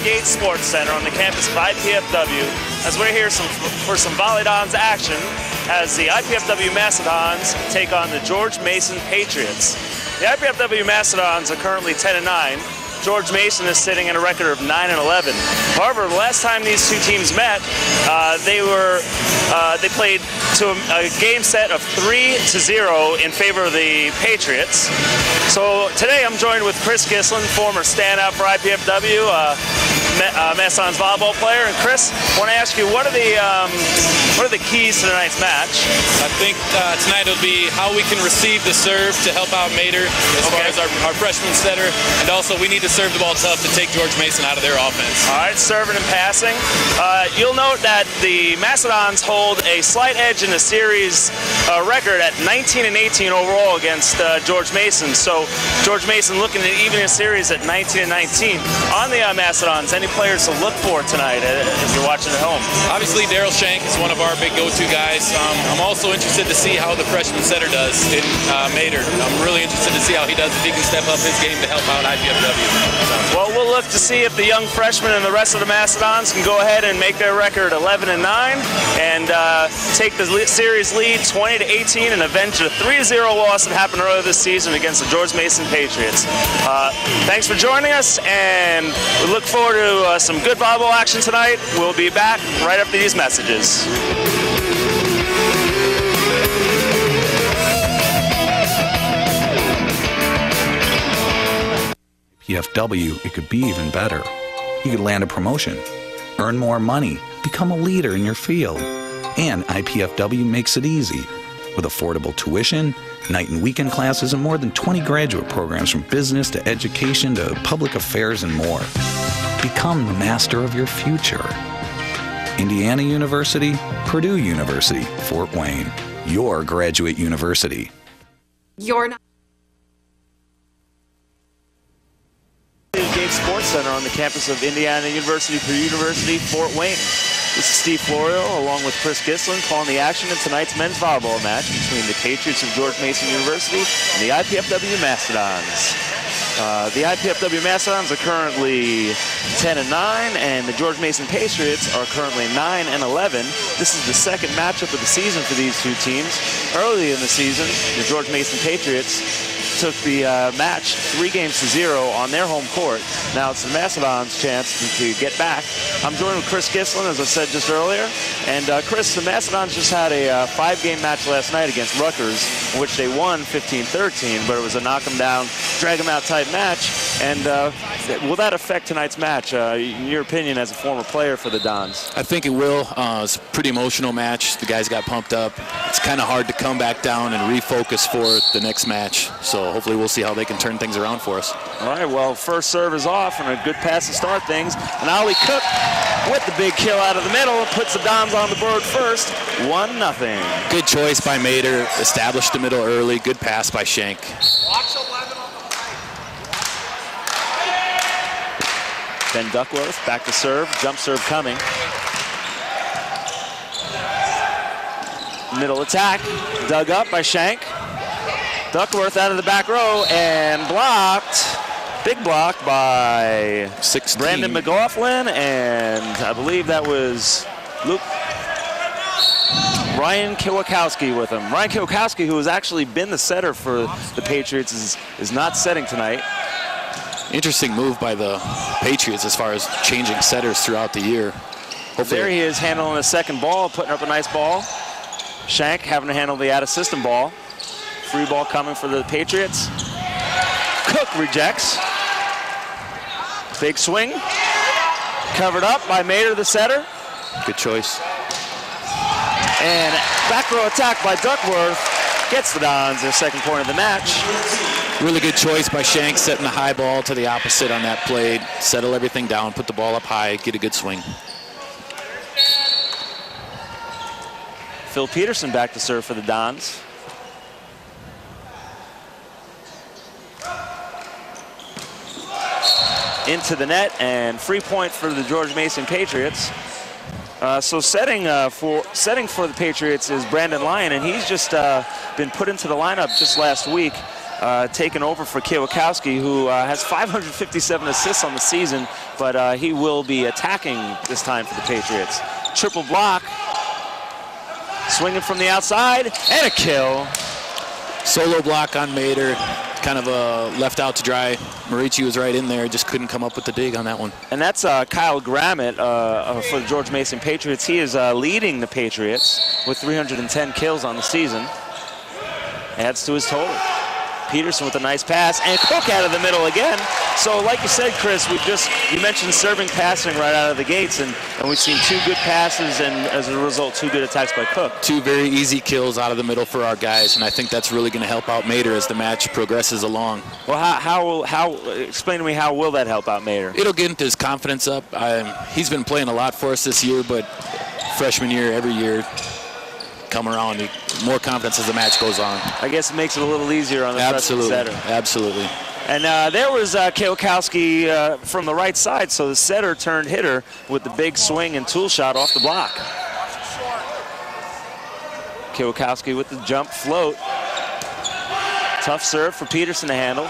Gate Sports Center on the campus of IPFW as we're here for some Volleyball action as the IPFW Mastodons take on the George Mason Patriots. The IPFW Mastodons are currently 10-9. George Mason is sitting at a record of 9-11. However, the last time these two teams met, they played to a game set of 3-0 in favor of the Patriots. So today I'm joined with Chris Gislin, former standout for IPFW, Mastodons volleyball player. And Chris, I want to ask you, what are the keys to tonight's match? I think tonight will be how we can receive the serve to help out Mater as far as our freshman setter, and also we need to serve the ball tough to take George Mason out of their offense. All right, serving and passing. You'll note that the Mastodons hold a slight edge in the series record at 19-18 overall against George Mason. So George Mason looking at even a series at 19-19. On the Mastodons, any players to look for tonight as you're watching at home? Obviously, Daryl Shank is one of our big go-to guys. I'm also interested to see how the freshman setter does in Mater. I'm really interested to see how he does, if he can step up his game to help out IPFW. Well, we'll look to see if the young freshmen and the rest of the Mastodons can go ahead and make their record 11-9 and take the series lead 20-18 and avenge a 3-0 loss that happened earlier this season against the George Mason Patriots. Thanks for joining us, and we look forward to some good volleyball action tonight. We'll be back right after these messages. IPFW, it could be even better. You could land a promotion, earn more money, become a leader in your field. And IPFW makes it easy. With affordable tuition, night and weekend classes, and more than 20 graduate programs from business to education to public affairs and more. Become the master of your future. Indiana University, Purdue University, Fort Wayne. Your graduate university. You're not. Gate Sports Center on the campus of Indiana University, Purdue University, Fort Wayne. This is Steve Florio along with Chris Gislin calling the action in tonight's men's volleyball match between the Patriots of George Mason University and the IPFW Mastodons. The IPFW Mastodons are currently 10-9, and the George Mason Patriots are currently 9-11. This is the second matchup of the season for these two teams. Early in the season, the George Mason Patriots took the match 3-0 on their home court. Now it's the Mastodons' chance to get back. I'm joined with Chris Gislin, as I said just earlier. And Chris, the Mastodons just had a 5-game match last night against Rutgers, in which they won 15-13, but it was a knock-them-down, drag-them-out type match. And will that affect tonight's match, in your opinion, as a former player for the Dons? I think it will. It's a pretty emotional match. The guys got pumped up. It's kind of hard to come back down and refocus for the next match. So hopefully we'll see how they can turn things around for us. All right, well, first serve is off and a good pass to start things. And Ollie Cook with the big kill out of the middle puts the Dons on the board first, 1-0. Good choice by Mater. Established the middle early. Good pass by Shank. Watch 11 on the right. Ben Duckworth back to serve, jump serve coming. Middle attack, dug up by Shank. Duckworth out of the back row and blocked. Big block by 16. Brandon McLaughlin, and I believe that was Ryan Kiwakowski with him. Ryan Kiwakowski, who has actually been the setter for the Patriots, is not setting tonight. Interesting move by the Patriots as far as changing setters throughout the year. Hopefully. There he is handling the second ball, putting up a nice ball. Shank having to handle the out-of-system ball. Free ball coming for the Patriots. Cook rejects. Big swing. Covered up by Mater, the setter. Good choice. And back row attack by Duckworth gets the Dons their second point of the match. Really good choice by Shank, setting the high ball to the opposite on that play. Settle everything down, put the ball up high, get a good swing. Phil Peterson back to serve for the Dons. Into the net, and free point for the George Mason Patriots. So setting for the Patriots is Brandon Lyon, and he's just been put into the lineup just last week taken over for Kwiatkowski, who has 557 assists on the season, but he will be attacking this time for the Patriots. Triple block. Swinging from the outside, and a kill. Solo block on Mater, kind of left out to dry. Marici was right in there, just couldn't come up with the dig on that one. And that's Kyle Grammett for the George Mason Patriots. He is leading the Patriots with 310 kills on the season. Adds to his total. Peterson with a nice pass, and Cook out of the middle again. So like you said, Chris, you mentioned serving passing right out of the gates, and we've seen 2 good passes and as a result 2 good attacks by Cook. 2 very easy kills out of the middle for our guys, and I think that's really going to help out Mater as the match progresses along. Well, how explain to me how will that help out Mater? It'll get his confidence up. He's been playing a lot for us this year, but freshman year, every year, come around, more confidence as the match goes on. I guess it makes it a little easier on the freshman setter. Absolutely. And there was Kwiatkowski from the right side, so the setter turned hitter with the big swing and tool shot off the block. Kwiatkowski with the jump float. Tough serve for Peterson to handle.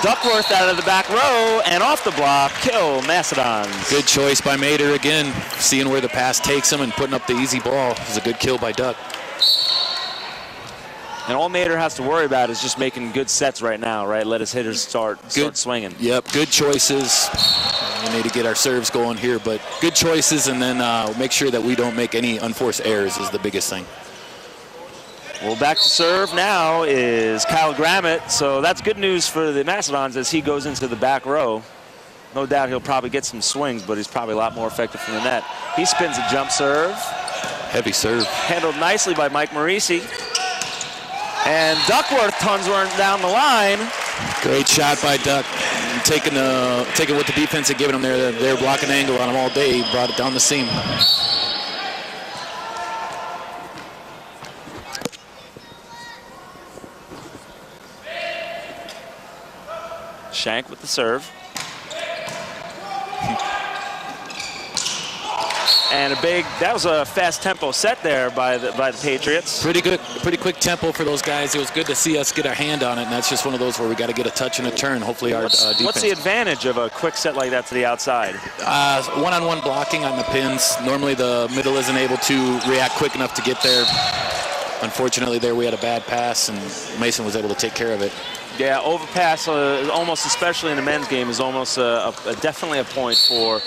Duckworth out of the back row and off the block, kill Mastodons. Good choice by Mater again, seeing where the pass takes him and putting up the easy ball. It was a good kill by Duck. And all Mater has to worry about is just making good sets right now, right? Let his hitters start swinging. Yep, good choices. We need to get our serves going here, but good choices, and then make sure that we don't make any unforced errors is the biggest thing. Well, back to serve now is Kyle Grammett, so that's good news for the Mastodons as he goes into the back row. No doubt he'll probably get some swings, but he's probably a lot more effective from the net. He spins a jump serve. Heavy serve. Handled nicely by Mike Marici. And Duckworth tons one down the line. Great shot by Duck. Taking what the defense had given him there. They were blocking angle on him all day. He brought it down the seam. Shank with the serve. And that was a fast tempo set there by the Patriots. Pretty good, pretty quick tempo for those guys. It was good to see us get our hand on it, and that's just one of those where we got to get a touch and a turn. Hopefully our defense. What's the advantage of a quick set like that to the outside? One-on-one blocking on the pins. Normally the middle isn't able to react quick enough to get there. Unfortunately there we had a bad pass, and Mason was able to take care of it. Yeah, overpass, almost especially in the men's game, is almost definitely a point for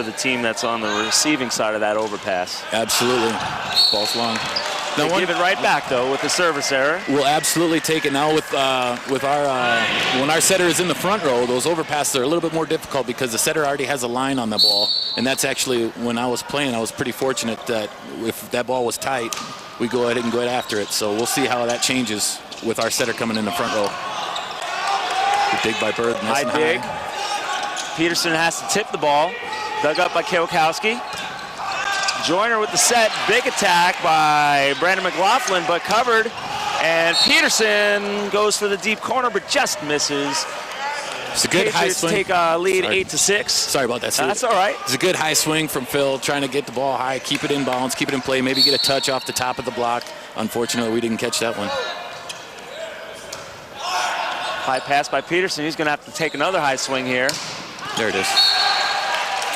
the team that's on the receiving side of that overpass. Absolutely. Ball's long. Now give it right back, though, with the service error. We'll absolutely take it now with our when our setter is in the front row. Those overpasses are a little bit more difficult because the setter already has a line on the ball, and that's actually when I was playing. I was pretty fortunate that if that ball was tight, we go ahead and go after it. So we'll see how that changes with our setter coming in the front row. Good dig by Bird. Nice high dig. Peterson has to tip the ball. Dug up by Kwiatkowski. Joyner with the set. Big attack by Brandon McLaughlin, but covered. And Peterson goes for the deep corner, but just misses. It's a good high swing. Take a lead 8-6. Sorry about that. That's all right. It's a good high swing from Phil, trying to get the ball high, keep it in bounds, keep it in play, maybe get a touch off the top of the block. Unfortunately, we didn't catch that one. High pass by Peterson. He's going to have to take another high swing here. There it is.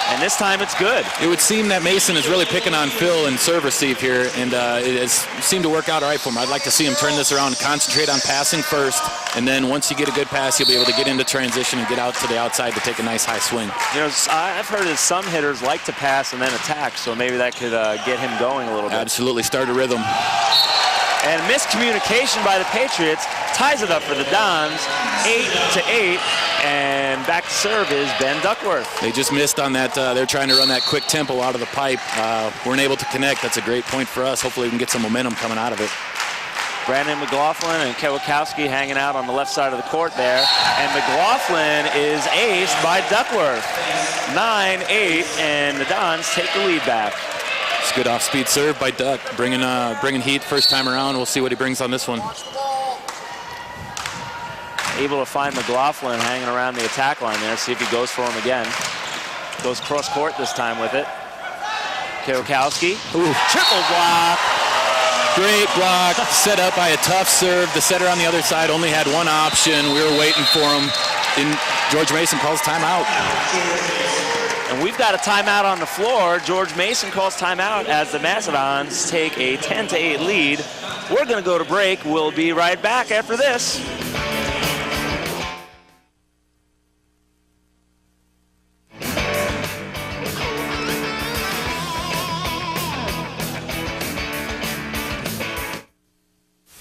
And this time it's good. It would seem that Mason is really picking on Phil in serve receive here, and it has seemed to work out all right for him. I'd like to see him turn this around and concentrate on passing first, and then once you get a good pass, you'll be able to get into transition and get out to the outside to take a nice high swing. You know, I've heard that some hitters like to pass and then attack, so maybe that could get him going a little bit. Absolutely, start a rhythm. And miscommunication by the Patriots ties it up for the Dons, 8-8, and back to serve is Ben Duckworth. They just missed on that. They're trying to run that quick tempo out of the pipe. Weren't able to connect. That's a great point for us. Hopefully we can get some momentum coming out of it. Brandon McLaughlin and Kwiatkowski hanging out on the left side of the court there. And McLaughlin is aced by Duckworth. 9-8, and the Dons take the lead back. It's a good off-speed serve by Duck, bringing heat first time around. We'll see what he brings on this one. Able to find McLaughlin hanging around the attack line there. See if he goes for him again. Goes cross court this time with it. Kwiatkowski. Triple block. Great block, set up by a tough serve. The setter on the other side only had one option. We were waiting for him. And George Mason calls timeout. And we've got a timeout on the floor. George Mason calls timeout as the Mastodons take a 10-8 lead. We're going to go to break. We'll be right back after this.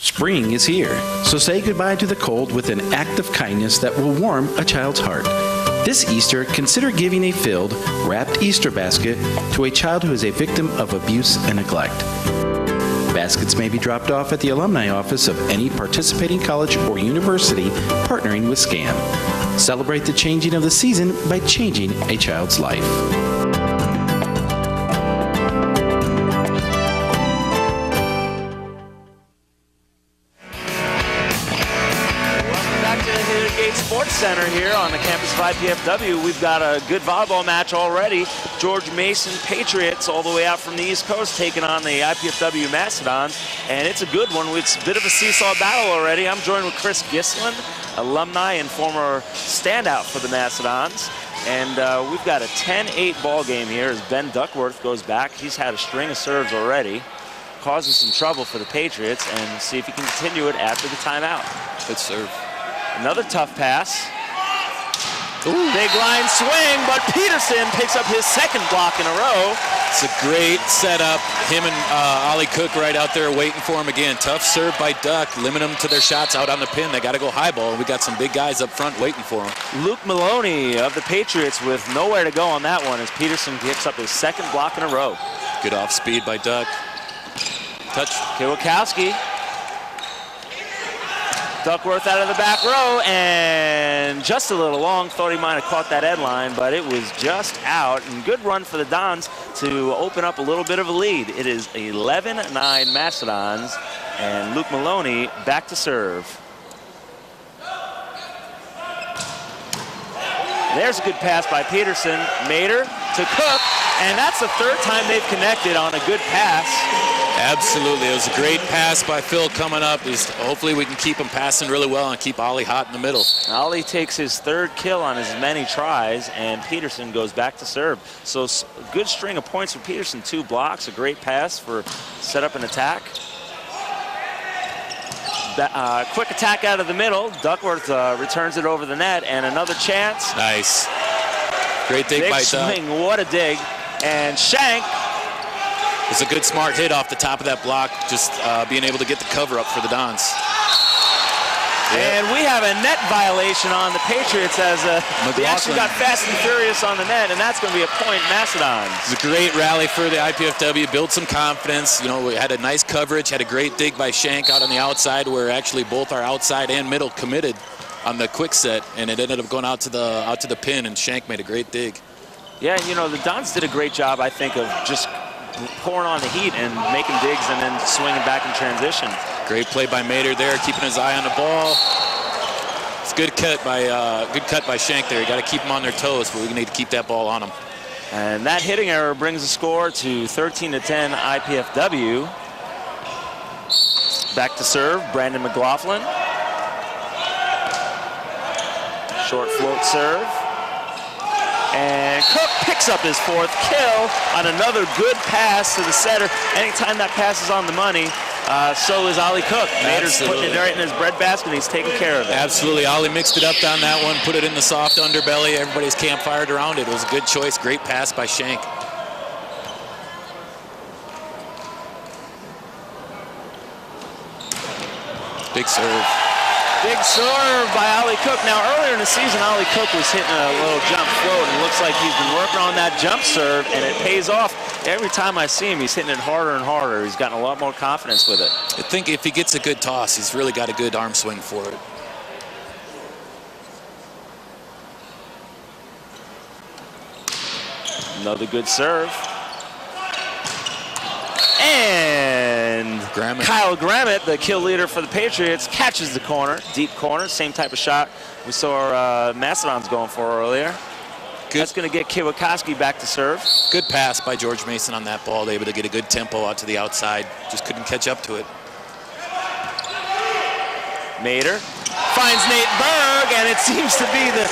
Spring is here, so say goodbye to the cold with an act of kindness that will warm a child's heart. This Easter, consider giving a filled, wrapped Easter basket to a child who is a victim of abuse and neglect. Baskets may be dropped off at the alumni office of any participating college or university partnering with SCAM. Celebrate the changing of the season by changing a child's life. Sports Center here on the campus of IPFW. We've got a good volleyball match already. George Mason Patriots all the way out from the East Coast taking on the IPFW Mastodons, and it's a good one. It's a bit of a seesaw battle already. I'm joined with Chris Gislin, alumni and former standout for the Mastodons, and we've got a 10-8 ball game here as Ben Duckworth goes back. He's had a string of serves already, causing some trouble for the Patriots, and see if he can continue it after the timeout. Good serve. Another tough pass. Ooh. Big line swing, but Peterson picks up his second block in a row. It's a great setup. Him and Ollie Cook right out there waiting for him again. Tough serve by Duck, limit them to their shots out on the pin. They got to go high ball. We got some big guys up front waiting for him. Luke Maloney of the Patriots with nowhere to go on that one as Peterson picks up his second block in a row. Good off speed by Duck. Touch. Kiwakowski. Duckworth out of the back row, and just a little long. Thought he might have caught that end line, but it was just out. And good run for the Dons to open up a little bit of a lead. It is 11-9 Mastodons, and Luke Maloney back to serve. There's a good pass by Peterson. Mater to Cook, and that's the third time they've connected on a good pass. Absolutely. It was a great pass by Phil coming up. Hopefully we can keep him passing really well and keep Ollie hot in the middle. Ollie takes his third kill on as many tries, and Peterson goes back to serve. So a good string of points for Peterson. 2 blocks, a great pass for set up an attack. Quick attack out of the middle. Duckworth returns it over the net, and another chance. Nice. Great dig by Duck. Big swing, what a dig. And Shank. It's a good smart hit off the top of that block, just being able to get the cover up for the Dons. Yep. And we have a net violation on the Patriots as they actually got fast and furious on the net, and that's going to be a point Mastodons. It was a great rally for the IPFW, built some confidence. You know, we had a nice coverage, had a great dig by Shank out on the outside, where actually both our outside and middle committed on the quick set, and it ended up going out to the pin, and Shank made a great dig. Yeah, you know, the Dons did a great job, I think, of just pouring on the heat and making digs and then swinging back in transition. Great play by Mater there, keeping his eye on the ball. It's good cut by Shank there. You got to keep them on their toes, but we need to keep that ball on them. And that hitting error brings the score to 13-10 IPFW. Back to serve, Brandon McLaughlin. Short float serve. And Cook picks up his 4th kill on another good pass to the setter. Anytime that pass is on the money, so is Ollie Cook. Mater's putting it right in his breadbasket, and he's taking care of it. Absolutely. Ollie mixed it up on that one, put it in the soft underbelly. Everybody's campfired around it. It was a good choice. Great pass by Shank. Big serve. Big serve by Ollie Cook. Now, earlier in the season, Ollie Cook was hitting a little jump float, and it looks like he's been working on that jump serve, and it pays off. Every time I see him, he's hitting it harder and harder. He's gotten a lot more confidence with it. I think if he gets a good toss, he's really got a good arm swing for it. Another good serve. And Kyle Grammett, the kill leader for the Patriots, catches the corner, deep corner, same type of shot we saw our Mastodons going for earlier. That's going to get Kwiatkowski back to serve. Good pass by George Mason on that ball. Able to get a good tempo out to the outside. Just couldn't catch up to it. Mater finds Nate Berg, and it seems to be the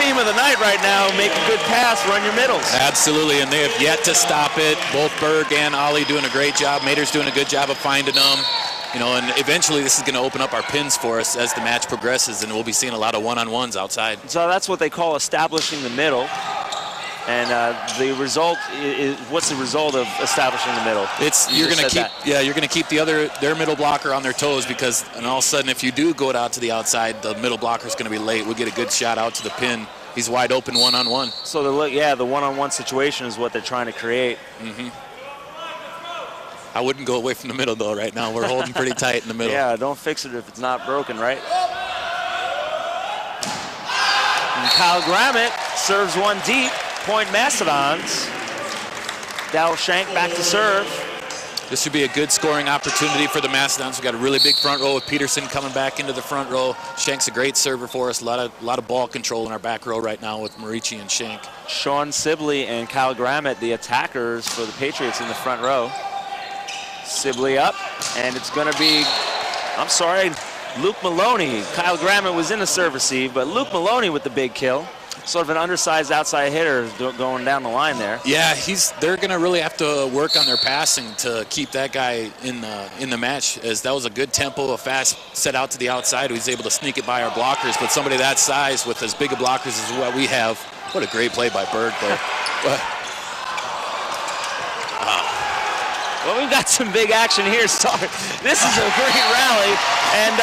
theme of the night right now. Make a good pass, run your middles. Absolutely, and they have yet to stop it. Both Berg and Ollie doing a great job. Mater's doing a good job of finding them. You know, and eventually this is going to open up our pins for us as the match progresses, and we'll be seeing a lot of one-on-ones outside. So that's what they call establishing the middle. And the result is, what's the result of establishing the middle? You're going to keep their middle blocker on their toes, because and all of a sudden if you do go out to the outside, the middle blocker is going to be late. We'll get a good shot out to the pin. He's wide open one-on-one. So the one-on-one situation is what they're trying to create. Mm-hmm. I wouldn't go away from the middle though right now. We're holding pretty tight in the middle. Yeah, don't fix it if it's not broken, right? And Kyle Grammett serves one deep. Point Mastodons. Dowell Shank back to serve. This should be a good scoring opportunity for the Mastodons. We've got a really big front row with Peterson coming back into the front row. Shank's a great server for us. A lot of ball control in our back row right now with Marici and Shank. Sean Sibley and Kyle Grammett, the attackers for the Patriots in the front row. Sibley up, and it's going to be, Luke Maloney. Kyle Grammett was in the serve receive, but Luke Maloney with the big kill. Sort of an undersized outside hitter going down the line there. Yeah, they're going to really have to work on their passing to keep that guy in the match, as that was a good tempo, a fast set out to the outside. He was able to sneak it by our blockers, but somebody that size with as big a blockers as what we have, what a great play by Berg there. Well, we've got some big action here. Sorry. This is a great rally, and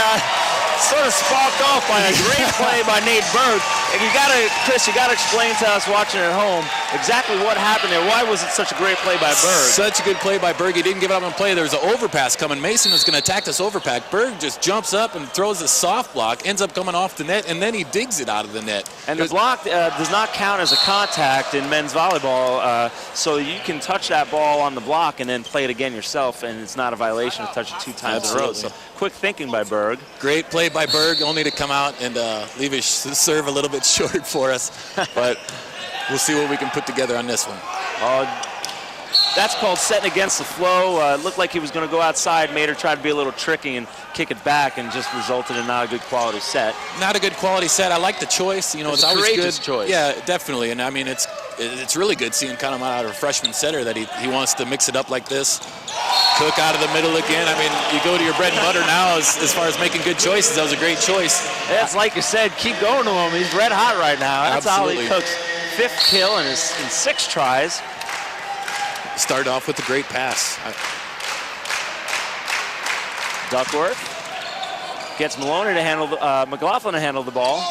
sort of sparked off by a great play by Nate Berg. And Chris, you gotta explain to us watching at home exactly what happened there. Why was it such a great play by Berg? Such a good play by Berg. He didn't give up on play. There was an overpass coming. Mason was going to attack this overpass. Berg just jumps up and throws a soft block, ends up coming off the net, and then he digs it out of the net. And the block does not count as a contact in men's volleyball, so you can touch that ball on the block and then play it again yourself, and it's not a violation to touch it 2 times in a row. So quick thinking by Berg. Great play by Berg, only to come out and leave his serve a little bit short for us, but we'll see what we can put together on this one. That's called setting against the flow. It looked like he was going to go outside. Mater tried to be a little tricky and kick it back, and just resulted in not a good quality set. Not a good quality set. I like the choice. You know, it's always good. Choice. Yeah, definitely. And I mean, it's really good seeing kind of out of a freshman setter that he wants to mix it up like this. Cook out of the middle again. I mean, you go to your bread and butter now as far as making good choices. That was a great choice. It's like you said, keep going to him. He's red hot right now. That's Absolutely. Ollie Cook's 5th kill in 6 tries. Started off with a great pass. Duckworth gets Maloney to handle McLaughlin to handle the ball.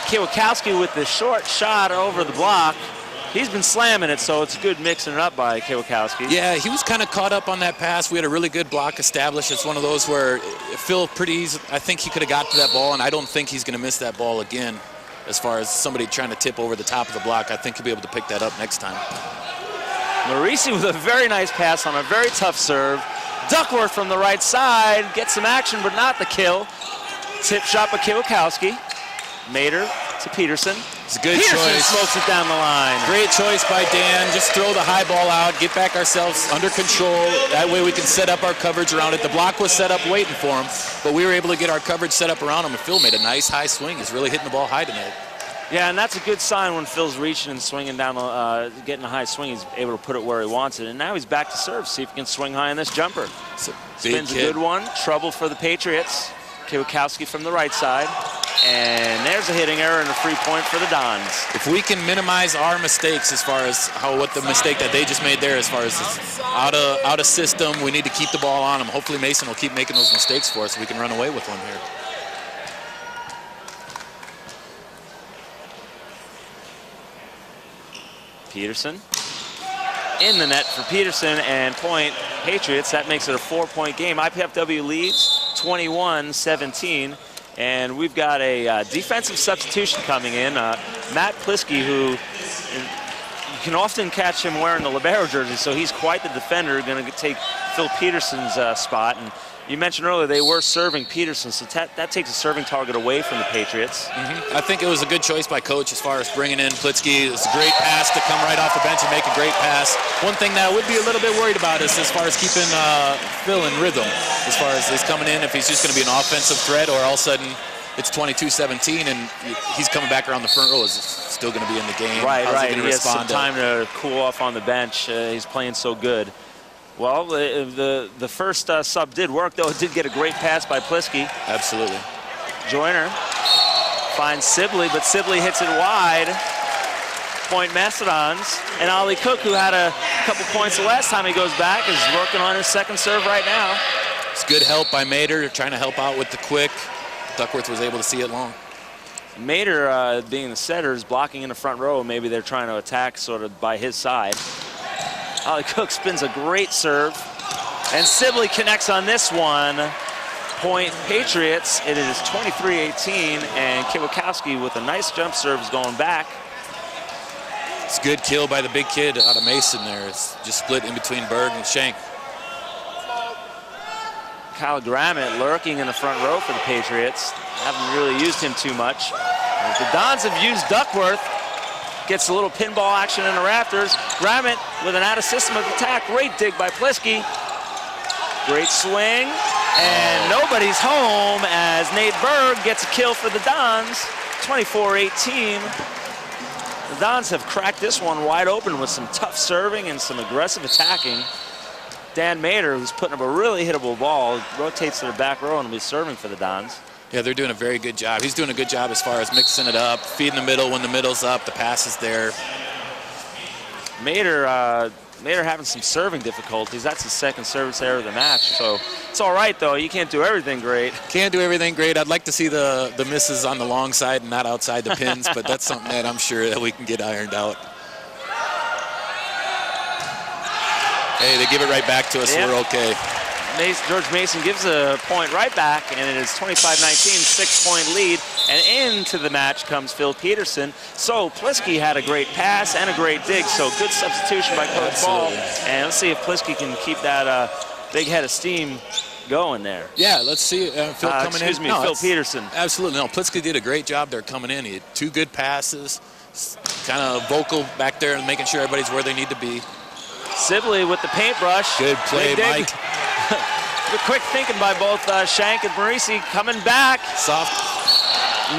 Kwiatkowski with the short shot over the block. He's been slamming it, so it's good mixing it up by Kwiatkowski. Yeah, he was kind of caught up on that pass. We had a really good block established. It's one of those where Phil pretty easy. I think he could have got to that ball, and I don't think he's going to miss that ball again. As far as somebody trying to tip over the top of the block, I think he'll be able to pick that up next time. Marici with a very nice pass on a very tough serve. Duckworth from the right side gets some action, but not the kill. Tip shot by Kwiatkowski. Mater to Peterson. It's a good Peterson choice. smokes it down the line. Great choice by Dan. Just throw the high ball out, get back ourselves under control. That way we can set up our coverage around it. The block was set up waiting for him, but we were able to get our coverage set up around him, and Phil made a nice high swing. He's really hitting the ball high tonight. Yeah, and that's a good sign when Phil's reaching and swinging down, getting a high swing. He's able to put it where he wants it. And now he's back to serve. See if he can swing high in this jumper. Spins a good one. Trouble for the Patriots. Kwiatkowski from the right side. And there's a hitting error and a free point for the Dons. If we can minimize our mistakes as far as what the mistake that they just made there, as far as out of system, we need to keep the ball on them. Hopefully Mason will keep making those mistakes for us so we can run away with one here. Peterson in the net for Peterson, and point Patriots. That makes it a 4-point game. IPFW leads 21-17, and we've got a defensive substitution coming in. Matt Plisky, who you can often catch him wearing the libero jersey, so he's quite the defender, going to take Phil Peterson's spot. And You mentioned earlier they were serving Peterson, so that takes a serving target away from the Patriots. I think it was a good choice by Coach as far as bringing in Plitsky. It's a great pass to come right off the bench and make a great pass. One thing that I would be a little bit worried about is as far as keeping Phil in rhythm, as far as he's coming in, if he's just going to be an offensive threat or all of a sudden it's 22-17 and he's coming back around the front row, is still going to be in the game. Right. He has respond some time to cool off on the bench. He's playing so good. Well, the first sub did work, though. It did get a great pass by Plitsky. Absolutely. Joyner finds Sibley, but Sibley hits it wide. Point Mastodons. And Ollie Cook, who had a couple points the last time he goes back, is working on his second serve right now. It's good help by Mater, trying to help out with the quick. Duckworth was able to see it long. Mater, being the setter, is blocking in the front row. Maybe they're trying to attack sort of by his side. Ollie Cook spins a great serve. And Sibley connects on this one. Point Patriots. It is 23-18, and Kiewakowski with a nice jump serve is going back. It's a good kill by the big kid out of Mason there. It's just split in between Berg and Shank. Kyle Grammett lurking in the front row for the Patriots. Haven't really used him too much. And the Dons have used Duckworth. Gets a little pinball action in the rafters. Grammett with an out-of-system attack. Great dig by Plitsky. Great swing. And nobody's home as Nate Berg gets a kill for the Dons. 24-18. The Dons have cracked this one wide open with some tough serving and some aggressive attacking. Dan Mater, who's putting up a really hittable ball, rotates to the back row and will be serving for the Dons. Yeah, they're doing a very good job. He's doing a good job as far as mixing it up, feeding the middle when the middle's up, the pass is there. Mater having some serving difficulties. That's his second service error of the match. So it's all right, though. You can't do everything great. Can't do everything great. I'd like to see the misses on the long side and not outside the pins, but that's something that I'm sure that we can get ironed out. Hey, they give it right back to us. Yep. We're okay. George Mason gives a point right back, and it is 25-19, 6-point lead. And into the match comes Phil Peterson. So Plitsky had a great pass and a great dig, so good substitution by Coach Ball. And let's see if Plitsky can keep that big head of steam going there. Yeah, let's see. Phil coming excuse in. me, Phil Peterson. Absolutely. No, Plitsky did a great job there coming in. He had two good passes, kind of vocal back there and making sure everybody's where they need to be. Sibley with the paintbrush. Good play, Mike. The quick thinking by both Shank and Marisi coming back. Soft.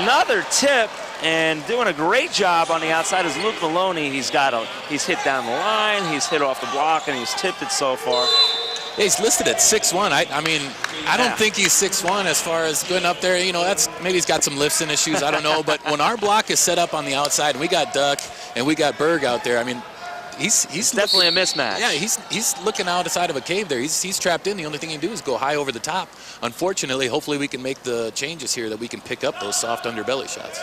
Another tip and doing a great job on the outside is Luke Maloney. He's hit down the line, he's hit off the block, and he's tipped it so far. Yeah, he's listed at 6'1". I don't think he's 6'1" as far as going up there. You know, maybe he's got some lifts and issues. I don't know. But when our block is set up on the outside, and we got Duck and we got Berg out there, I mean, he's definitely a mismatch. Yeah, he's looking outside of a cave there. He's trapped in. The only thing he can do is go high over the top. Unfortunately, hopefully we can make the changes here that we can pick up those soft underbelly shots.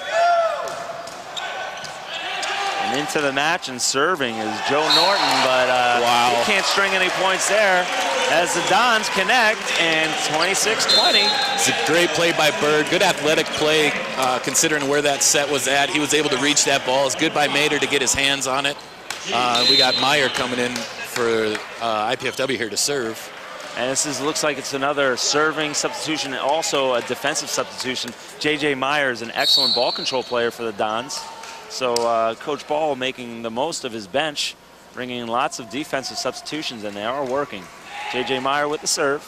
And into the match and serving is Joe Norton, but wow. He can't string any points there as the Dons connect, and 26-20. It's a great play by Berg. Good athletic play considering where that set was at. He was able to reach that ball. It's good by Mater to get his hands on it. We got Meyer coming in for IPFW here to serve. And this looks like it's another serving substitution and also a defensive substitution. J.J. Meyer is an excellent ball control player for the Dons. So Coach Ball making the most of his bench, bringing in lots of defensive substitutions, and they are working. J.J. Meyer with the serve.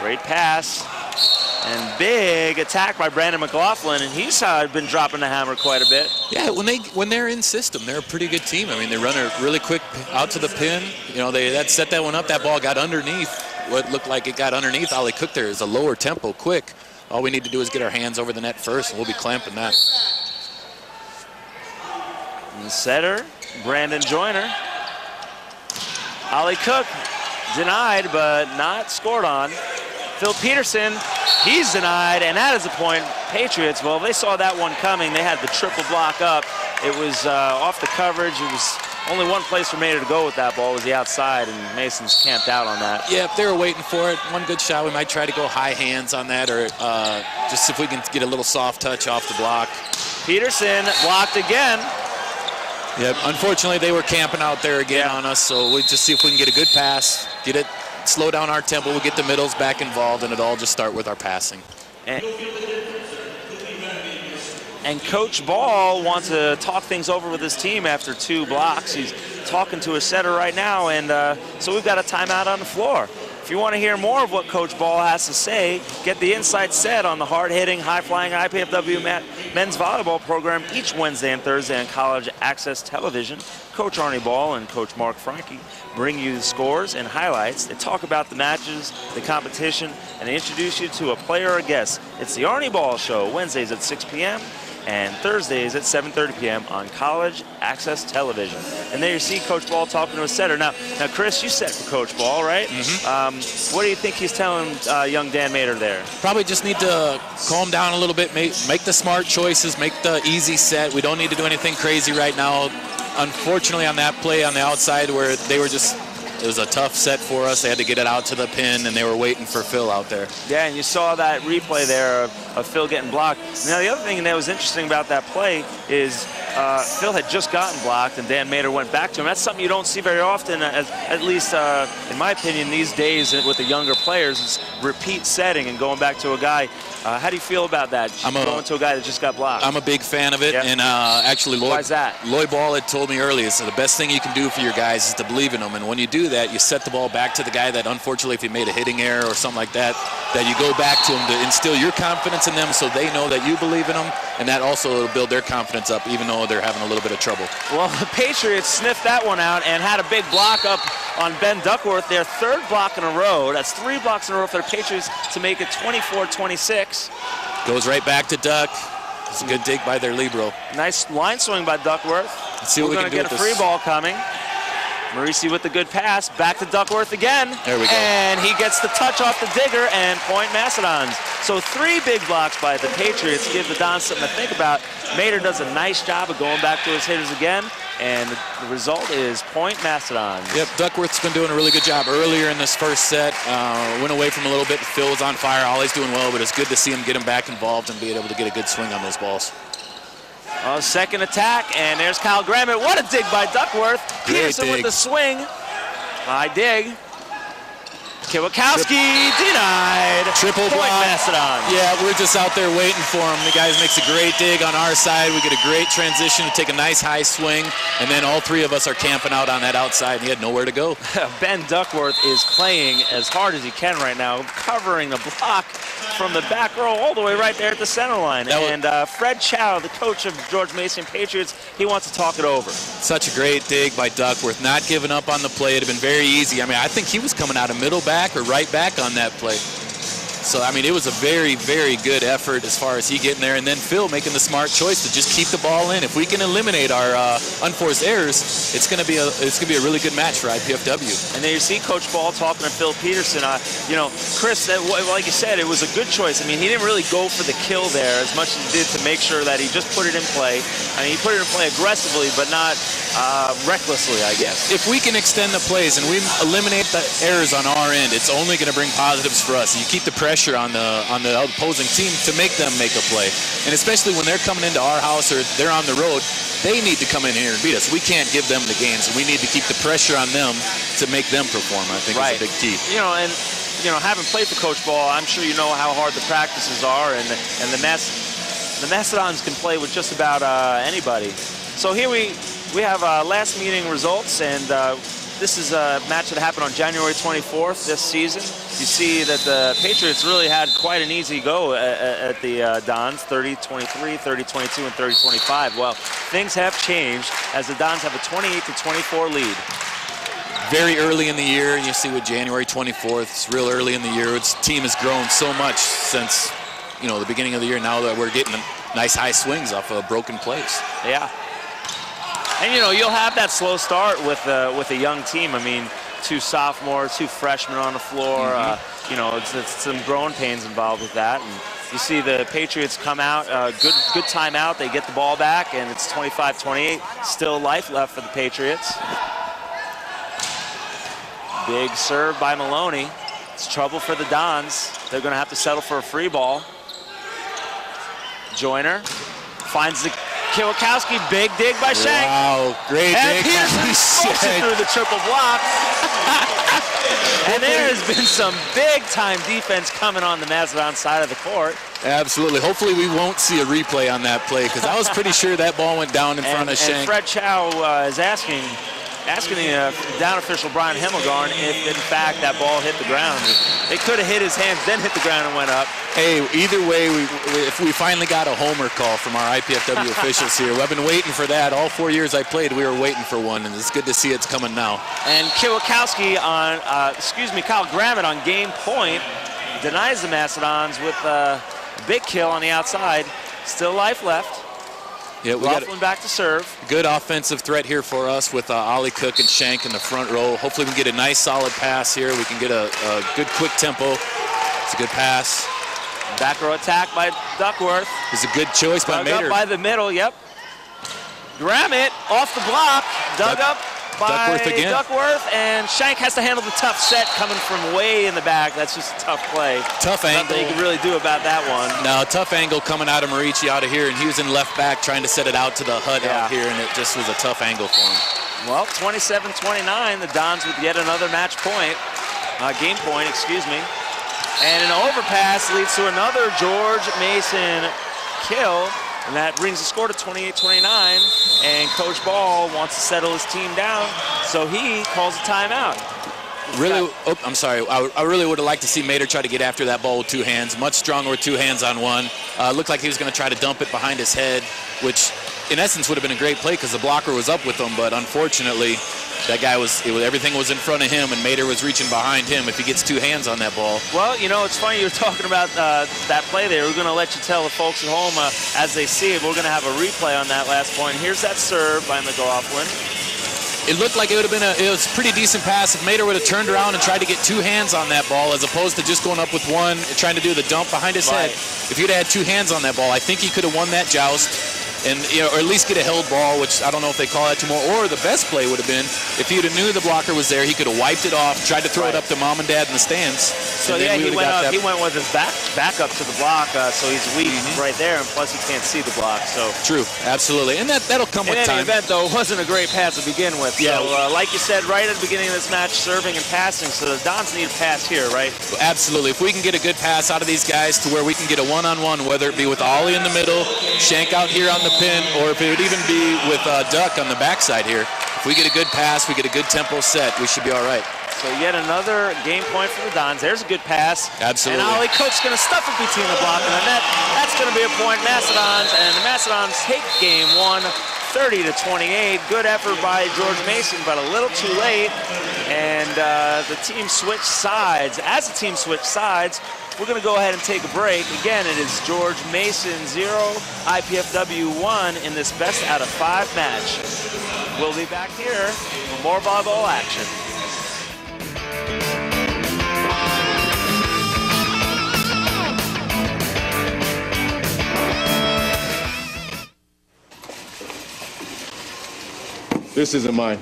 Great pass. And big attack by Brandon McLaughlin, and he's been dropping the hammer quite a bit. Yeah, when they're in system, they're a pretty good team. I mean, they run a really quick out to the pin. You know, they set that one up. That ball got underneath what looked like it got underneath Ollie Cook there. Is a lower tempo, quick. All we need to do is get our hands over the net first, and we'll be clamping that. And the setter, Brandon Joyner. Ollie Cook denied, but not scored on. Phil Peterson, he's denied, and that is a point. Patriots, well, they saw that one coming. They had the triple block up. It was off the coverage. It was only one place for Mater to go with that ball was the outside, and Mason's camped out on that. Yeah, if they were waiting for it, one good shot, we might try to go high hands on that, or just if we can get a little soft touch off the block. Peterson blocked again. Yep, unfortunately they were camping out there again on us, so we'll just see if we can get a good pass, get it slow down our tempo. We'll get the middles back involved, and it'll all just start with our passing. And Coach Ball wants to talk things over with his team after 2 blocks. He's talking to his setter right now, and so we've got a timeout on the floor. If you want to hear more of what Coach Ball has to say, get the Insight Set on the hard-hitting, high-flying IPFW men's volleyball program each Wednesday and Thursday on College Access Television. Coach Arnie Ball and Coach Mark Franke bring you the scores and highlights. They talk about the matches, the competition, and they introduce you to a player or guest. It's the Arnie Ball Show, Wednesdays at 6 p.m. and Thursdays at 7:30 p.m. on College Access Television. And there you see Coach Ball talking to his setter. Now, Chris, you set for Coach Ball, right? Mm-hmm. What do you think he's telling young Dan Mater there? Probably just need to calm down a little bit, make the smart choices, make the easy set. We don't need to do anything crazy right now. Unfortunately, on that play on the outside where they were just, it was a tough set for us. They had to get it out to the pin, and they were waiting for Phil out there. Yeah, and you saw that replay there of Phil getting blocked. Now, the other thing that was interesting about that play is Phil had just gotten blocked, and Dan Mater went back to him. That's something you don't see very often, at least in my opinion, these days with the younger players, is repeat setting and going back to a guy. How do you feel about that, going to a guy that just got blocked? I'm a big fan of it, yep. And actually Why is that? Lloyd Ball had told me earlier, so the best thing you can do for your guys is to believe in them, and when you do that, you set the ball back to the guy that, unfortunately, if he made a hitting error or something like that, that you go back to him to instill your confidence in them so they know that you believe in them, and that also will build their confidence up, even though they're having a little bit of trouble. Well, the Patriots sniffed that one out and had a big block up on Ben Duckworth, their 3rd block in a row. That's 3 blocks in a row for the Patriots to make it 24-26. Goes right back to Duck. It's a good dig by their libero. Nice line swing by Duckworth. Let's see what we can do with this. We're going to get a free ball coming. Marisi with the good pass, back to Duckworth again. There we go. And he gets the touch off the digger, and point Mastodons. So 3 big blocks by the Patriots give the Dons something to think about. Mater does a nice job of going back to his hitters again, and the result is point Mastodons. Yep, Duckworth's been doing a really good job earlier in this first set. Went away from a little bit. Phil was on fire. Ollie's doing well, but it's good to see him get him back involved and be able to get a good swing on those balls. Second attack, and there's Kyle Grammett. What a dig by Duckworth. Peterson with the swing. High dig. Kiewakowski denied. Triple point block. Mastodon. Yeah, we're just out there waiting for him. The guy makes a great dig on our side. We get a great transition to take a nice high swing, and then all 3 of us are camping out on that outside, and he had nowhere to go. Ben Duckworth is playing as hard as he can right now, covering the block from the back row all the way right there at the center line. And Fred Chow, the coach of George Mason Patriots, he wants to talk it over. Such a great dig by Duckworth, not giving up on the play. It had been very easy. I mean, I think he was coming out of middle back or right back on that play. So, I mean, it was a very, very good effort as far as he getting there. And then Phil making the smart choice to just keep the ball in. If we can eliminate our unforced errors, it's going to be a really good match for IPFW. And there you see Coach Ball talking to Phil Peterson. You know, Chris, like you said, it was a good choice. I mean, he didn't really go for the kill there as much as he did to make sure that he just put it in play. I mean, he put it in play aggressively, but not recklessly, I guess. If we can extend the plays and we eliminate the errors on our end, it's only going to bring positives for us. You keep the pressure on the opposing team to make them make a play. And especially when they're coming into our house or they're on the road, they need to come in here and beat us. We can't give them the games. We need to keep the pressure on them to make them perform, I think is a big key. You know, and having played for Coach Ball, I'm sure you know how hard the practices are, and the Mastodons can play with just about anybody. So here we have last meeting results, and this is a match that happened on January 24th this season. You see that the Patriots really had quite an easy go at the Dons, 30-23, 30-22, and 30-25. Well, things have changed as the Dons have a 28-24 lead. Very early in the year, you see with January 24th, it's real early in the year. Its team has grown so much since, the beginning of the year, now that we're getting nice high swings off of broken plays. Yeah. And, you'll have that slow start with a young team. I mean, 2 sophomores, 2 freshmen on the floor. Mm-hmm. It's some growing pains involved with that. And you see the Patriots come out, good timeout. They get the ball back, and it's 25-28. Still life left for the Patriots. Big serve by Maloney. It's trouble for the Dons. They're going to have to settle for a free ball. Joyner finds the Kiewakowski, big dig by Shank. Wow, great dig. And Peterson through the triple block. And there has been some big-time defense coming on the Mastodon side of the court. Absolutely. Hopefully we won't see a replay on that play, because I was pretty sure that ball went down in front of Shank. And Fred Chow is asking the down official Brian Himmelgarn if, in fact, that ball hit the ground. It could have hit his hands, then hit the ground and went up. Hey, either way, if we finally got a homer call from our IPFW officials here. I've been waiting for that. All 4 years I played, we were waiting for one, and it's good to see it's coming now. And Kiwakowski Kyle Grammett on game point denies the Mastodons with a big kill on the outside. Still life left. Yeah, we got back to serve. Good offensive threat here for us with Ollie Cook and Shank in the front row. Hopefully we can get a nice solid pass here. We can get a good quick tempo. It's a good pass. Back row attack by Duckworth. It's a good choice by Mater. Dug up by the middle, yep. Grammett off the block. Dug up by Duckworth, and Shank has to handle the tough set coming from way in the back. That's just a tough play. Tough angle. Nothing you can really do about that one. No, tough angle coming out of Marici out of here, and he was in left back trying to set it out to the HUD out here, and it just was a tough angle for him. Well, 27-29, the Dons with yet another match point. Game point, excuse me. And an overpass leads to another George Mason kill. And that brings the score to 28-29, and Coach Ball wants to settle his team down, so he calls a timeout. I'm sorry. I really would have liked to see Mater try to get after that ball with two hands. Much stronger with two hands on one. Looked like he was going to try to dump it behind his head, which in essence would have been a great play because the blocker was up with him, but unfortunately that guy everything was in front of him, and Mater was reaching behind him if he gets two hands on that ball. Well, you know, it's funny you were talking about that play there. We're going to let you tell the folks at home as they see it. We're going to have a replay on that last point. Here's that serve by McLaughlin. It looked like it would have been it was a pretty decent pass if Mater would have turned around and tried to get two hands on that ball as opposed to just going up with one and trying to do the dump behind his head. If he'd had two hands on that ball, I think he could have won that joust. And, you know, or at least get a held ball, which I don't know if they call that too more. Or the best play would have been if he would have knew the blocker was there, he could have wiped it off, tried to throw it up to mom and dad in the stands. So yeah, he went with his back up to the block, so he's weak right there, and plus he can't see the block. So true, absolutely, and that'll come with time. In any event, though, it wasn't a great pass to begin with. Yeah. So like you said, right at the beginning of this match, serving and passing. So the Dons need a pass here, right? Absolutely. If we can get a good pass out of these guys to where we can get a one-on-one, whether it be with Ollie in the middle, Shank out here on the pin, or if it would even be with Duck on the backside here. If we get a good pass, we get a good tempo set, we should be all right. So yet another game point for the Dons. There's a good pass. Absolutely. And Ollie Cook's going to stuff it between the block and the net. That's going to be a point. Mastodons, and the Mastodons take game one, 30-28. Good effort by George Mason, but a little too late. And the team switched sides. As the team switched sides, we're going to go ahead and take a break. Again, it is George Mason 0, IPFW 1 in this best out of 5 match. We'll be back here for more volleyball action. This isn't mine.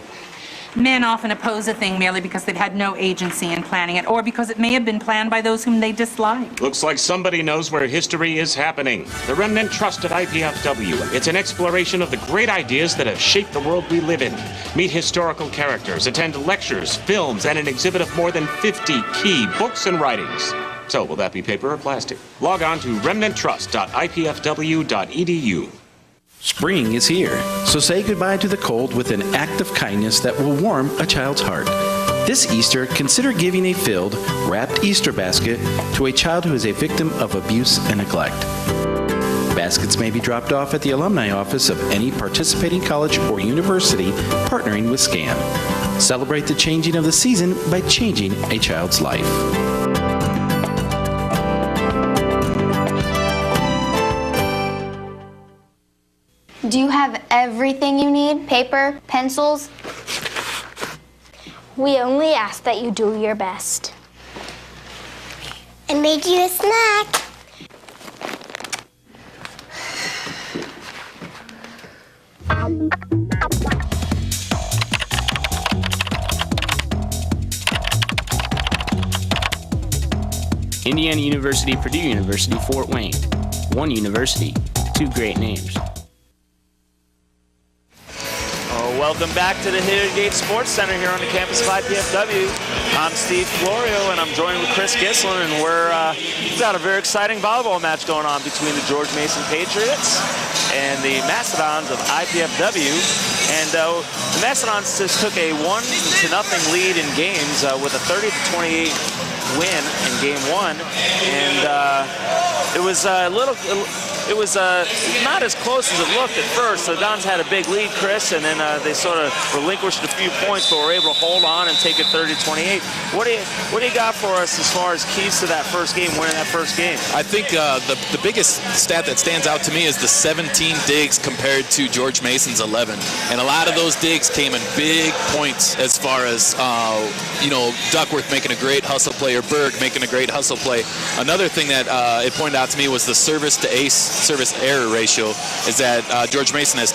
Men often oppose a thing merely because they've had no agency in planning it, or because it may have been planned by those whom they dislike. Looks like somebody knows where history is happening. The Remnant Trust at IPFW. It's an exploration of the great ideas that have shaped the world we live in. Meet historical characters, attend lectures, films, and an exhibit of more than 50 key books and writings. So, will that be paper or plastic? Log on to remnanttrust.ipfw.edu. Spring is here, so say goodbye to the cold with an act of kindness that will warm a child's heart. This Easter, consider giving a filled, wrapped Easter basket to a child who is a victim of abuse and neglect. Baskets may be dropped off at the alumni office of any participating college or university partnering with SCAM. Celebrate the changing of the season by changing a child's life. Do you have everything you need? Paper, pencils? We only ask that you do your best. I made you a snack. Indiana University, Purdue University, Fort Wayne. One university, two great names. Welcome back to the Gate Sports Center here on the campus of IPFW. I'm Steve Florio, and I'm joined with Chris Gislin, and we've got a very exciting volleyball match going on between the George Mason Patriots and the Mastodons of IPFW. And the Mastodons just took a 1-0 lead in games with a 30-28 win in game 1, and it was not as close as it looked at first. The Dons had a big lead, Chris, and then they sort of relinquished a few points, but were able to hold on and take it 30-28. What do you got for us as far as keys to that first game, winning that first game? I think the biggest stat that stands out to me is the 17 digs compared to George Mason's 11, and a lot of those digs came in big points as far as Duckworth making a great hustle play, or Berg making a great hustle play. Another thing that it pointed out to me was the service to ace, service error ratio, is that George Mason has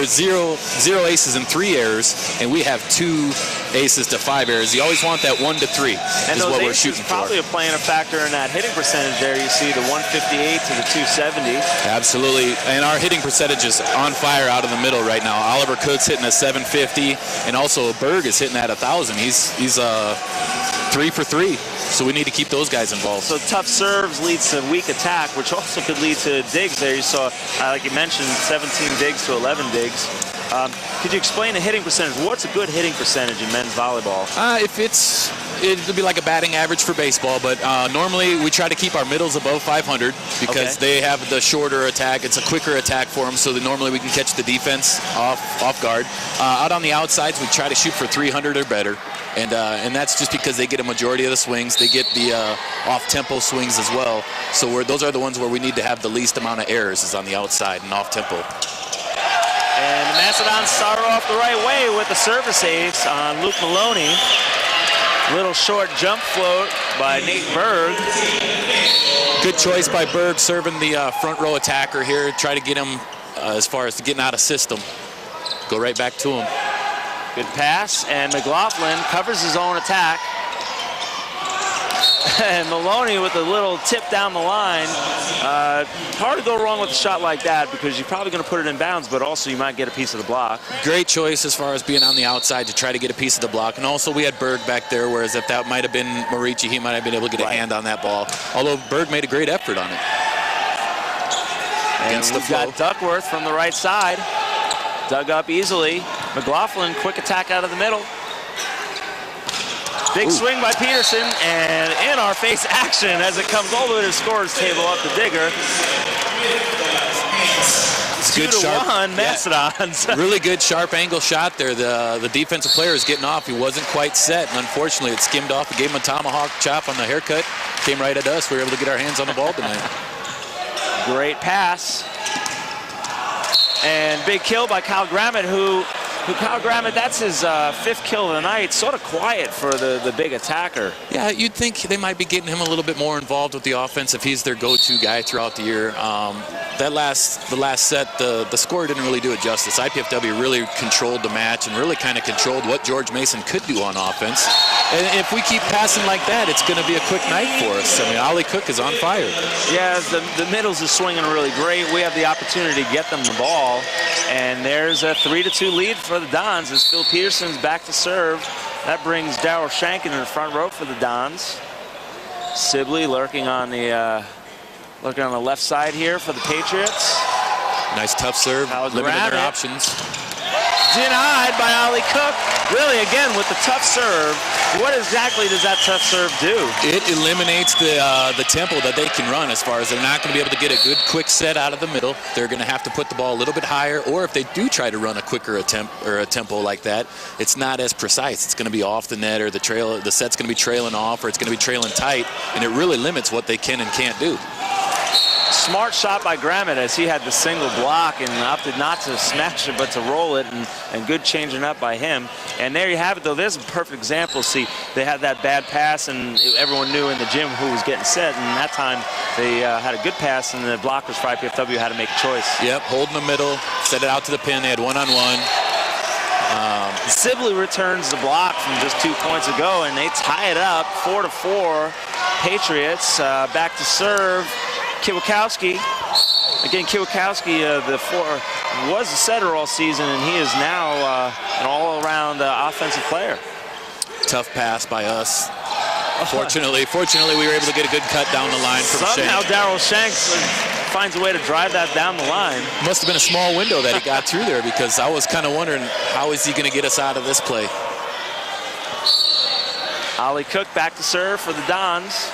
zero aces and 3 errors, and we have 2 aces to 5 errors. You always want that 1 to 3 and is what we're shooting for. Probably playing a factor in that hitting percentage there. You see the 158 to the 270. Absolutely, and our hitting percentage is on fire out of the middle right now. Oliver Cook's hitting a 750, and also Berg is hitting at 1,000. He's 3 for 3. So we need to keep those guys involved. So tough serves leads to weak attack, which also could lead to digs there. You saw, like you mentioned, 17 digs to 11 digs. Could you explain the hitting percentage? What's a good hitting percentage in men's volleyball? It'll be like a batting average for baseball, but normally we try to keep our middles above 500 because they have the shorter attack. It's a quicker attack for them, so that normally we can catch the defense off guard. Out on the outsides, we try to shoot for 300 or better, and that's just because they get a majority of the swings. They get the off-tempo swings as well. So those are the ones where we need to have the least amount of errors, is on the outside and off-tempo. And the Mastodons start off the right way with the service ace on Luke Maloney. Little short jump float by Nate Berg. Good choice by Berg, serving the front row attacker here. Try to get him as far as getting out of system. Go right back to him. Good pass, and McLaughlin covers his own attack. And Maloney with a little tip down the line. Hard to go wrong with a shot like that because you're probably going to put it in bounds, but also you might get a piece of the block. Great choice as far as being on the outside to try to get a piece of the block. And also we had Berg back there, whereas if that might have been Marici, he might have been able to get a hand on that ball. Although Berg made a great effort on it. And we've got Duckworth from the right side. Dug up easily. McLaughlin, quick attack out of the middle. Big swing by Peterson, and in-our-face action as it comes all the way to the scorer's table up the digger. Good 2-1 Mastodons. Really good sharp angle shot there. The defensive player is getting off. He wasn't quite set, and unfortunately it skimmed off. It gave him a tomahawk chop on the haircut. Came right at us. We were able to get our hands on the ball tonight. Great pass. And big kill by Kyle Grammett, who Kyle Grammett, that's his 5th kill of the night. Sort of quiet for the big attacker. Yeah, you'd think they might be getting him a little bit more involved with the offense if he's their go-to guy throughout the year. The last set, the score didn't really do it justice. IPFW really controlled the match and really kind of controlled what George Mason could do on offense. And if we keep passing like that, it's going to be a quick night for us. I mean, Ollie Cook is on fire. Yeah, the middles is swinging really great. We have the opportunity to get them the ball. And there's a 3-2 lead for the Dons as Phil Peterson's back to serve. That brings Darryl Shankin in the front row for the Dons. Sibley lurking on the left side here for the Patriots. Nice tough serve, limiting their options. Denied by Ollie Cook. Really, again, with the tough serve, what exactly does that tough serve do? It eliminates the tempo that they can run, as far as they're not going to be able to get a good quick set out of the middle. They're going to have to put the ball a little bit higher, or if they do try to run a quicker attempt or a tempo like that, it's not as precise. It's going to be off the net, or the set's going to be trailing off, or it's going to be trailing tight, and it really limits what they can and can't do. Smart shot by Grammett as he had the single block and opted not to smash it but to roll it, and good changing up by him. And there you have it, though. There's a perfect example. See, they had that bad pass and everyone knew in the gym who was getting set, and that time they had a good pass and the blockers for IPFW had to make a choice. Yep, hold in the middle, set it out to the pin. They had one-on-one. Sibley returns the block from just 2 points ago, and they tie it up 4-4. Patriots back to serve. Kiwakowski. Again, Kiwakowski, was a setter all season, and he is now an all-around offensive player. Tough pass by us. Fortunately, we were able to get a good cut down the line from Somehow Shank. Darryl Shanks finds a way to drive that down the line. Must have been a small window that he got through there, because I was kind of wondering, how is he going to get us out of this play? Ollie Cook back to serve for the Dons.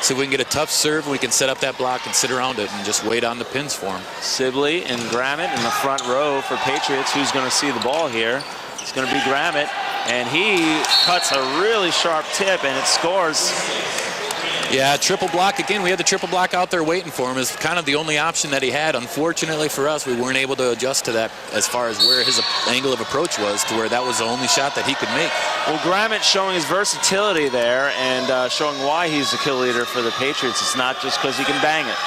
See if we can get a tough serve, and we can set up that block and sit around it and just wait on the pins for him. Sibley and Grammett in the front row for Patriots. Who's going to see the ball here? It's going to be Grammett, and he cuts a really sharp tip, and it scores. Yeah, triple block again. We had the triple block out there waiting for him. Is kind of the only option that he had. Unfortunately for us, we weren't able to adjust to that as far as where his angle of approach was, to where that was the only shot that he could make. Well, Grammett showing his versatility there and showing why he's the kill leader for the Patriots. It's not just because he can bang it.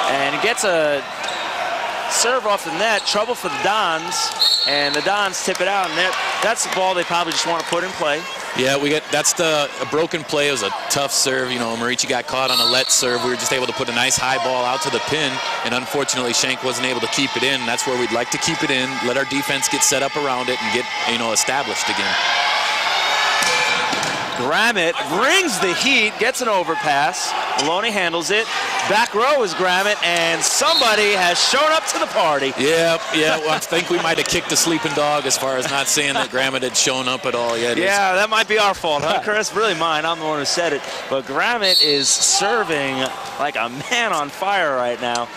And he gets a serve off the net, trouble for the Dons, and the Dons tip it out, and that's the ball they probably just want to put in play. Yeah, that's a broken play. It was a tough serve. You know, Marici got caught on a let serve. We were just able to put a nice high ball out to the pin, and unfortunately Shank wasn't able to keep it in. That's where we'd like to keep it in, let our defense get set up around it and get, established again. Grammett brings the heat, gets an overpass. Maloney handles it. Back row is Grammett, and somebody has shown up to the party. Yeah. Well, I think we might have kicked a sleeping dog as far as not saying that Grammett had shown up at all yet. Yeah, that might be our fault, huh, Chris? Really mine. I'm the one who said it. But Grammett is serving like a man on fire right now.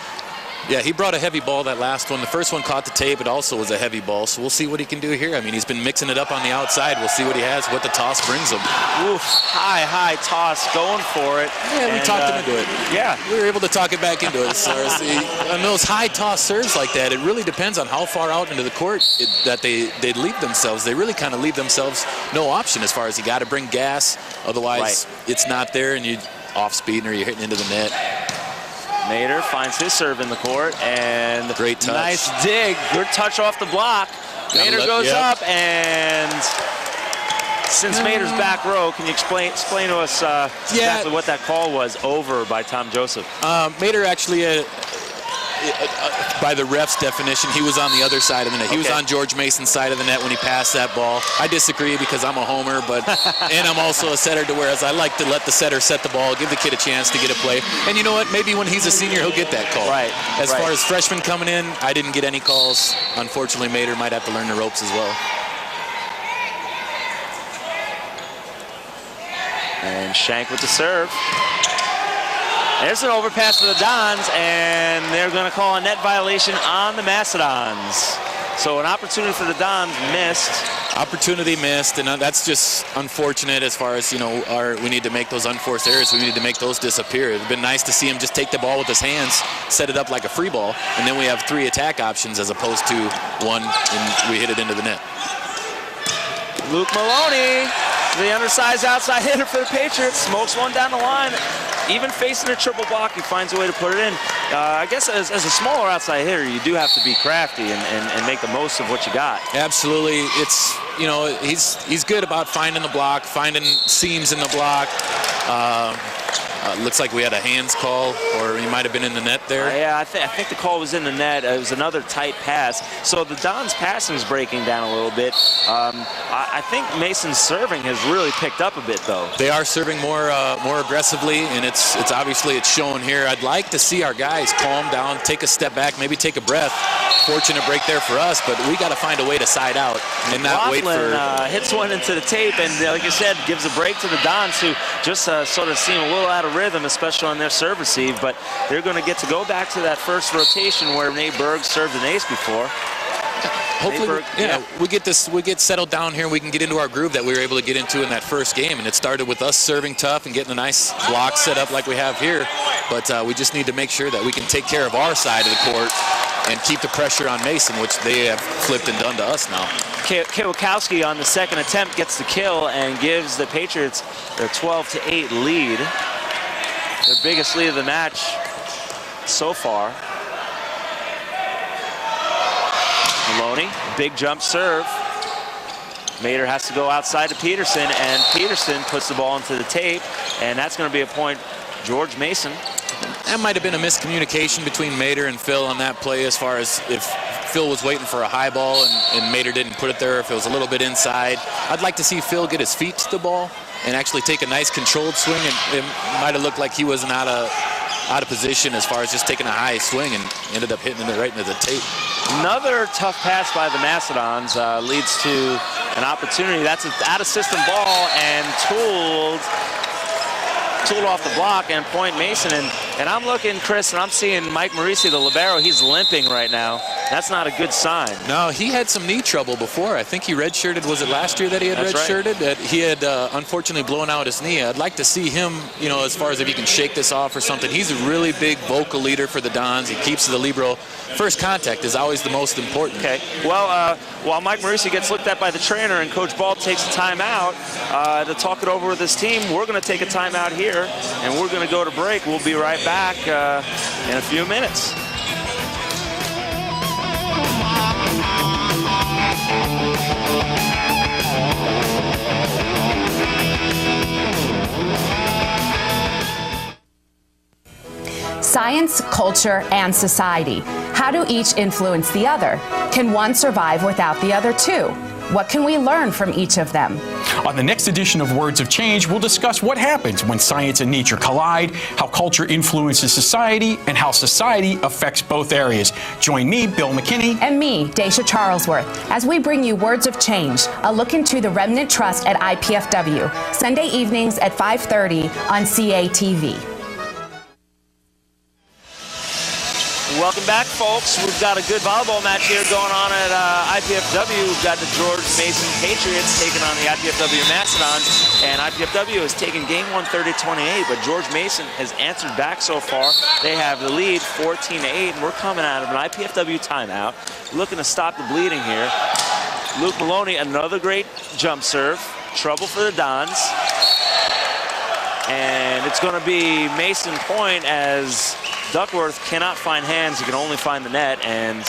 Yeah, he brought a heavy ball, that last one. The first one caught the tape. It also was a heavy ball, so we'll see what he can do here. I mean, he's been mixing it up on the outside. We'll see what he has, what the toss brings him. Oof, high toss, going for it. Yeah, we talked him into it. Yeah. We were able to talk it back into it. So on those high toss serves like that, it really depends on how far out into the court that they leave themselves. They really kind of leave themselves no option as far as you got to bring gas. Otherwise, it's not there, and you off speed or you're hitting into the net. Mader finds his serve in the court, and great touch. Nice dig. Good touch off the block. Mader goes up, and since Mader's back row, can you explain to us exactly what that call was? Over by Tom Joseph. Mader actually, by the ref's definition, he was on the other side of the net. He was on George Mason's side of the net when he passed that ball. I disagree because I'm a homer, and I'm also a setter, to whereas I like to let the setter set the ball, give the kid a chance to get a play. And you know what? Maybe when he's a senior, he'll get that call. Right. As far as freshmen coming in, I didn't get any calls. Unfortunately, Mader might have to learn the ropes as well. And Shank with the serve. There's an overpass for the Dons, and they're going to call a net violation on the Mastodons. So an opportunity for the Dons missed. Opportunity missed, and that's just unfortunate as far as, we need to make those unforced errors. We need to make those disappear. It's been nice to see him just take the ball with his hands, set it up like a free ball, and then we have 3 attack options as opposed to 1, and we hit it into the net. Luke Maloney, the undersized outside hitter for the Patriots, smokes one down the line. Even facing a triple block, he finds a way to put it in. I guess as a smaller outside hitter, you do have to be crafty and make the most of what you got. Absolutely. It's, he's good about finding the block, finding seams in the block. Looks like we had a hands call, or he might have been in the net there. Yeah, I think the call was in the net. It was another tight pass. So the Dons' passing is breaking down a little bit. I think Mason's serving has really picked up a bit, though. They are serving more aggressively, and it's obviously shown here. I'd like to see our guys calm down, take a step back, maybe take a breath. Fortunate break there for us, but we got to find a way to side out and not wait for. Hits one into the tape, and like I said, gives a break to the Dons, who just sort of seem a little out of rhythm, especially on their serve receive. But they're going to get to go back to that first rotation where Nate Berg served an ace before. Hopefully, we get settled down here, and we can get into our groove that we were able to get into in that first game. And it started with us serving tough and getting a nice block set up like we have here. But we just need to make sure that we can take care of our side of the court and keep the pressure on Mason, which they have flipped and done to us now. Kowalski on the second attempt gets the kill and gives the Patriots their 12-8 lead. Their biggest lead of the match so far. Maloney, big jump serve. Mader has to go outside to Peterson, and Peterson puts the ball into the tape, and that's going to be a point. George Mason. that might have been a miscommunication between Mater and Phil on that play, as far as if Phil was waiting for a high ball and Mater didn't put it there, if it was a little bit inside. I'd like to see Phil get his feet to the ball and actually take a nice controlled swing, and it might have looked like he wasn't out of position as far as just taking a high swing, and ended up hitting it right into the tape. Another tough pass by the Mastodons leads to an opportunity. That's an out-of-system ball, and tooled off the block, and point Mason. And I'm looking, Chris, and I'm seeing Mike Marisi, the libero. He's limping right now. That's not a good sign. No, he had some knee trouble before. I think he redshirted. Was it last year that he had redshirted? Right. He had unfortunately blown out his knee. I'd like to see him, you know, as far as if he can shake this off or something. He's a really big vocal leader for the Dons. He keeps the libero. First contact is always the most important. Okay. Well, while Mike Marisi gets looked at by the trainer and Coach Ball takes a timeout to talk it over with his team, we're going to take a timeout here, and we're going to go to break. We'll be right back in a few minutes. Science, culture, and society. How do each influence the other? Can one survive without the other two? What can we learn from each of them? On the next edition of Words of Change, we'll discuss what happens when science and nature collide, how culture influences society, and how society affects both areas. Join me, Bill McKinney. And me, Daisha Charlesworth, as we bring you Words of Change, a look into the Remnant Trust at IPFW, Sunday evenings at 5:30 on CATV. Welcome back, folks. We've got a good volleyball match here going on at IPFW. We've got the George Mason Patriots taking on the IPFW Mastodons, and IPFW has taken game 1 30-28, but George Mason has answered back so far. They have the lead 14-8, and we're coming out of an IPFW timeout, looking to stop the bleeding here. Luke Maloney, another great jump serve. Trouble for the Dons. And it's going to be Mason point as Duckworth cannot find hands. He can only find the net, and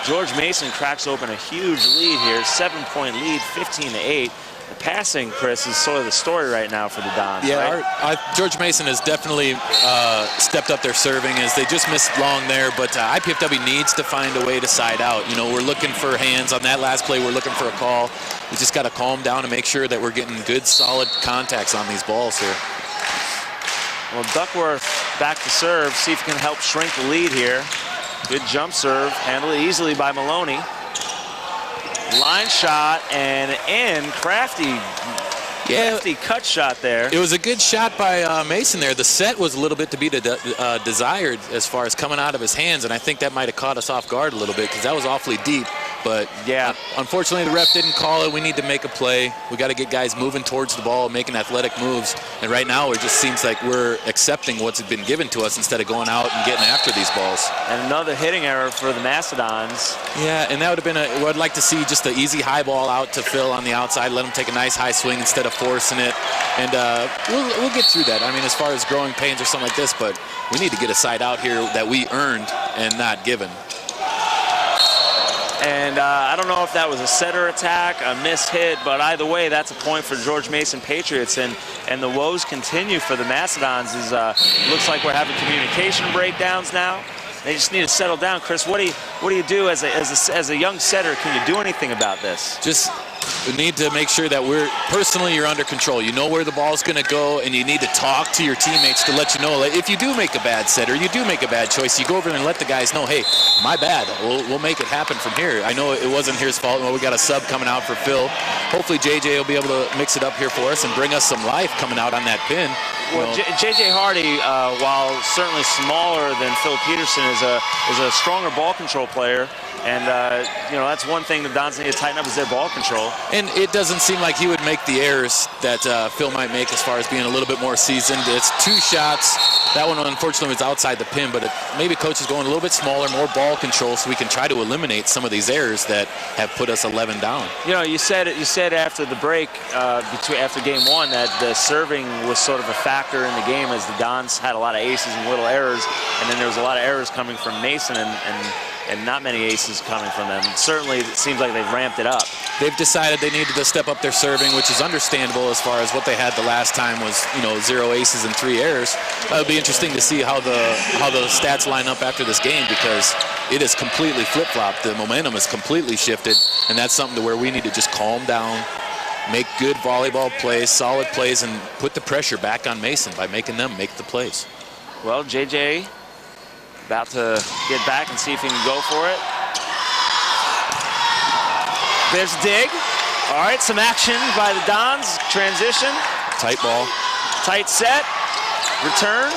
George Mason cracks open a huge lead here, 7-point lead, 15-8. The passing, Chris, is sort of the story right now for the Dons. Yeah, right? George Mason has definitely stepped up their serving, as they just missed long there, but IPFW needs to find a way to side out. You know, we're looking for hands on that last play. We're looking for a call. We just got to calm down and make sure that we're getting good, solid contacts on these balls here. Well, Duckworth back to serve, see if he can help shrink the lead here. Good jump serve, handled easily by Maloney. Line shot and in, crafty cut shot there. It was a good shot by Mason there. The set was a little bit to be desired as far as coming out of his hands, and I think that might have caught us off guard a little bit because that was awfully deep. But yeah, unfortunately the ref didn't call it. We need to make a play. We got to get guys moving towards the ball, making athletic moves. And right now it just seems like we're accepting what's been given to us instead of going out and getting after these balls. And another hitting error for the Mastodons. Yeah, and that would have been I'd like to see just an easy high ball out to Phil on the outside. Let him take a nice high swing instead of forcing it. And we'll get through that. I mean, as far as growing pains or something like this, but we need to get a side out here that we earned and not given. And I don't know if that was a setter attack, a missed hit, but either way, that's a point for George Mason Patriots. And the woes continue for the Mastodons. Looks like we're having communication breakdowns now. They just need to settle down. Chris, what do you do as a young setter? Can you do anything about this? Just we need to make sure that you're under control. You know where the ball's going to go, and you need to talk to your teammates to let you know. Like, if you do make a bad set or you do make a bad choice, you go over there and let the guys know, hey, my bad. We'll make it happen from here. I know it wasn't his fault. Well, we got a sub coming out for Phil. Hopefully JJ will be able to mix it up here for us and bring us some life coming out on that pin. Well, JJ Hardy, while certainly smaller than Phil Peterson, is a stronger ball control player. And, that's one thing the Dons need to tighten up is their ball control. And it doesn't seem like he would make the errors that Phil might make as far as being a little bit more seasoned. It's 2 shots. That one, unfortunately, was outside the pin, but maybe coach is going a little bit smaller, more ball control, so we can try to eliminate some of these errors that have put us 11 down. You said after the break, after game 1, that the serving was sort of a factor in the game as the Dons had a lot of aces and little errors, and then there was a lot of errors coming from Mason, and and not many aces coming from them. Certainly, it seems like they've ramped it up. They've decided they needed to step up their serving, which is understandable as far as what they had the last time was, 0 aces and 3 errors. It'll be interesting to see how the stats line up after this game, because it is completely flip-flopped. The momentum is completely shifted, and that's something to where we need to just calm down, make good volleyball plays, solid plays, and put the pressure back on Mason by making them make the plays. Well, JJ about to get back and see if he can go for it. There's a dig. All right, some action by the Dons. Transition. Tight ball. Tight set. Return.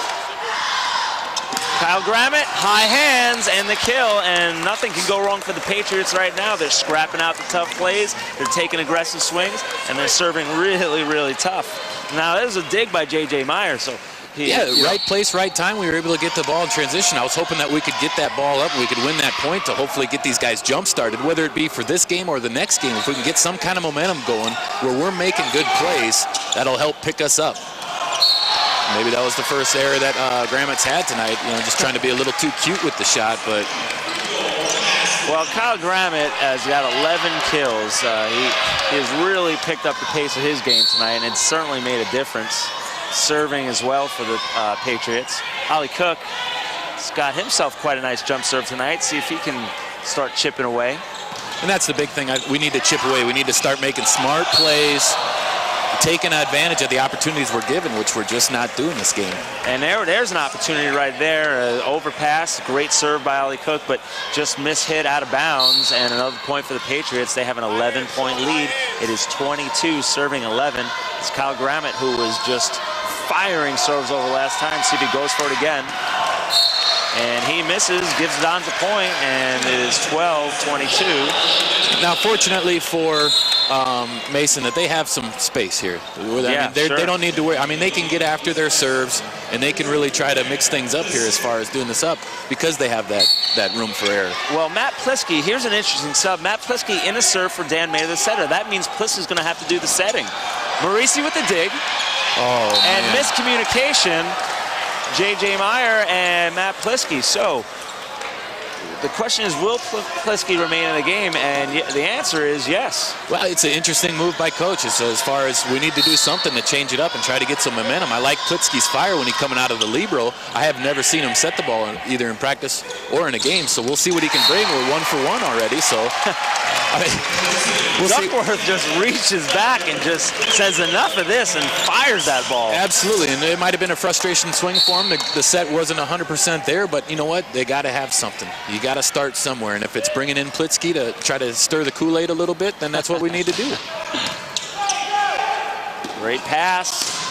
Kyle Grammett, high hands, and the kill, and nothing can go wrong for the Patriots right now. They're scrapping out the tough plays, they're taking aggressive swings, and they're serving really, really tough. Now, there's a dig by J.J. Meyer, so right place, right time. We were able to get the ball in transition. I was hoping that we could get that ball up and we could win that point to hopefully get these guys jump-started, whether it be for this game or the next game. If we can get some kind of momentum going where we're making good plays, that'll help pick us up. Maybe that was the first error that Grammett's had tonight, just trying to be a little too cute with the shot, but... Well, Kyle Grammett has got 11 kills. He has really picked up the pace of his game tonight, and it's certainly made a difference. Serving as well for the Patriots. Ollie Cook has got himself quite a nice jump serve tonight. See if he can start chipping away. And that's the big thing. We need to chip away. We need to start making smart plays, taking advantage of the opportunities we're given, which we're just not doing this game. And there's an opportunity right there. Overpass, great serve by Ollie Cook, but just mishit out of bounds, and another point for the Patriots. They have an 11-point lead. It is 22 serving 11. It's Kyle Grammett who was just firing serves over last time. See if he goes for it again. And he misses, gives Dons a point, and it is 12-22. Now, fortunately for Mason, that they have some space here. They don't need to worry. I mean, they can get after their serves, and they can really try to mix things up here as far as doing this up because they have that room for error. Well, Matt Pliski, here's an interesting sub. Matt Pliski in a serve for Dan Mayer, the setter. That means Pliski's going to have to do the setting. Marisi with the dig. And miscommunication, J.J. Meyer and Matt Pliski. So the question is, will Pliski remain in the game? And the answer is yes. Well, it's an interesting move by coach as far as we need to do something to change it up and try to get some momentum. I like Pliski's fire when he's coming out of the libero. I have never seen him set the ball either in practice or in a game, so we'll see what he can bring. We're 1 for 1 already, so I mean, Duckworth just reaches back and just says enough of this and fires that ball. Absolutely, and it might have been a frustration swing for him. The set wasn't 100% there, but you know what? They got to have something. You got to start somewhere, and if it's bringing in Pliski to try to stir the Kool-Aid a little bit, then that's what we need to do. Great pass.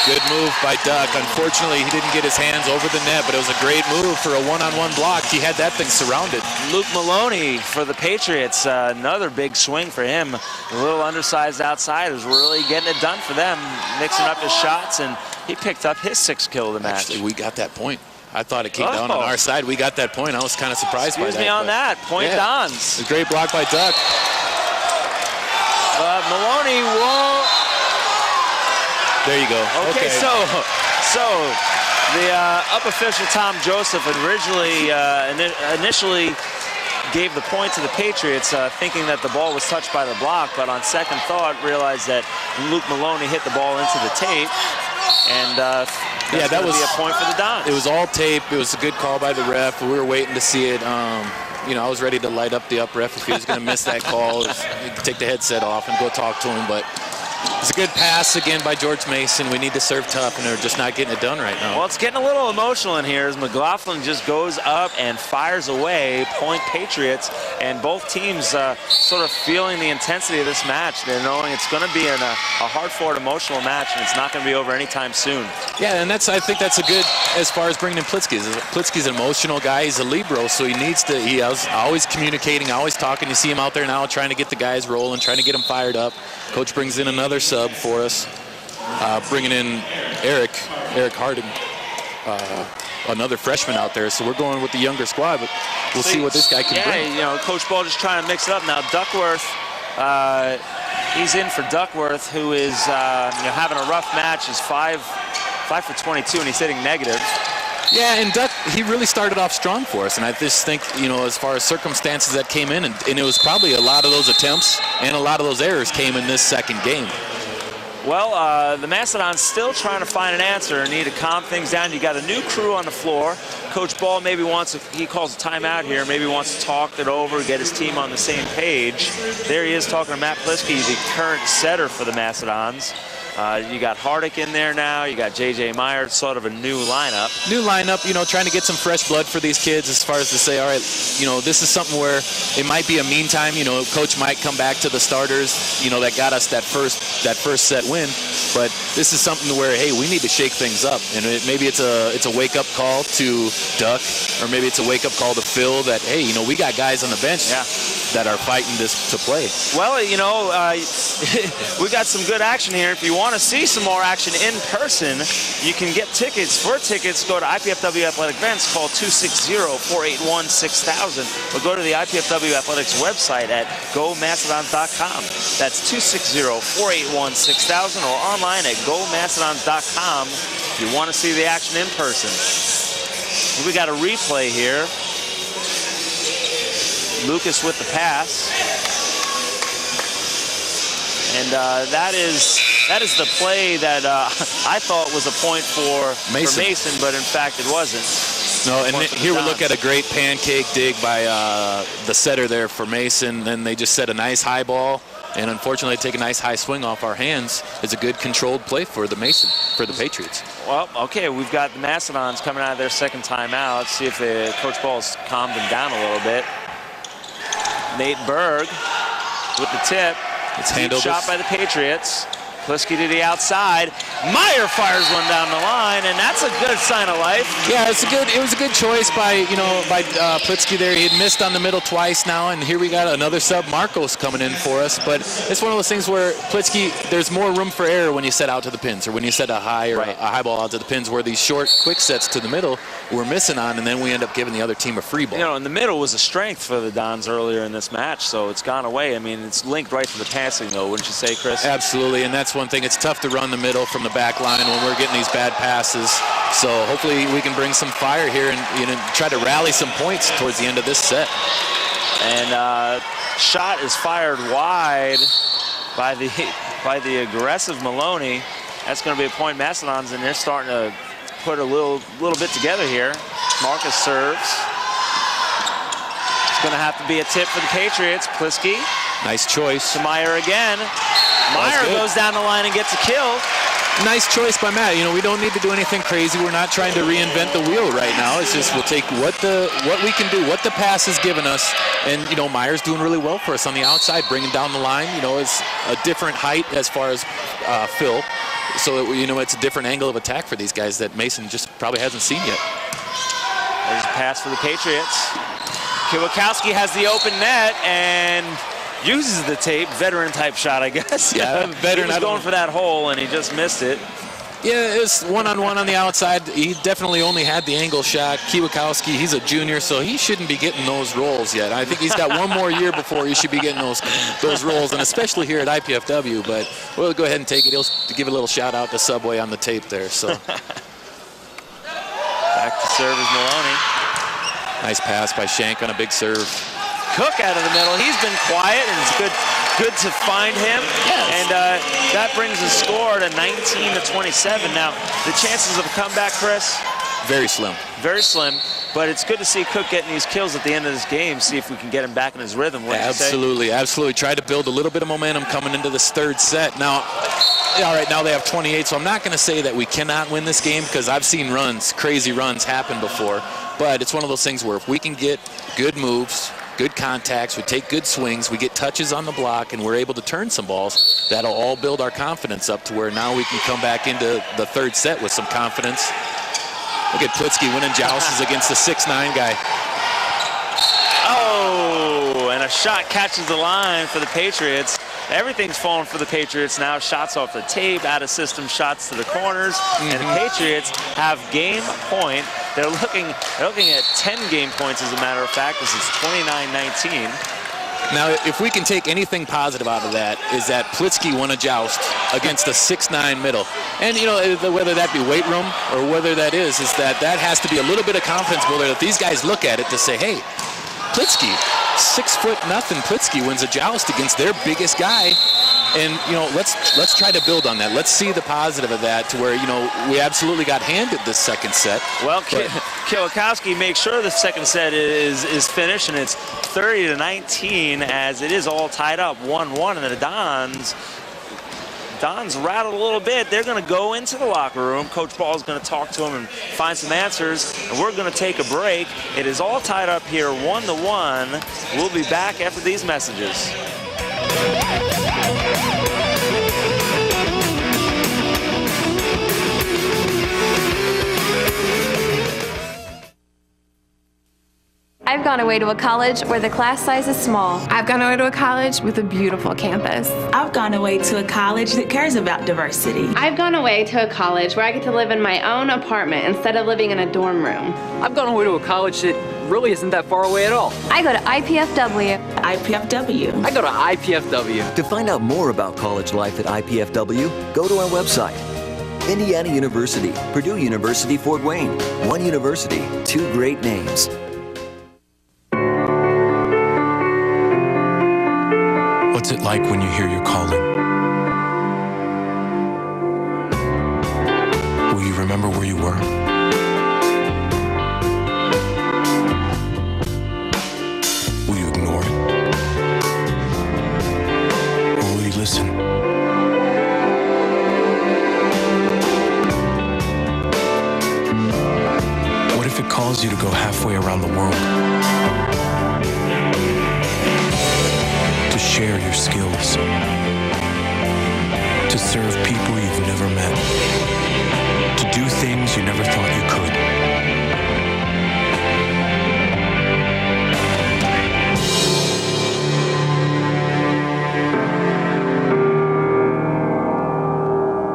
Good move by Duck. Unfortunately, he didn't get his hands over the net, but it was a great move for a one-on-one block. He had that thing surrounded. Luke Maloney for the Patriots. Another big swing for him. A little undersized outside is really getting it done for them, mixing up his shots, and he picked up his 6th kill of the match. Actually, we got that point. I thought it came down on our side. We got that point. I was kind of surprised by that. Excuse me on that. Point Dons. A great block by Duck. But Maloney won't. There you go. Okay. So the up official Tom Joseph initially gave the point to the Patriots, thinking that the ball was touched by the block, but on second thought realized that Luke Maloney hit the ball into the tape, and that was a point for the Dons. It was all tape. It was a good call by the ref. We were waiting to see it. I was ready to light up the up ref if he was going to miss that call. Take the headset off and go talk to him, but it's a good pass again by George Mason. We need to serve tough, and they're just not getting it done right now. Well, it's getting a little emotional in here as McLaughlin just goes up and fires away. Point Patriots, and both teams sort of feeling the intensity of this match. They're knowing it's going to be a hard-fought, emotional match, and it's not going to be over anytime soon. Yeah, and I think that's a good as far as bringing in Pliski. Pliski's an emotional guy. He's a libero, so he always communicating, always talking. You see him out there now trying to get the guys rolling, trying to get them fired up. Coach brings in another sub for us, bringing in Eric Harding, another freshman out there. So we're going with the younger squad, but we'll see what this guy can bring. Coach Ball just trying to mix it up. Now Duckworth, he's in for Duckworth, who is having a rough match. He's 5 for 22, and he's hitting negative. Yeah, and Duck, he really started off strong for us, and I just think, you know, as far as circumstances that came in, and it was probably a lot of those attempts and a lot of those errors came in this second game. Well, the Mastodons still trying to find an answer and need to calm things down. You got a new crew on the floor. Coach Ball maybe wants, he calls a timeout here, maybe wants to talk it over, get his team on the same page. There he is talking to Matt Plisky, the current setter for the Mastodons. You got Hardick in there now. You got J.J. Meyer, sort of a new lineup. New lineup, you know, trying to get some fresh blood for these kids as far as to say, all right, you know, this is something where it might be a meantime. You know, Coach might come back to the starters, you know, that got us that first set win. But this is something where, hey, we need to shake things up. And maybe it's a wake-up call to Duck, or maybe it's a wake-up call to Phil that, hey, you know, we got guys on the bench that are fighting this to play. Well, you know, we got some good action here. If you want to see some more action in person, you can get tickets. For tickets, go to IPFW Athletic Events, call 260-481-6000, or go to the IPFW Athletics website at gomastodons.com. That's 260-481-6000, or online at gomastodons.com if you want to see the action in person. We got a replay here. Lucas with the pass. And that is the play that I thought was a point for Mason, but in fact it wasn't. No, and here we look at a great pancake dig by the setter there for Mason. Then they just set a nice high ball, and unfortunately take a nice high swing off our hands. It's a good controlled play for the Patriots. Well, okay, we've got the Mastodons coming out of their second timeout. See if the Coach Ball's calmed them down a little bit. Nate Berg with the tip. It's deep shot by the Patriots. Plisky to the outside. Meyer fires one down the line, and that's a good sign of life. Yeah, it was a good choice by Plisky there. He had missed on the middle twice now, and here we got another sub, Marcos, coming in for us. But it's one of those things where Plisky, there's more room for error when you set out to the pins, or when you set a high or a high ball out to the pins, where these short, quick sets to the middle we're missing on, and then we end up giving the other team a free ball. You know, and the middle was a strength for the Dons earlier in this match, so it's gone away. I mean, it's linked right to the passing, though, wouldn't you say, Chris? Absolutely, and that's one thing. It's tough to run the middle from the back line when we're getting these bad passes. So hopefully we can bring some fire here and try to rally some points towards the end of this set. And shot is fired wide by the aggressive Maloney. That's going to be a point Mastodons, and they're starting to put a little bit together here. Marcus serves. It's going to have to be a tip for the Patriots. Plisky. Nice choice. To Meyer again. Meyer goes down the line and gets a kill. Nice choice by Matt. You know, we don't need to do anything crazy. We're not trying to reinvent the wheel right now. It's just we'll take what we can do, what the pass has given us. And, you know, Meyer's doing really well for us on the outside, bringing down the line. You know, it's a different height as far as Phil. So, you know, it's a different angle of attack for these guys that Mason just probably hasn't seen yet. There's a pass for the Patriots. Kiwakowski has the open net and uses the tape, veteran-type shot, I guess. Yeah, veteran. He was going for that hole, and he just missed it. Yeah, it was one-on-one on the outside. He definitely only had the angle shot. Kiwakowski, he's a junior, so he shouldn't be getting those rolls yet. I think he's got one more year before he should be getting those rolls, and especially here at IPFW. But we'll go ahead and take it. He'll give a little shout-out to Subway on the tape there. So back to serve is Maloney. Nice pass by Shank on a big serve. Cook out of the middle. He's been quiet, and it's good to find him. Yes. And that brings the score to 19-27. Now, the chances of a comeback, Chris? Very slim. Very slim. But it's good to see Cook getting these kills at the end of this game, see if we can get him back in his rhythm. Absolutely, absolutely. Try to build a little bit of momentum coming into this third set. Now, all right, now they have 28, so I'm not going to say that we cannot win this game because I've seen crazy runs happen before. But it's one of those things where if we can get good moves, good contacts, we take good swings, we get touches on the block, and we're able to turn some balls, that'll all build our confidence up to where now we can come back into the third set with some confidence. Look at Plisky winning jousts against the 6'9" guy. Oh, and a shot catches the line for the Patriots. Everything's falling for the Patriots now. Shots off the tape, out of system shots to the corners, and the Patriots have game point. They're looking at 10 game points, as a matter of fact. This is 29-19. Now, if we can take anything positive out of that, is that Plitsky won a joust against a 6'9" middle. And, you know, whether that be weight room or whether that is that has to be a little bit of confidence builder that these guys look at it to say, hey, Plitsky, 6'0" Plitsky wins a joust against their biggest guy. And, you know, let's try to build on that. Let's see the positive of that to where, you know, we absolutely got handed this second set. Well, Kielikowski makes sure the second set is finished, and it's 30-19 as it is all tied up 1-1. And the Dons rattled a little bit. They're going to go into the locker room. Coach Ball is going to talk to them and find some answers. And we're going to take a break. It is all tied up here 1-1. We'll be back after these messages. I've gone away to a college where the class size is small. I've gone away to a college with a beautiful campus. I've gone away to a college that cares about diversity. I've gone away to a college where I get to live in my own apartment instead of living in a dorm room. I've gone away to a college that really isn't that far away at all. I go to IPFW. IPFW. I go to IPFW. To find out more about college life at IPFW, go to our website. Indiana University, Purdue University, Fort Wayne. One university, two great names. What's it like when you hear your calling? Will you remember where you were? Will you ignore it? Or will you listen? What if it calls you to go halfway around the world? Share your skills, to serve people you've never met, to do things you never thought you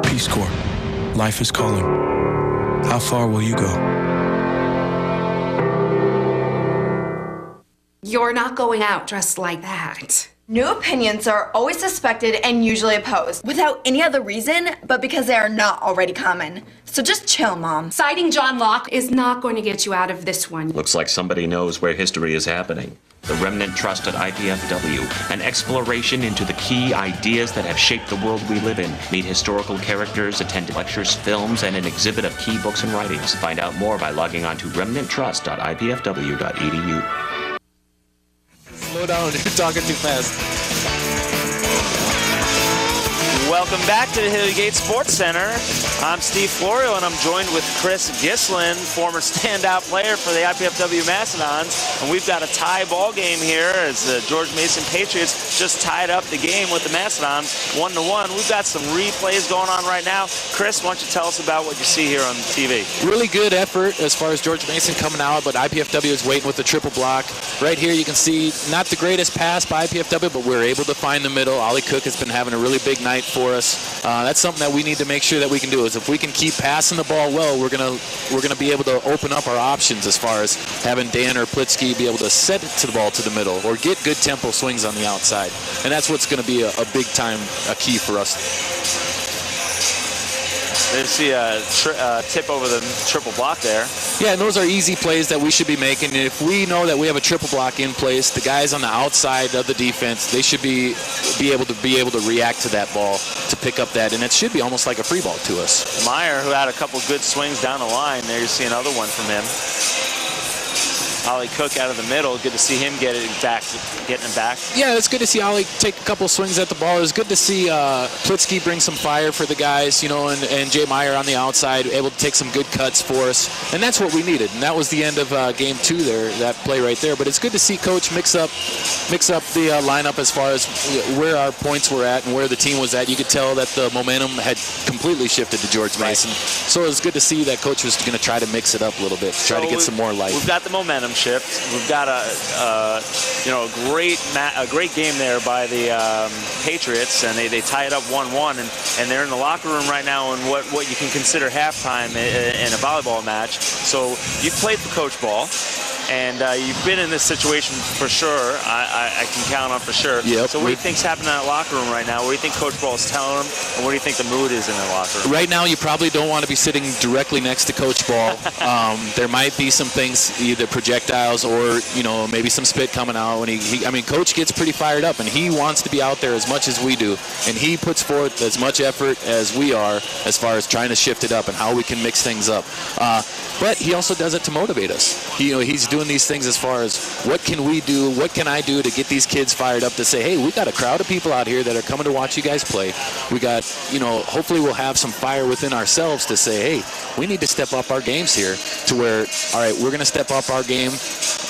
could. Peace Corps, life is calling. How far will you go? You're not going out dressed like that. New opinions are always suspected and usually opposed, without any other reason but because they are not already common. So just chill, Mom. Citing John Locke is not going to get you out of this one. Looks like somebody knows where history is happening. The Remnant Trust at IPFW, an exploration into the key ideas that have shaped the world we live in. Meet historical characters, attend lectures, films, and an exhibit of key books and writings. Find out more by logging on to remnanttrust.ipfw.edu. Slow down, you're talking too fast. Welcome back to the Hilly Gate Sports Center. I'm Steve Florio, and I'm joined with Chris Gislin, former standout player for the IPFW Mastodons. And we've got a tie ball game here as the George Mason Patriots just tied up the game with the Mastodons 1-1. We've got some replays going on right now. Chris, why don't you tell us about what you see here on TV? Really good effort as far as George Mason coming out, but IPFW is waiting with the triple block. Right here you can see not the greatest pass by IPFW, but we're able to find the middle. Ollie Cook has been having a really big night for us. That's something that we need to make sure that we can do, is if we can keep passing the ball well, we're gonna be able to open up our options as far as having Dan or Plitsky be able to set it to the ball to the middle or get good tempo swings on the outside. And that's what's going to be a big time key for us. They see a tip over the triple block there. Yeah, and those are easy plays that we should be making. And if we know that we have a triple block in place, the guys on the outside of the defense, they should be able to react to that ball to pick up that, and it should be almost like a free ball to us. Meyer, who had a couple good swings down the line, there you see another one from him. Ollie Cook out of the middle. Good to see him getting it back. Yeah, it's good to see Ollie take a couple swings at the ball. It was good to see Plitsky bring some fire for the guys, you know, and Jay Meyer on the outside, able to take some good cuts for us. And that's what we needed. And that was the end of game 2 there, that play right there. But it's good to see Coach mix up the lineup as far as where our points were at and where the team was at. You could tell that the momentum had completely shifted to George Mason. Right. So it was good to see that Coach was going to try to mix it up a little bit, try to get some more life. We've got the momentum shift. We've got a great game there by the Patriots, and they tie it up 1-1, and they're in the locker room right now in what you can consider halftime in a volleyball match. So you've played for Coach Ball. and you've been in this situation for sure. I can count on for sure. Yep. So what do you think's happening in that locker room right now? What do you think Coach Ball is telling them, and what do you think the mood is in the locker room? Right now, you probably don't want to be sitting directly next to Coach Ball. There might be some things, either projectiles or maybe some spit coming out. When I mean, Coach gets pretty fired up, and he wants to be out there as much as we do, and he puts forth as much effort as we are as far as trying to shift it up and how we can mix things up. But he also does it to motivate us. He's doing these things as far as what can we do, what can I do to get these kids fired up to say, hey, we got a crowd of people out here that are coming to watch you guys play. We got, hopefully we'll have some fire within ourselves to say, hey, we need to step up our games here to where, all right, we're going to step up our game,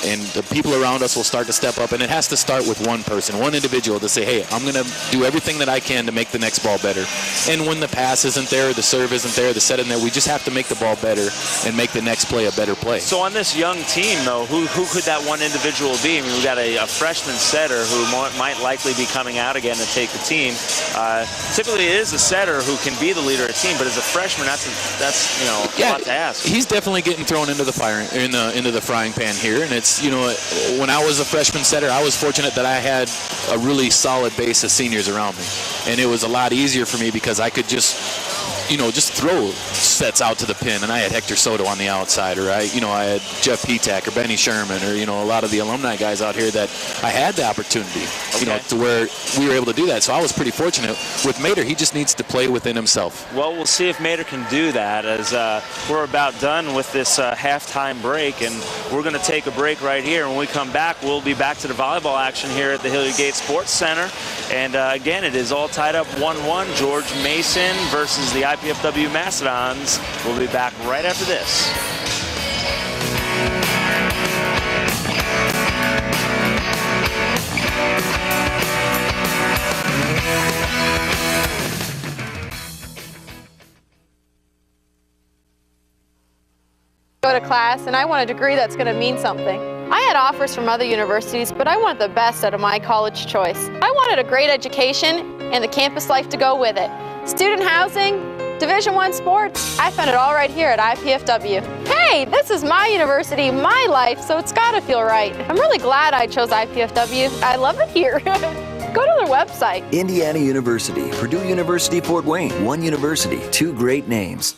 and the people around us will start to step up. And it has to start with one person, one individual to say, hey, I'm going to do everything that I can to make the next ball better. And when the pass isn't there, the serve isn't there, the set isn't there, we just have to make the ball better and make the next play a better play. So on this young team, though, who could that one individual be? I mean, we've got a freshman setter who might likely be coming out again to take the team. Typically, it is a setter who can be the leader of the team, but as a freshman, that's a lot to ask. He's definitely getting thrown into the fire, into the frying pan here. And it's, when I was a freshman setter, I was fortunate that I had a really solid base of seniors around me, and it was a lot easier for me because I could just throw sets out to the pin, and I had Hector Soto on the outside, or I had Jeff Petak or Benny Sherman, or a lot of the alumni guys out here that I had the opportunity, to where we were able to do that. So I was pretty fortunate. With Mater, he just needs to play within himself. Well, we'll see if Mater can do that, as we're about done with this halftime break, and we're going to take a break right here. When we come back, we'll be back to the volleyball action here at the Hilliard Gate Sports Center. And again, it is all tied up 1-1. George Mason versus the IPFW Mastodons. We'll be back right after this. Go to class, and I want a degree that's going to mean something. I had offers from other universities, but I wanted the best out of my college choice. I wanted a great education and the campus life to go with it. Student housing, Division I sports, I found it all right here at IPFW. Hey, this is my university, my life, so it's got to feel right. I'm really glad I chose IPFW. I love it here. Go to their website. Indiana University, Purdue University, Fort Wayne. One university, two great names.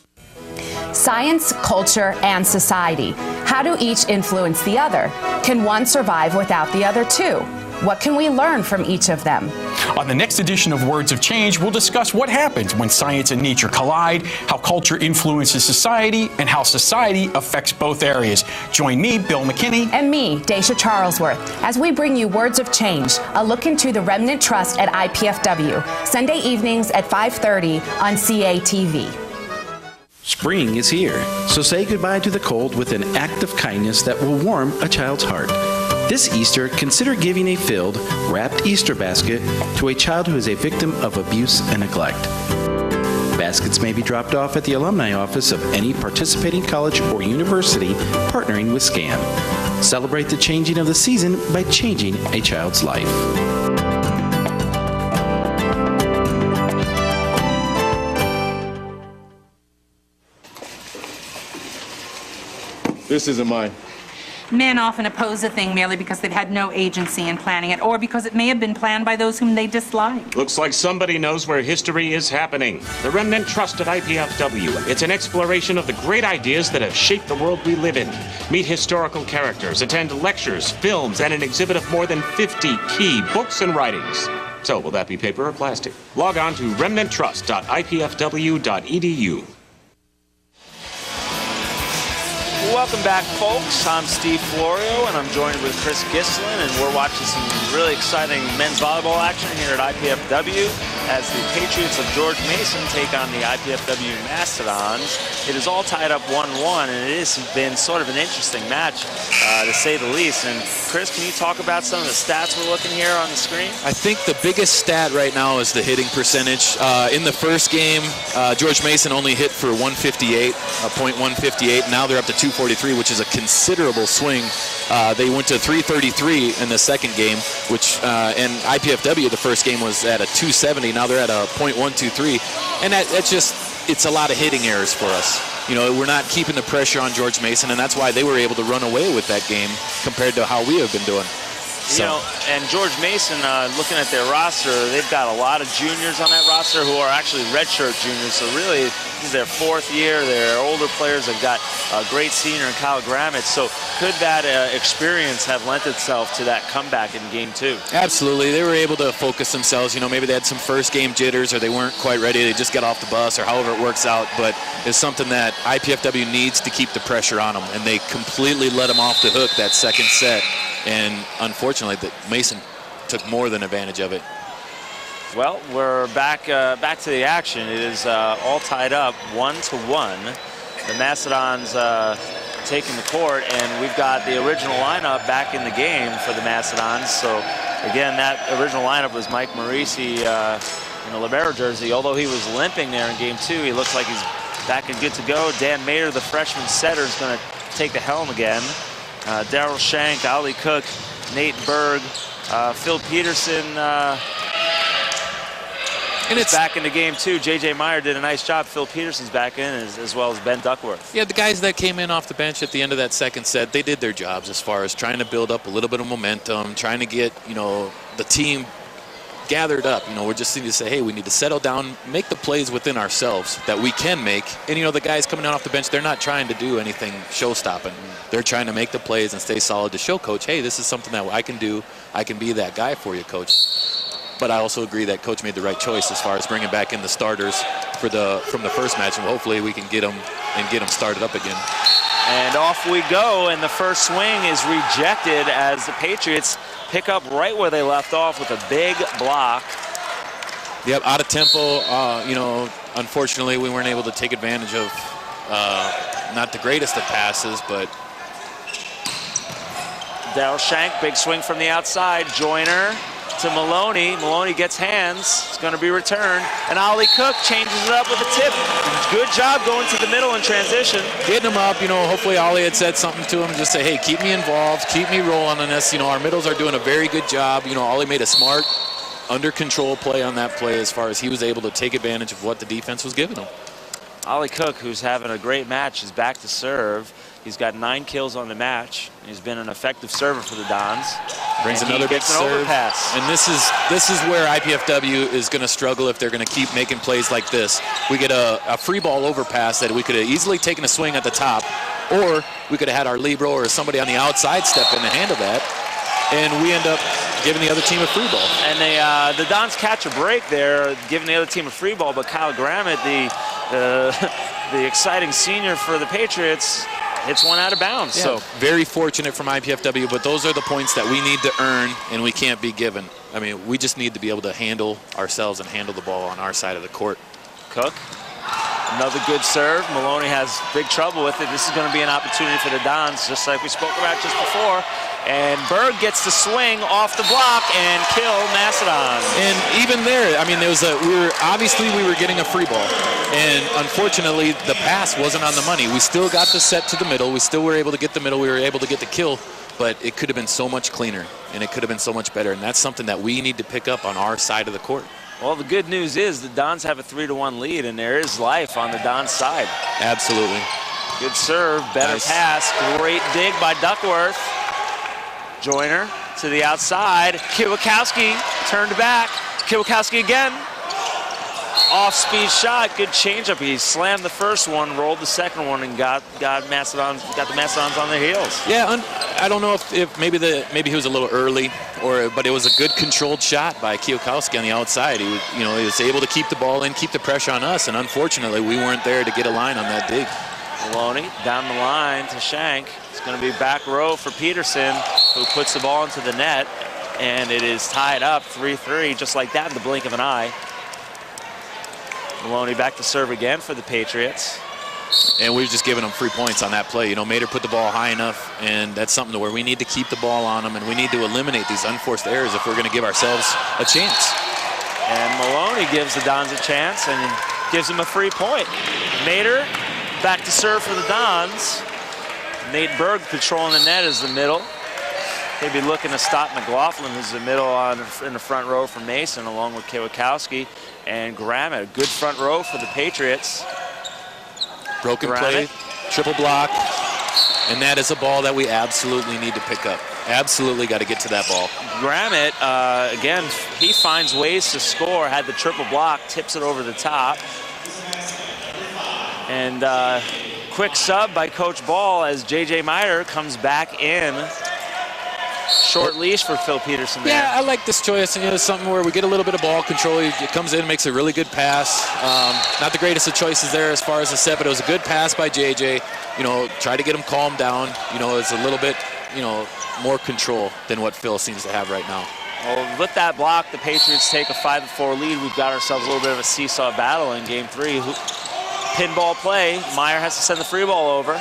Science, culture, and society. How do each influence the other? Can one survive without the other two? What can we learn from each of them? On the next edition of Words of Change, we'll discuss what happens when science and nature collide, how culture influences society, and how society affects both areas. Join me, Bill McKinney. And me, Daisha Charlesworth, as we bring you Words of Change, a look into the Remnant Trust at IPFW, Sunday evenings at 5:30 on CATV. Spring is here, so say goodbye to the cold with an act of kindness that will warm a child's heart. This Easter, consider giving a filled, wrapped Easter basket to a child who is a victim of abuse and neglect. Baskets may be dropped off at the alumni office of any participating college or university partnering with SCAM. Celebrate the changing of the season by changing a child's life. This isn't mine. Men often oppose a thing merely because they've had no agency in planning it, or because it may have been planned by those whom they dislike. Looks like somebody knows where history is happening. The Remnant Trust at IPFW. It's an exploration of the great ideas that have shaped the world we live in. Meet historical characters, attend lectures, films, and an exhibit of more than 50 key books and writings. So, will that be paper or plastic? Log on to remnanttrust.ipfw.edu. Welcome back, folks. I'm Steve Florio, and I'm joined with Chris Gislin, and we're watching some really exciting men's volleyball action here at IPFW as the Patriots of George Mason take on the IPFW Mastodons. It is all tied up 1-1, and it has been sort of an interesting match, to say the least. And Chris, can you talk about some of the stats we're looking here on the screen? I think the biggest stat right now is the hitting percentage. In the first game, George Mason only hit for 158, .158. Now they're up to 243, which is a considerable swing. They went to 333 in the second game, which and IPFW, the first game was at a 270. Now they're at a .123, and that's just, it's a lot of hitting errors for us. we're not keeping the pressure on George Mason, and that's why they were able to run away with that game compared to how we have been doing. So. And George Mason, looking at their roster, they've got a lot of juniors on that roster who are actually redshirt juniors. So really, this is their 4th year. Their older players have got a great senior in Kyle Grammett. So could that experience have lent itself to that comeback in game 2? Absolutely. They were able to focus themselves. Maybe they had some first game jitters, or they weren't quite ready. They just got off the bus, or however it works out. But it's something that IPFW needs to keep the pressure on them. And they completely let them off the hook that second set. And unfortunately, Mason took more than advantage of it. Well, we're back to the action. It is all tied up 1-1. The Mastodons taking the court, and we've got the original lineup back in the game for the Mastodons. So again, that original lineup was Mike Marisi in the libero jersey. Although he was limping there in game 2, he looks like he's back and good to go. Dan Mater, the freshman setter, is going to take the helm again. Daryl Shank, Ollie Cook, Nate Berg, Phil Peterson is back into game 2. J.J. Meyer did a nice job. Phil Peterson's back in, as well as Ben Duckworth. Yeah, the guys that came in off the bench at the end of that second set, they did their jobs as far as trying to build up a little bit of momentum, trying to get, the team gathered up. We just need to say, hey, we need to settle down, make the plays within ourselves that we can make. And, the guys coming down off the bench, they're not trying to do anything show-stopping. They're trying to make the plays and stay solid to show Coach, hey, this is something that I can do. I can be that guy for you, Coach. But I also agree that Coach made the right choice as far as bringing back in the starters from the first match, and hopefully we can get them started up again. And off we go, and the first swing is rejected as the Patriots pick up right where they left off with a big block. Yep, out of tempo. Unfortunately, we weren't able to take advantage of not the greatest of passes, but Daryl Shank, big swing from the outside. Joyner to Maloney. Maloney gets hands. It's going to be returned. And Ollie Cook changes it up with a tip. Good job going to the middle in transition. Getting him up, hopefully Ollie had said something to him. Just say, hey, keep me involved. Keep me rolling on this. Our middles are doing a very good job. Ollie made a smart, under control play on that play as far as he was able to take advantage of what the defense was giving him. Ollie Cook, who's having a great match, is back to serve. He's got 9 kills on the match. He's been an effective server for the Dons. Brings another big serve. Overpass. And this is where IPFW is going to struggle if they're going to keep making plays like this. We get a free ball overpass that we could have easily taken a swing at the top, or we could have had our libero or somebody on the outside step in and handle that, and we end up giving the other team a free ball. And the Dons catch a break there, giving the other team a free ball, but Kyle Grammett, the exciting senior for the Patriots, hits one out of bounds. Yeah, so very fortunate from IPFW, but those are the points that we need to earn and we can't be given. I mean, we just need to be able to handle ourselves and handle the ball on our side of the court. Cook, another good serve. Maloney has big trouble with it. This is going to be an opportunity for the Dons, just like we spoke about just before. And Berg gets the swing off the block and kill Mastodon. And even there, I mean, there was we were getting a free ball, and unfortunately the pass wasn't on the money. We still got the set to the middle. We still were able to get the middle. We were able to get the kill, but it could have been so much cleaner, and it could have been so much better. And that's something that we need to pick up on our side of the court. Well, the good news is the Dons have a 3-1 lead, and there is life on the Dons side. Absolutely. Good serve, better pass, great dig by Duckworth. Joyner to the outside. Kiwakowski turned back. Kiwakowski again. Off-speed shot, good changeup. He slammed the first one, rolled the second one, and got the Mastodons on their heels. Yeah, I don't know if maybe he was a little early, but it was a good controlled shot by Kiwakowski on the outside. He was able to keep the ball in, keep the pressure on us, and unfortunately we weren't there to get a line on that dig. Maloney down the line to Shank. It's going to be back row for Peterson, who puts the ball into the net, and it is tied up 3-3, just like that in the blink of an eye. Maloney back to serve again for the Patriots. And we've just given them 3 points on that play. Mater put the ball high enough, and that's something to where we need to keep the ball on them, and we need to eliminate these unforced errors if we're going to give ourselves a chance. And Maloney gives the Dons a chance and gives them a free point. Mater back to serve for the Dons. Nate Berg patrolling the net as the middle. He'll be looking to stop McLaughlin, who's the middle in the front row for Mason, along with Kiwakowski and Grammett. A good front row for the Patriots. Broken play, triple block, and that is a ball that we absolutely need to pick up. Absolutely got to get to that ball. Grammett, again, he finds ways to score. Had the triple block, tips it over the top. And quick sub by Coach Ball as J.J. Meyer comes back in. Short leash for Phil Peterson there. Yeah, I like this choice. You know, it's something where we get a little bit of ball control. He comes in, makes a really good pass. Not the greatest of choices there as far as the set, but it was a good pass by JJ. You know, try to get him calmed down. You know, it's a little bit, you know, more control than what Phil seems to have right now. Well, with that block, the Patriots take a 5-4 lead. We've got ourselves a little bit of a seesaw battle in game 3. Pinball play. Meyer has to send the free ball over.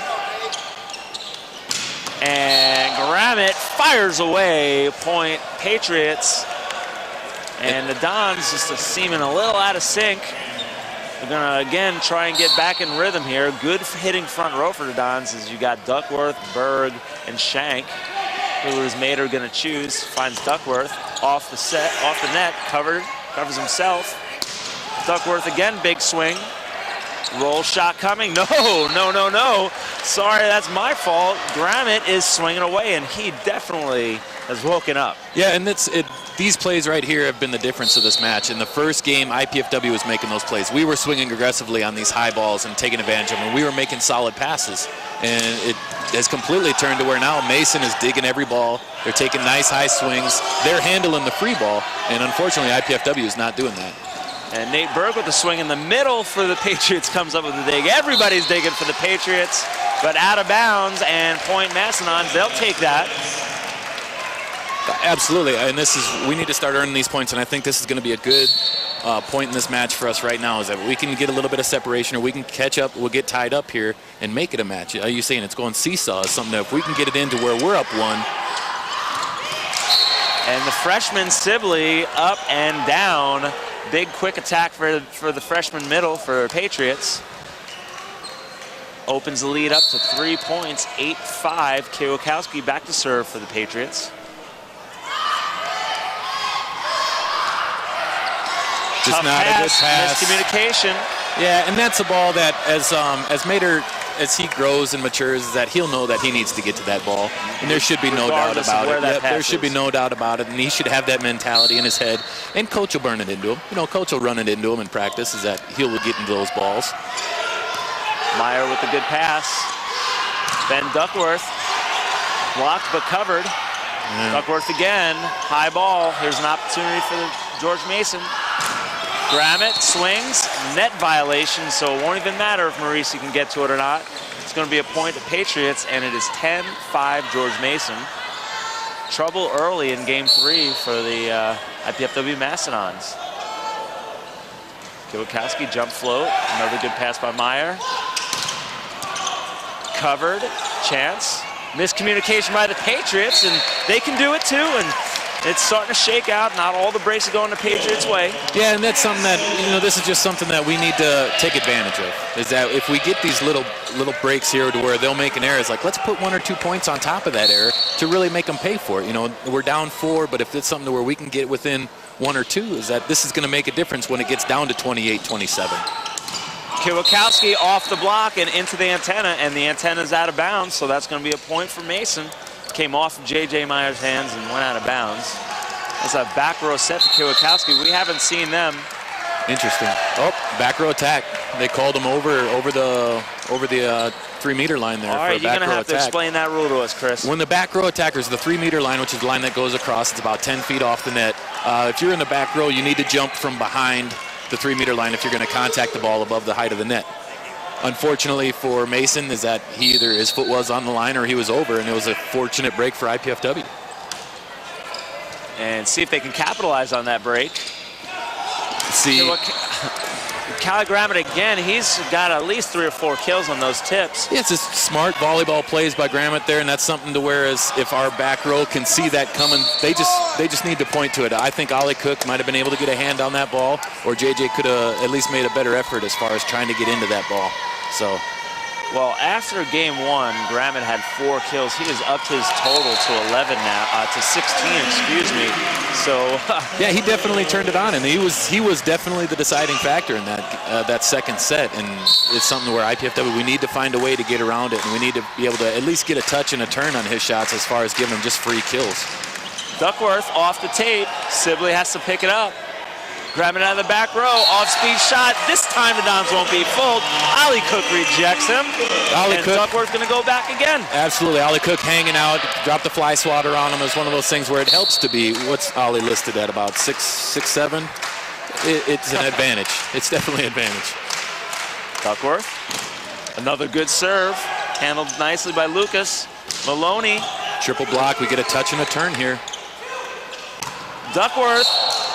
And Grammett fires away, point Patriots. And the Dons just seeming a little out of sync. They're gonna again try and get back in rhythm here. Good hitting front row for the Dons as you got Duckworth, Berg, and Shank. Who is Mater gonna choose? Finds Duckworth off the net, covers himself. Duckworth again, big swing. Roll shot coming. No. Sorry, that's my fault. Grammett is swinging away, and he definitely has woken up. Yeah, and these plays right here have been the difference of this match. In the first game, IPFW was making those plays. We were swinging aggressively on these high balls and taking advantage of them. We were making solid passes, and it has completely turned to where now Mason is digging every ball. They're taking nice high swings. They're handling the free ball, and unfortunately, IPFW is not doing that. And Nate Berg with the swing in the middle for the Patriots comes up with the dig. Everybody's digging for the Patriots, but out of bounds, and point Mastodons, they'll take that. Absolutely, and we need to start earning these points, and I think this is going to be a good point in this match for us right now, is that we can get a little bit of separation, or we can catch up, we'll get tied up here and make it a match. Are you saying it's going seesaw? Is something that if we can get it into where we're up 1. And the freshman Sibley up and down. Big quick attack for the freshman middle for Patriots. Opens the lead up to 3 points, 8-5. Kwiatkowski back to serve for the Patriots. Just not a good pass. Miscommunication. Yeah, and that's a ball that as Mater, as he grows and matures, is that he'll know that he needs to get to that ball, and there should be no doubt about it. Yep, there should be no doubt about it, and he should have that mentality in his head. And Coach will burn it into him. You know, Coach will run it into him in practice. Is that he'll get into those balls. Geyer with a good pass. Ben Duckworth blocked but covered. Yeah. Duckworth again, high ball. Here's an opportunity for George Mason. Grammett swings, net violation, so it won't even matter if Marisi can get to it or not. It's going to be a point to Patriots, and it is 10-5 George Mason. Trouble early in game 3 for the IPFW Mastodons. Kwiatkowski jump float, another good pass by Meyer. Covered, chance. Miscommunication by the Patriots, and they can do it too, and it's starting to shake out. Not all the breaks are going the Patriots' way. Yeah, and that's something that, you know, this is just something that we need to take advantage of, is that if we get these little breaks here to where they'll make an error, it's like, let's put 1 or 2 points on top of that error to really make them pay for it. You know, we're down 4, but if it's something to where we can get within 1 or 2, is that this is going to make a difference when it gets down to 28-27. Kwiatkowski off the block and into the antenna, and the antenna's out of bounds, so that's going to be a point for Mason. Came off of J.J. Meyer's hands and went out of bounds. That's a back row set for Kwiatkowski. We haven't seen them. Interesting. Oh, back row attack. They called him over the 3-meter line there. All right, you're going to have to explain that rule to us, Chris. When the back row attacker is the 3-meter line, which is the line that goes across, it's about 10 feet off the net. If you're in the back row, you need to jump from behind the 3-meter line if you're going to contact the ball above the height of the net. Unfortunately for Mason is that he either his foot was on the line or he was over, and it was a fortunate break for IPFW. And see if they can capitalize on that break. See, Cal Grammett again, he's got at least 3 or 4 kills on those tips. Yeah, it's just smart volleyball plays by Grammett there, and that's something to whereas if our back row can see that coming, they just need to point to it. I think Ollie Cook might have been able to get a hand on that ball, or JJ could have at least made a better effort as far as trying to get into that ball. So Well, after game 1, Grammett had 4 kills. He has upped his total to 11 now, to 16, excuse me. So yeah, he definitely turned it on, and he was definitely the deciding factor in that second set. And it's something where IPFW, we need to find a way to get around it, and we need to be able to at least get a touch and a turn on his shots as far as giving him just free kills. Duckworth off the tape. Sibley has to pick it up. Grabbing out of the back row, off-speed shot. This time the Dons won't be fooled. Ollie Cook rejects him, and Duckworth's going to go back again. Absolutely, Ollie Cook hanging out, dropped the fly swatter on him. It's one of those things where it helps to be, what's Ollie listed at, about 6'7"? It's an advantage. It's definitely an advantage. Duckworth, another good serve, handled nicely by Lucas. Maloney. Triple block, we get a touch and a turn here. Duckworth.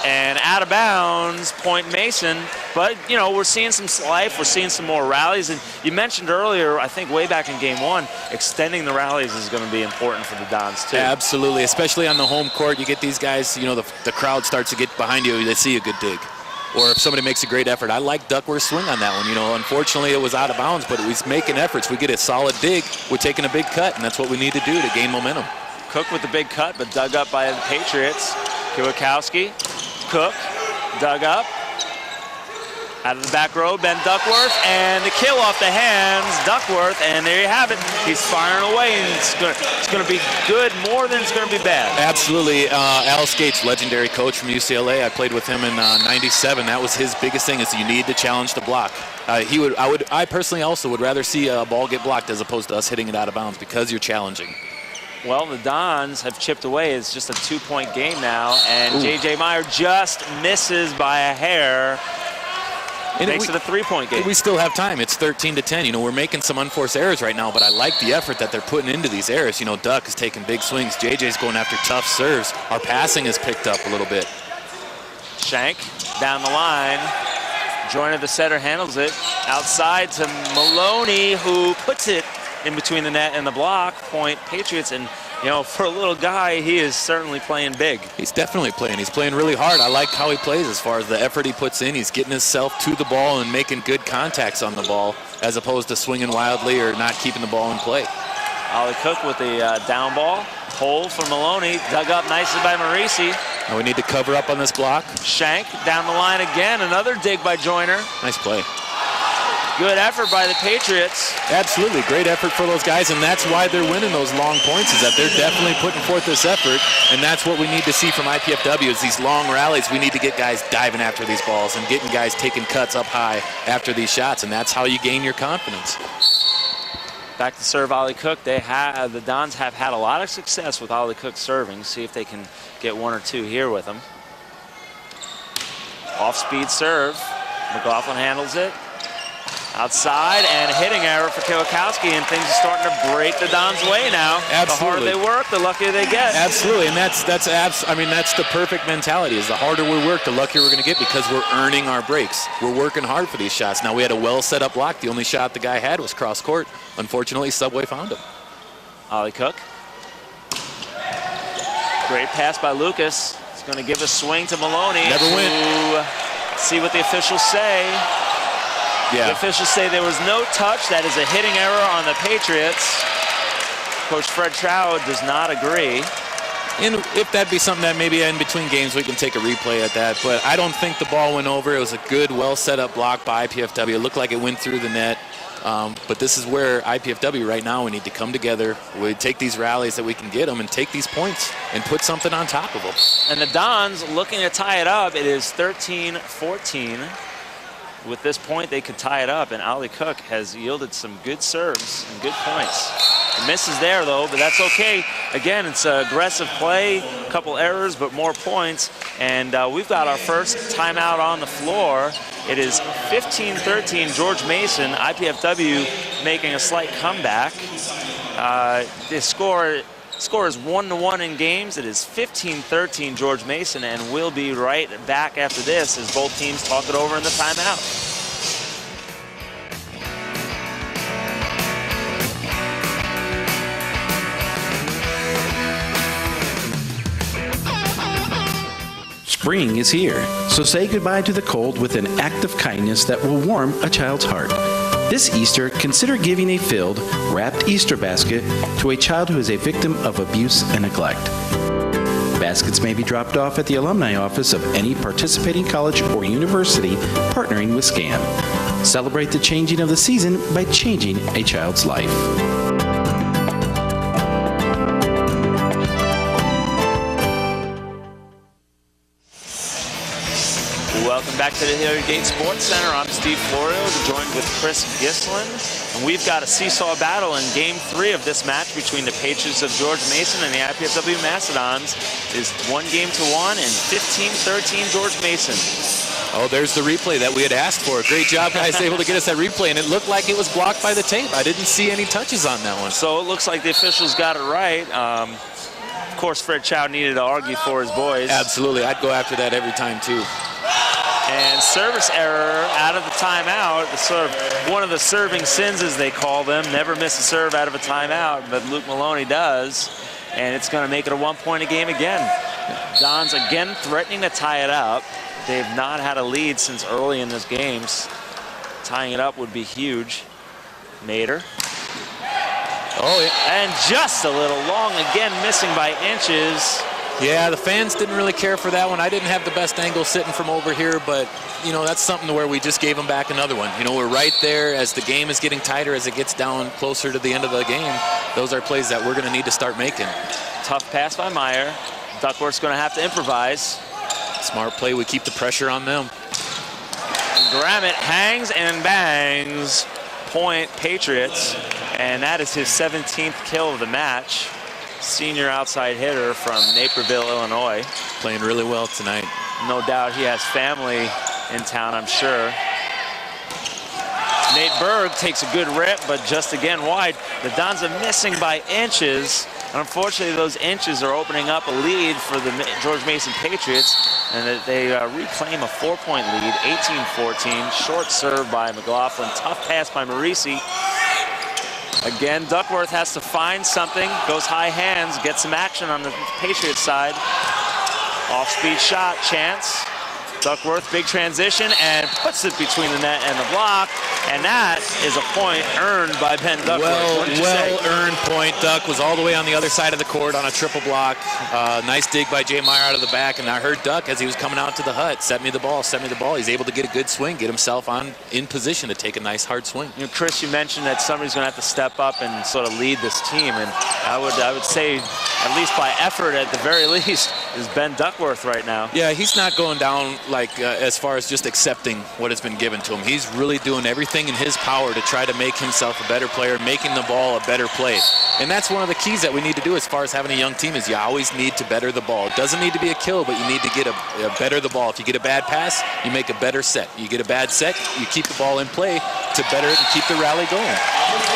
And out of bounds, point Mason. But, you know, we're seeing some life. We're seeing some more rallies. And you mentioned earlier, I think way back in game 1, extending the rallies is going to be important for the Dons, too. Absolutely, especially on the home court. You get these guys, you know, the crowd starts to get behind you. They see a good dig. Or if somebody makes a great effort. I like Duckworth's swing on that one. You know, unfortunately, it was out of bounds, but he's making efforts. We get a solid dig. We're taking a big cut, and that's what we need to do to gain momentum. Cook with the big cut, but dug up by the Patriots. Kiwakowski. Cook, dug up, out of the back row, Ben Duckworth, and the kill off the hands, Duckworth, and there you have it. He's firing away, and it's going to be good more than it's going to be bad. Absolutely. Al Skates, legendary coach from UCLA. I played with him in '97. That was his biggest thing, is you need to challenge the block. I personally also would rather see a ball get blocked as opposed to us hitting it out of bounds, because you're challenging. Well, the Dons have chipped away. It's just a 2-point game now, and J.J. Meyer just misses by a hair. And makes it a 3-point game. We still have time. It's 13-10. You know, we're making some unforced errors right now, but I like the effort that they're putting into these errors. You know, Duck is taking big swings. J.J.'s going after tough serves. Our passing has picked up a little bit. Shank down the line. Joyner, the setter, handles it. Outside to Maloney, who puts it in between the net and the block. Point Patriots, and you know, for a little guy, he is certainly playing big. He's definitely playing. He's playing really hard. I like how he plays as far as the effort he puts in. He's getting himself to the ball and making good contacts on the ball, as opposed to swinging wildly or not keeping the ball in play. Ollie Cook with the down ball. Hole for Maloney, dug up nicely by Marisi. Now we need to cover up on this block. Shank down the line again. Another dig by Joyner. Nice play. Good effort by the Patriots. Absolutely, great effort for those guys, and that's why they're winning those long points, is that they're definitely putting forth this effort, and that's what we need to see from IPFW, is these long rallies. We need to get guys diving after these balls and getting guys taking cuts up high after these shots, and that's how you gain your confidence. Back to serve Ollie Cook. The Dons have had a lot of success with Ollie Cook serving. See if they can get 1 or 2 here with him. Off-speed serve. McLaughlin handles it. Outside, and a hitting error for Kiwakowski, and things are starting to break the Dons' way now. Absolutely. The harder they work, the luckier they get. Absolutely, and that's the perfect mentality, is the harder we work, the luckier we're going to get, because we're earning our breaks. We're working hard for these shots. Now, we had a well set up block. The only shot the guy had was cross court. Unfortunately, Subway found him. Ollie Cook. Great pass by Lucas. He's going to give a swing to Maloney. Never went. See what the officials say. Yeah. The officials say there was no touch. That is a hitting error on the Patriots. Coach Fred Trout does not agree. And if that'd be something that maybe in between games we can take a replay at that, but I don't think the ball went over. It was a good, well set up block by IPFW. It looked like it went through the net. But this is where IPFW right now, we need to come together. We take these rallies that we can get them and take these points and put something on top of them. And the Dons looking to tie it up. It is 13-14. With this point, they could tie it up, and Ollie Cook has yielded some good serves and good points. The miss is there, though, but that's okay. Again, it's aggressive play, a couple errors, but more points. And we've got our first timeout on the floor. It is 15-13, George Mason, IPFW making a slight comeback. The score is 1-1 in games. It is 15-13 George Mason, and we'll be right back after this as both teams talk it over in the timeout. Spring is here, so say goodbye to the cold with an act of kindness that will warm a child's heart. This Easter, consider giving a filled, wrapped Easter basket to a child who is a victim of abuse and neglect. Baskets may be dropped off at the alumni office of any participating college or university partnering with SCAN. Celebrate the changing of the season by changing a child's life. Welcome back to the Hilliard Gate Sports Center. I'm Steve Florio, joined with Chris Gislin. And we've got a seesaw battle in Game 3 of this match between the Patriots of George Mason and the IPFW Mastodons. Is 1-1 and 15-13 George Mason. Oh, there's the replay that we had asked for. Great job, guys, able to get us that replay, and it looked like it was blocked by the tape. I didn't see any touches on that one. So it looks like the officials got it right. Of course, Fred Chow needed to argue for his boys. Absolutely. I'd go after that every time, too. And service error out of the timeout. One of the serving sins, as they call them. Never miss a serve out of a timeout, but Luke Maloney does. And it's going to make it a 1-point game again. Dons again threatening to tie it up. They've not had a lead since early in this game. Tying it up would be huge. Nader. Oh, yeah. And just a little long again, missing by inches. Yeah, the fans didn't really care for that one. I didn't have the best angle sitting from over here, but, you know, that's something where we just gave them back another one. You know, we're right there as the game is getting tighter, as it gets down closer to the end of the game. Those are plays that we're going to need to start making. Tough pass by Meyer. Duckworth's going to have to improvise. Smart play. We keep the pressure on them. Grammett hangs and bangs. Point Patriots. And that is his 17th kill of the match. Senior outside hitter from Naperville, Illinois. Playing really well tonight. No doubt he has family in town, I'm sure. Nate Berg takes a good rip, but just again wide. The Dons are missing by inches. And unfortunately, those inches are opening up a lead for the George Mason Patriots. And they reclaim a 4-point lead, 18-14. Short serve by McLaughlin. Tough pass by Marisi. Again, Duckworth has to find something, goes high hands, gets some action on the Patriots side. Off-speed shot, chance. Duckworth, big transition, and puts it between the net and the block. And that is a point earned by Ben Duckworth. Well-earned point. Duck was all the way on the other side of the court on a triple block. Nice dig by Jay Meyer out of the back, and I heard Duck as he was coming out to the hut, set me the ball, set me the ball. He's able to get a good swing, get himself in position to take a nice hard swing. You know, Chris, you mentioned that somebody's going to have to step up and sort of lead this team, and I would say, at least by effort at the very least, is Ben Duckworth right now. Yeah, he's not going down like as far as just accepting what has been given to him. He's really doing everything in his power to try to make himself a better player, making the ball a better play. And that's one of the keys that we need to do as far as having a young team is you always need to better the ball. It doesn't need to be a kill, but you need to get a better the ball. If you get a bad pass, you make a better set. You get a bad set, you keep the ball in play to better it and keep the rally going.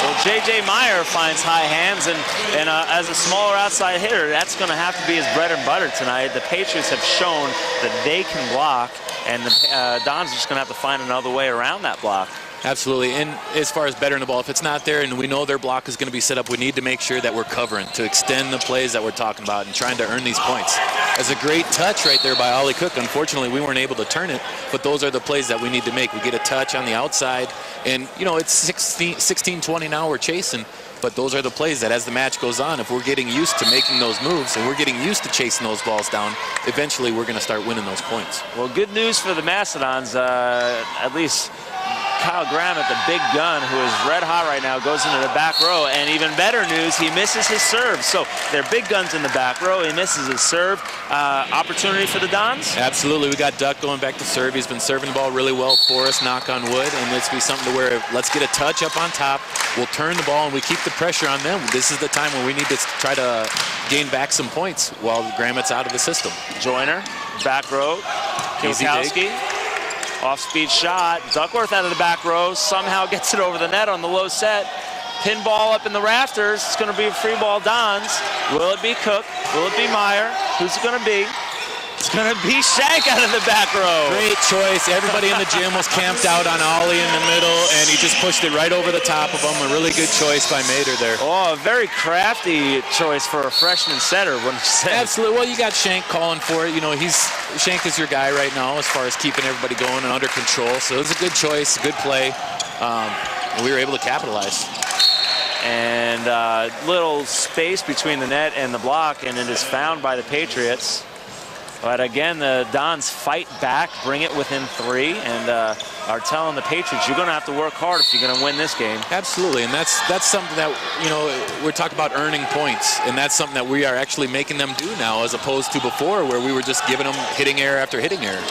Well, J.J. Meyer finds high hands, and as a smaller outside hitter, that's going to have to be his bread and butter tonight. The Patriots have shown that they can block, and the Dons are just going to have to find another way around that block. Absolutely, and as far as bettering the ball, if it's not there and we know their block is going to be set up, we need to make sure that we're covering to extend the plays that we're talking about and trying to earn these points. That's a great touch right there by Ollie Cook. Unfortunately, we weren't able to turn it, but those are the plays that we need to make. We get a touch on the outside, and, you know, it's 16-20 now we're chasing, but those are the plays that as the match goes on, if we're getting used to making those moves and we're getting used to chasing those balls down, eventually we're going to start winning those points. Well, good news for the Mastodons, at least Kyle Grammett, the big gun, who is red hot right now, goes into the back row. And even better news, he misses his serve. So they're big guns in the back row. He misses his serve. Opportunity for the Dons? Absolutely. We got Duck going back to serve. He's been serving the ball really well for us, knock on wood. And let's be something to where let's get a touch up on top. We'll turn the ball and we keep the pressure on them. This is the time when we need to try to gain back some points while Grammett's out of the system. Joyner, back row. Kielkowski. Off-speed shot. Duckworth out of the back row. Somehow gets it over the net on the low set. Pinball up in the rafters. It's going to be a free ball Dons. Will it be Cook? Will it be Meyer? Who's it going to be? It's going to be Shank out of the back row. Great choice. Everybody in the gym was camped out on Ollie in the middle, and he just pushed it right over the top of him. A really good choice by Mater there. Oh, a very crafty choice for a freshman setter, wouldn't you say? Absolutely. Well, you got Shank calling for it. You know, Shank is your guy right now as far as keeping everybody going and under control. So it was a good choice, a good play. and we were able to capitalize. And little space between the net and the block, and it is found by the Patriots. But again, the Dons fight back, bring it within 3, and are telling the Patriots, you're going to have to work hard if you're going to win this game. Absolutely, and that's something that, you know, we're talking about earning points, and that's something that we are actually making them do now, as opposed to before, where we were just giving them hitting error after hitting error.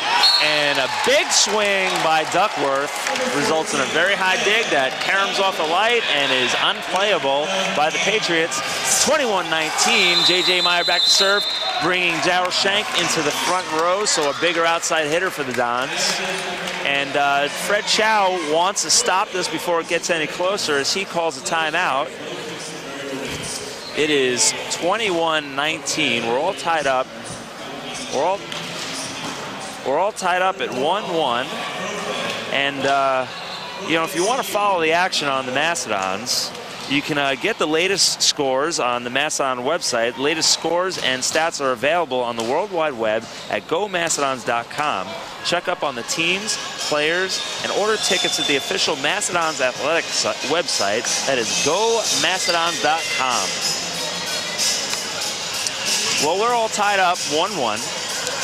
And a big swing by Duckworth results in a very high dig that caroms off the light and is unplayable by the Patriots. 21-19, J.J. Meyer back to serve, bringing Darryl Shank into the front row, so a bigger outside hitter for the Dons. And Fred Chow wants to stop this before it gets any closer as he calls a timeout. It is 21-19. We're all tied up. We're all tied up at 1-1. And, you know, if you want to follow the action on the Mastodons, you can get the latest scores on the Mastodon website. The latest scores and stats are available on the World Wide Web at gomastodons.com. Check up on the teams, players, and order tickets at the official Mastodons Athletics website. That is gomastodons.com. Well, we're all tied up 1-1.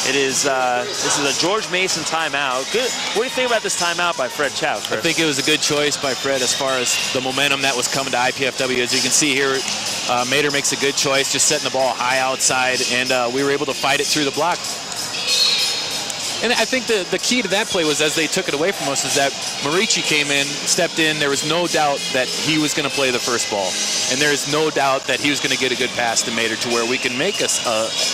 It is, this is a George Mason timeout. Good. What do you think about this timeout by Fred Chow, Chris? I think it was a good choice by Fred as far as the momentum that was coming to IPFW. As you can see here, Mater makes a good choice, just setting the ball high outside, and we were able to fight it through the block. And I think the key to that play was, as they took it away from us, is that Marici came in, stepped in. There was no doubt that he was going to play the first ball. And there is no doubt that he was going to get a good pass to Mater to where we can make us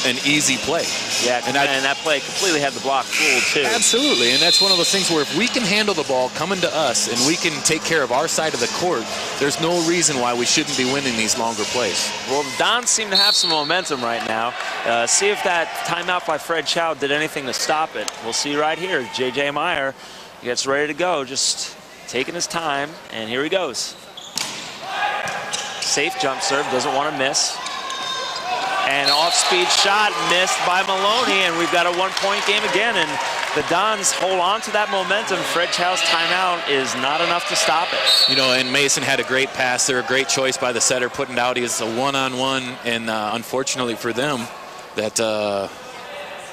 an easy play. Yeah, and that play completely had the block fooled, too. Absolutely, and that's one of those things where if we can handle the ball coming to us and we can take care of our side of the court, there's no reason why we shouldn't be winning these longer plays. Well, the Dons seem to have some momentum right now. See if that timeout by Fred Chow did anything to stop it. We'll see right here. J.J. Meyer gets ready to go, just taking his time, and here he goes. Safe jump serve, doesn't want to miss. And off-speed shot missed by Maloney, and we've got a one-point game again, and the Dons hold on to that momentum. Fred Chow's timeout is not enough to stop it. You know, and Mason had a great pass there, a great choice by the setter, putting it out. He was a one-on-one, and unfortunately for them, that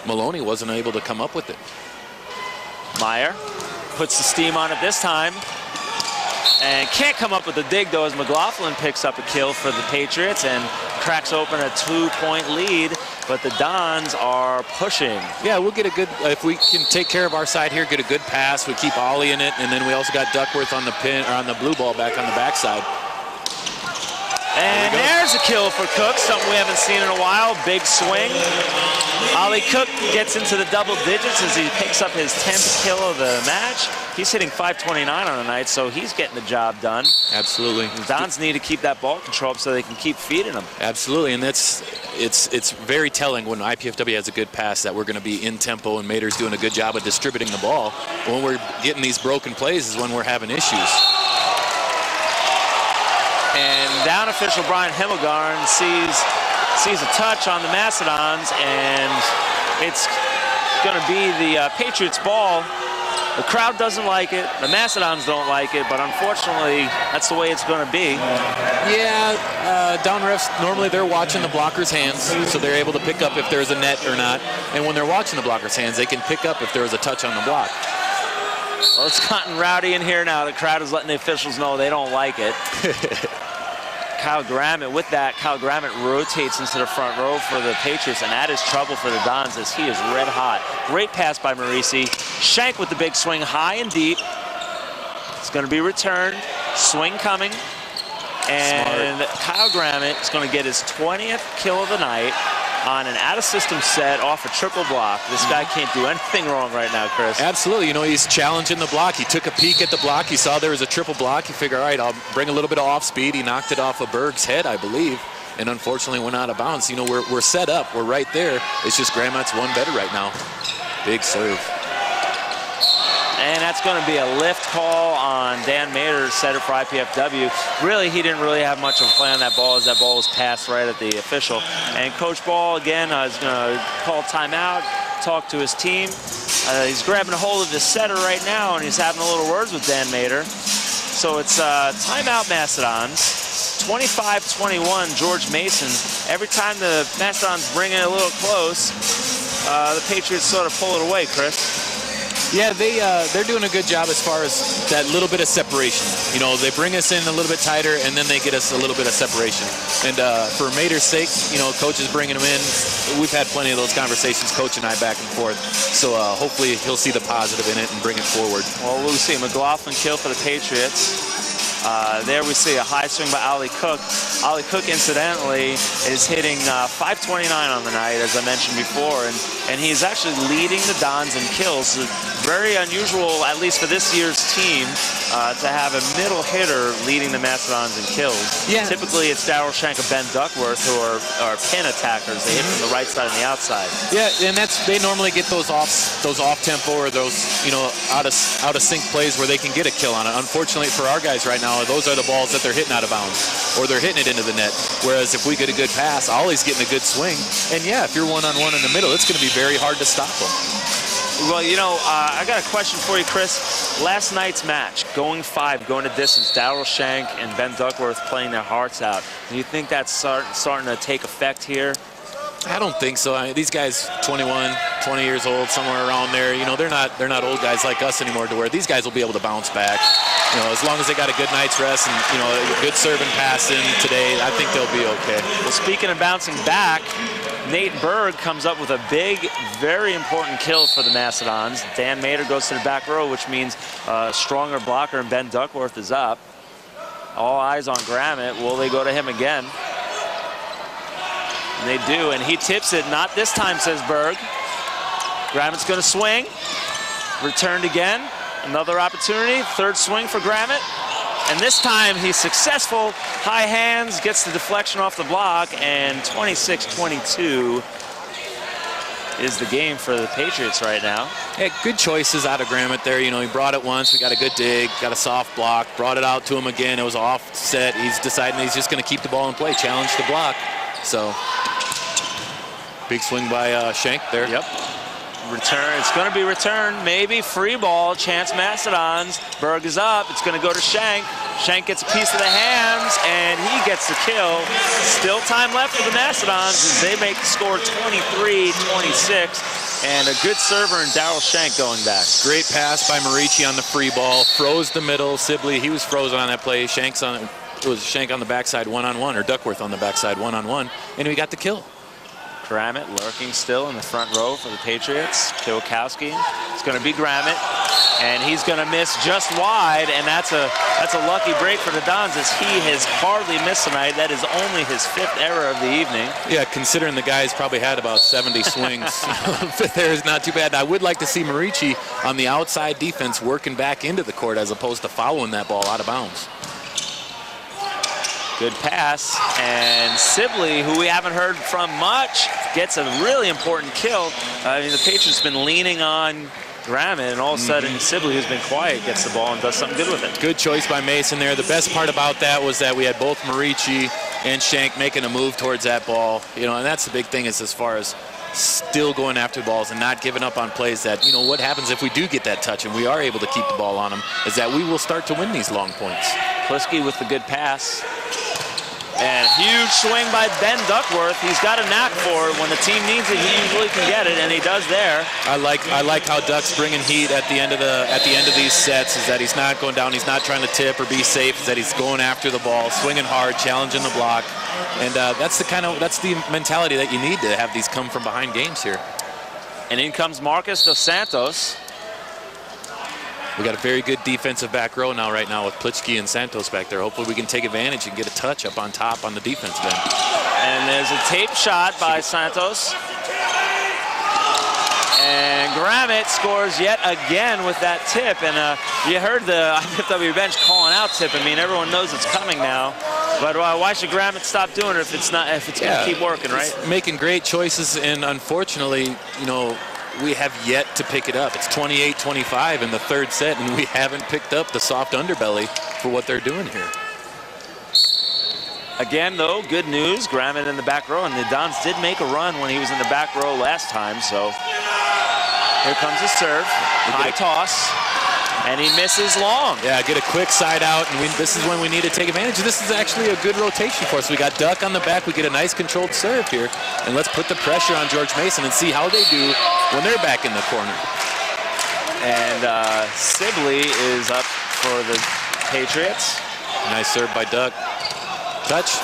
Maloney wasn't able to come up with it. Meyer puts the steam on it this time and can't come up with the dig, though, as McLaughlin picks up a kill for the Patriots and cracks open a 2-point lead, but the Dons are pushing. Yeah, we'll get a good, if we can take care of our side here, get a good pass, we keep Ollie in it, and then we also got Duckworth on the pin, or on the blue ball back on the backside. And there's a kill for Cook, something we haven't seen in a while. Big swing. Ollie Cook gets into the double digits as he picks up his 10th kill of the match. He's hitting .529 on the night, so he's getting the job done. Absolutely. The Dons need to keep that ball control up so they can keep feeding them. Absolutely, and it's very telling when IPFW has a good pass that we're going to be in tempo and Mater's doing a good job of distributing the ball. When we're getting these broken plays is when we're having issues. And down official Brian Himmelgarn sees a touch on the Mastodons, and it's going to be the Patriots' ball. The crowd doesn't like it, the Mastodons don't like it, but unfortunately, that's the way it's going to be. Yeah, down refs, normally they're watching the blocker's hands, so they're able to pick up if there's a net or not. And when they're watching the blocker's hands, they can pick up if there was a touch on the block. Well, it's gotten rowdy in here now. The crowd is letting the officials know they don't like it. Kyle Grammett, with that, Kyle Grammett rotates into the front row for the Patriots, and that is trouble for the Dons as he is red hot. Great pass by Marici. Shank with the big swing, high and deep. It's going to be returned. Swing coming. And smart. Kyle Grammett is going to get his 20th kill of the night on an out-of-system set off a triple block. This guy can't do anything wrong right now, Chris. Absolutely. You know, he's challenging the block. He took a peek at the block. He saw there was a triple block. He figured, all right, I'll bring a little bit of off-speed. He knocked it off of Berg's head, I believe, and unfortunately went out of bounds. You know, we're set up. We're right there. It's just Grammett's one better right now. Big serve. And that's going to be a lift call on Dan Mater, setter for IPFW. Really, he didn't really have much of a play on that ball as that ball was passed right at the official. And Coach Ball, again, is going to call timeout, talk to his team. He's grabbing a hold of the setter right now, and he's having a little words with Dan Mater. So it's timeout Mastodons. 25-21, George Mason. Every time the Mastodons bring it a little close, the Patriots sort of pull it away, Chris. Yeah, they're doing a good job as far as that little bit of separation. You know, they bring us in a little bit tighter, and then they get us a little bit of separation. And for Mater's sake, you know, coach is bringing him in. We've had plenty of those conversations, coach and I, back and forth. So hopefully he'll see the positive in it and bring it forward. Well, we'll see. McLaughlin kill for the Patriots. There we see a high swing by Ali Cook. Ali Cook, incidentally, is hitting .529 on the night, as I mentioned before, and he's actually leading the Dons in kills. Very unusual, at least for this year's team, to have a middle hitter leading the Mastodons in kills. Yeah. Typically, it's Darryl Shank or Ben Duckworth who are pin attackers. They hit from the right side and the outside. Yeah, and they normally get those off tempo or those, you know, out of sync plays where they can get a kill on it. Unfortunately for our guys right now, those are the balls that they're hitting out of bounds, or they're hitting it into the net. Whereas if we get a good pass, Ollie's getting a good swing. And yeah, if you're one-on-one in the middle, it's going to be very hard to stop them. Well, you know, I got a question for you, Chris. Last night's match, going 5, going to distance, Darryl Shank and Ben Duckworth playing their hearts out. Do you think that's starting to take effect here? I don't think so. I mean, these guys, 21, 20 years old, somewhere around there, you know, they're not old guys like us anymore, to where these guys will be able to bounce back. You know, as long as they got a good night's rest and, you know, a good serve and pass in today, I think they'll be okay. Well, speaking of bouncing back, Nate Berg comes up with a big, very important kill for the Mastodons. Dan Mater goes to the back row, which means a stronger blocker, and Ben Duckworth is up. All eyes on Grammett. Will they go to him again? And they do, and he tips it. Not this time, says Berg. Grammett's going to swing. Returned again. Another opportunity. Third swing for Grammett. And this time he's successful. High hands, gets the deflection off the block, and 26-22 is the game for the Patriots right now. Yeah, good choices out of Grammett there. You know, he brought it once, we got a good dig, got a soft block, brought it out to him again. It was offset. He's deciding he's just going to keep the ball in play, challenge the block. So, big swing by Shank there. Yep. Return, it's going to be returned, maybe free ball, chance Mastodons. Berg is up, it's going to go to Shank. Shank gets a piece of the hands, and he gets the kill. Still time left for the Mastodons as they make the score 23-26, and a good server in Darryl Shank going back. Great pass by Marici on the free ball, froze the middle. Sibley, he was frozen on that play. Shank's on it. It was Shank on the backside one-on-one, or Duckworth on the backside one-on-one, and we got the kill. Grammett lurking still in the front row for the Patriots. Kielkowski. It's going to be Grammett, and he's going to miss just wide, and that's a lucky break for the Dons, as he has hardly missed tonight. That is only his 5th error of the evening. Yeah, considering the guy's probably had about 70 swings. 5th error is not too bad. I would like to see Marici on the outside defense working back into the court as opposed to fouling that ball out of bounds. Good pass, and Sibley, who we haven't heard from much, gets a really important kill. I mean, the Patriots have been leaning on Grammett, and all of a sudden Sibley, who's been quiet, gets the ball and does something good with it. Good choice by Mason there. The best part about that was that we had both Marici and Shank making a move towards that ball. You know, and that's the big thing, is as far as still going after balls and not giving up on plays, that, you know, what happens if we do get that touch and we are able to keep the ball on them, is that we will start to win these long points. Plisky with the good pass. And huge swing by Ben Duckworth. He's got a knack for it. When the team needs it, he usually can get it, and he does there. I like how Duck's bringing heat at the end of these sets. Is that he's not going down, he's not trying to tip or be safe. Is that he's going after the ball, swinging hard, challenging the block, and that's the mentality that you need to have these come from behind games here. And in comes Marcus Dos Santos. We got a very good defensive back row right now with Plitschke and Santos back there. Hopefully we can take advantage and get a touch up on top on the defensive end. And there's a tape shot by Santos. And Grammett scores yet again with that tip. And you heard the IPFW bench calling out tip. I mean, everyone knows it's coming now. But why should Grammett stop doing it if it's going to keep working, right? He's making great choices, and unfortunately, you know, we have yet to pick it up. It's 28-25 in the 3rd set, and we haven't picked up the soft underbelly for what they're doing here. Again, though, good news. Grammett in the back row, and the Dons did make a run when he was in the back row last time, so here comes his serve. High toss. And he misses long. Yeah, get a quick side out, and this is when we need to take advantage. This is actually a good rotation for us. We got Duck on the back. We get a nice controlled serve here. And let's put the pressure on George Mason and see how they do when they're back in the corner. And Sibley is up for the Patriots. Nice serve by Duck. Touch.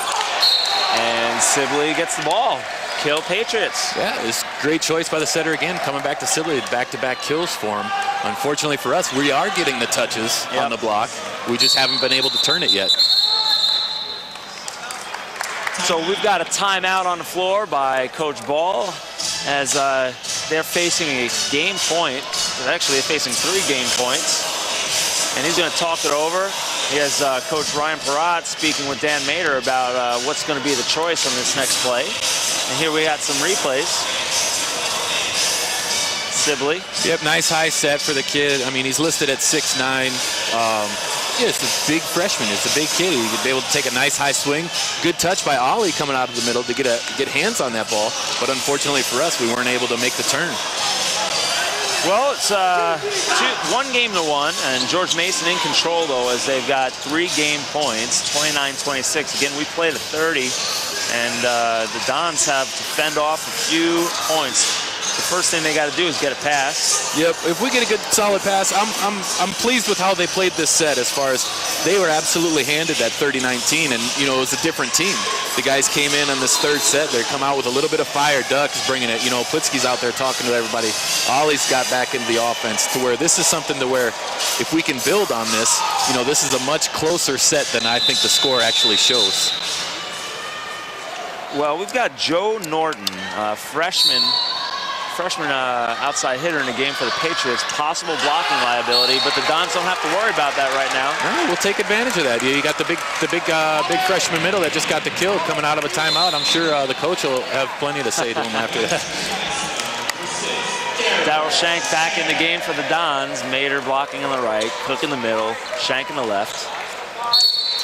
And Sibley gets the ball. Kill Patriots. Yeah, it's a great choice by the setter again, coming back to Sibley. Back-to-back kills for him. Unfortunately for us, we are getting the touches on the block. We just haven't been able to turn it yet. So we've got a timeout on the floor by Coach Ball as they're facing a game point. Actually, they're facing 3 game points. And he's going to talk it over. He has Coach Ryan Perrott speaking with Dan Mader about what's going to be the choice on this next play. And here we got some replays. Sibley. Yep, nice high set for the kid. I mean, he's listed at 6'9". Yeah, it's a big freshman. It's a big kid. He could be able to take a nice high swing. Good touch by Ollie coming out of the middle to get hands on that ball. But unfortunately for us, we weren't able to make the turn. Well, it's 1-1, and George Mason in control, though, as they've got 3 game points, 29-26. Again, we played at 30, and the Dons have to fend off a few points. The first thing they got to do is get a pass. Yep, if we get a good solid pass, I'm pleased with how they played this set as far as they were absolutely handed that 30-19, and, you know, it was a different team. The guys came in on this 3rd set. They come out with a little bit of fire. Duck is bringing it. You know, Plitsky's out there talking to everybody. Ollie's got back into the offense to where this is something to where if we can build on this, you know, this is a much closer set than I think the score actually shows. Well, we've got Joe Norton, freshman outside hitter in the game for the Patriots. Possible blocking liability, but the Dons don't have to worry about that right now. No, we'll take advantage of that. You got the big freshman middle that just got the kill coming out of a timeout. I'm sure the coach will have plenty to say to him after that. Darryl Shank back in the game for the Dons. Mader blocking on the right, Cook in the middle, Shank in the left.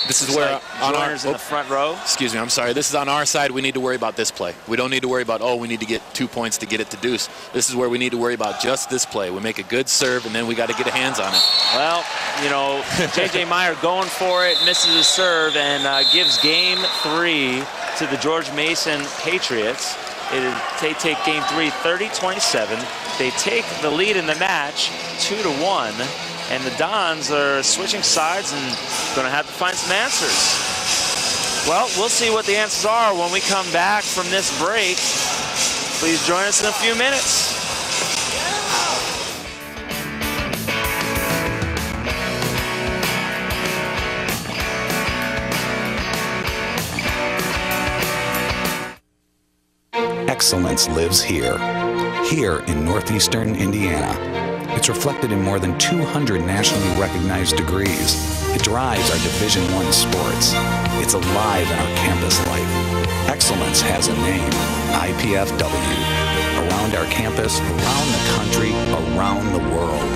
This is where on our in the front row. Excuse me, I'm sorry. This is on our side. We need to worry about this play. We don't need to worry about, oh, we need to get 2 points to get it to deuce. This is where we need to worry about just this play. We make a good serve, and then we got to get a hands on it. Well, you know, J.J. Meyer going for it, misses his serve, and gives game 3 to the George Mason Patriots. They take game 3 30-27. They take the lead in the match 2-1. And the Dons are switching sides and going to have to find some answers. Well, we'll see what the answers are when we come back from this break. Please join us in a few minutes. Excellence lives here in northeastern Indiana. It's reflected in more than 200 nationally recognized degrees. It drives our Division I sports. It's alive in our campus life. Excellence has a name, IPFW. Around our campus, around the country, around the world.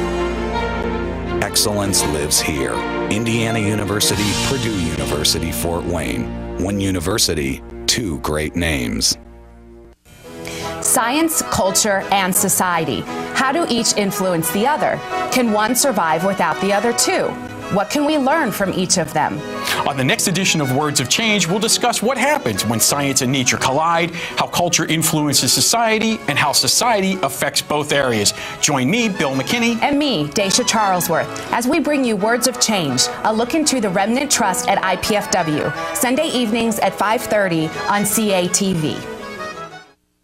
Excellence lives here. Indiana University, Purdue University, Fort Wayne. One university, 2 great names. Science, culture, and society. How do each influence the other? Can one survive without the other two? What can we learn from each of them? On the next edition of Words of Change, we'll discuss what happens when science and nature collide, how culture influences society, and how society affects both areas. Join me, Bill McKinney. And me, Daisha Charlesworth, as we bring you Words of Change, a look into the Remnant Trust at IPFW, Sunday evenings at 5:30 on CATV.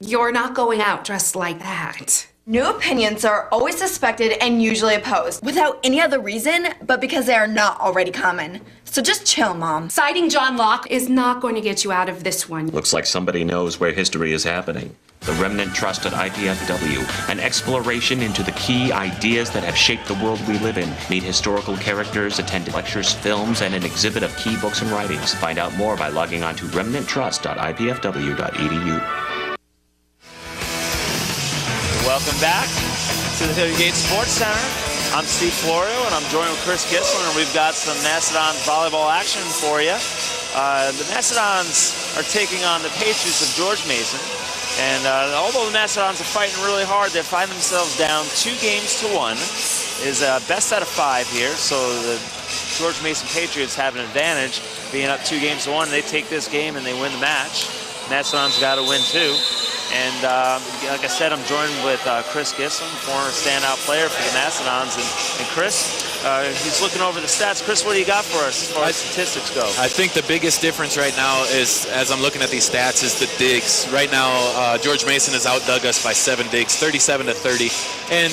You're not going out dressed like that. New opinions are always suspected and usually opposed, without any other reason but because they are not already common. So just chill, Mom. Citing John Locke is not going to get you out of this one. Looks like somebody knows where history is happening. The Remnant Trust at IPFW, an exploration into the key ideas that have shaped the world we live in. Meet historical characters, attend lectures, films, and an exhibit of key books and writings. Find out more by logging on to remnanttrust.ipfw.edu. Welcome back to the Tailgate Sports Center. I'm Steve Florio, and I'm joined with Chris Kissler, and we've got some Mastodons volleyball action for you. The Mastodons are taking on the Patriots of George Mason, and although the Mastodons are fighting really hard, they find themselves down 2-1. is best out of 5 here, so the George Mason Patriots have an advantage, being up 2-1. They take this game and they win the match. Mastodons got to win too. And like I said, I'm joined with Chris Gislin, former standout player for the Mastodons. And Chris, he's looking over the stats. Chris, what do you got for us as far as statistics go? I think the biggest difference right now is, as I'm looking at these stats, is the digs. Right now, George Mason has outdug us by 7 digs, 37-30. And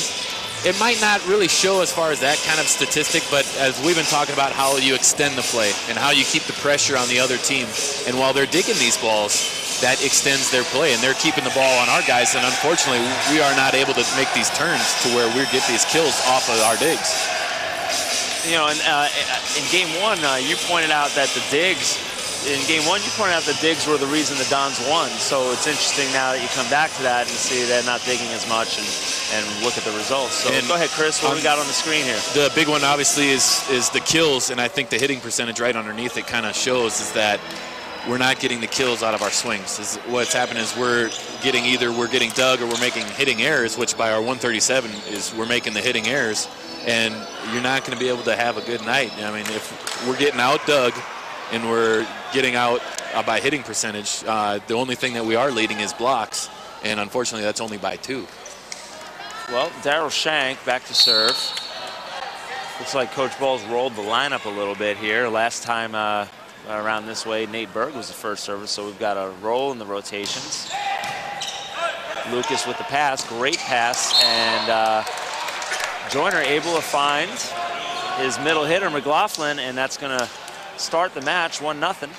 it might not really show as far as that kind of statistic, but as we've been talking about how you extend the play and how you keep the pressure on the other team. And while they're digging these balls, that extends their play, and they're keeping the ball on our guys, and unfortunately, we are not able to make these turns to where we get these kills off of our digs. You know, in game 1, you pointed out that the digs, in game 1, you pointed out the digs were the reason the Dons won, so it's interesting now that you come back to that and see they're not digging as much and look at the results. So go ahead, Chris, what do we got on the screen here? The big one, obviously, is the kills, and I think the hitting percentage right underneath it kind of shows is that we're not getting the kills out of our swings. What's happened is we're getting dug or we're making hitting errors, which by our 137 is we're making the hitting errors, and you're not going to be able to have a good night. I mean, if we're getting out dug and we're getting out by hitting percentage, the only thing that we are leading is blocks, and unfortunately that's only by 2. Well, Daryl Shank back to serve. Looks like Coach Ball's rolled the lineup a little bit here. Last time around this way, Nate Berg was the first server, so we've got a roll in the rotations. Lucas with the pass, great pass, and Joyner able to find his middle hitter, McLaughlin, and that's gonna start the match, 1-0.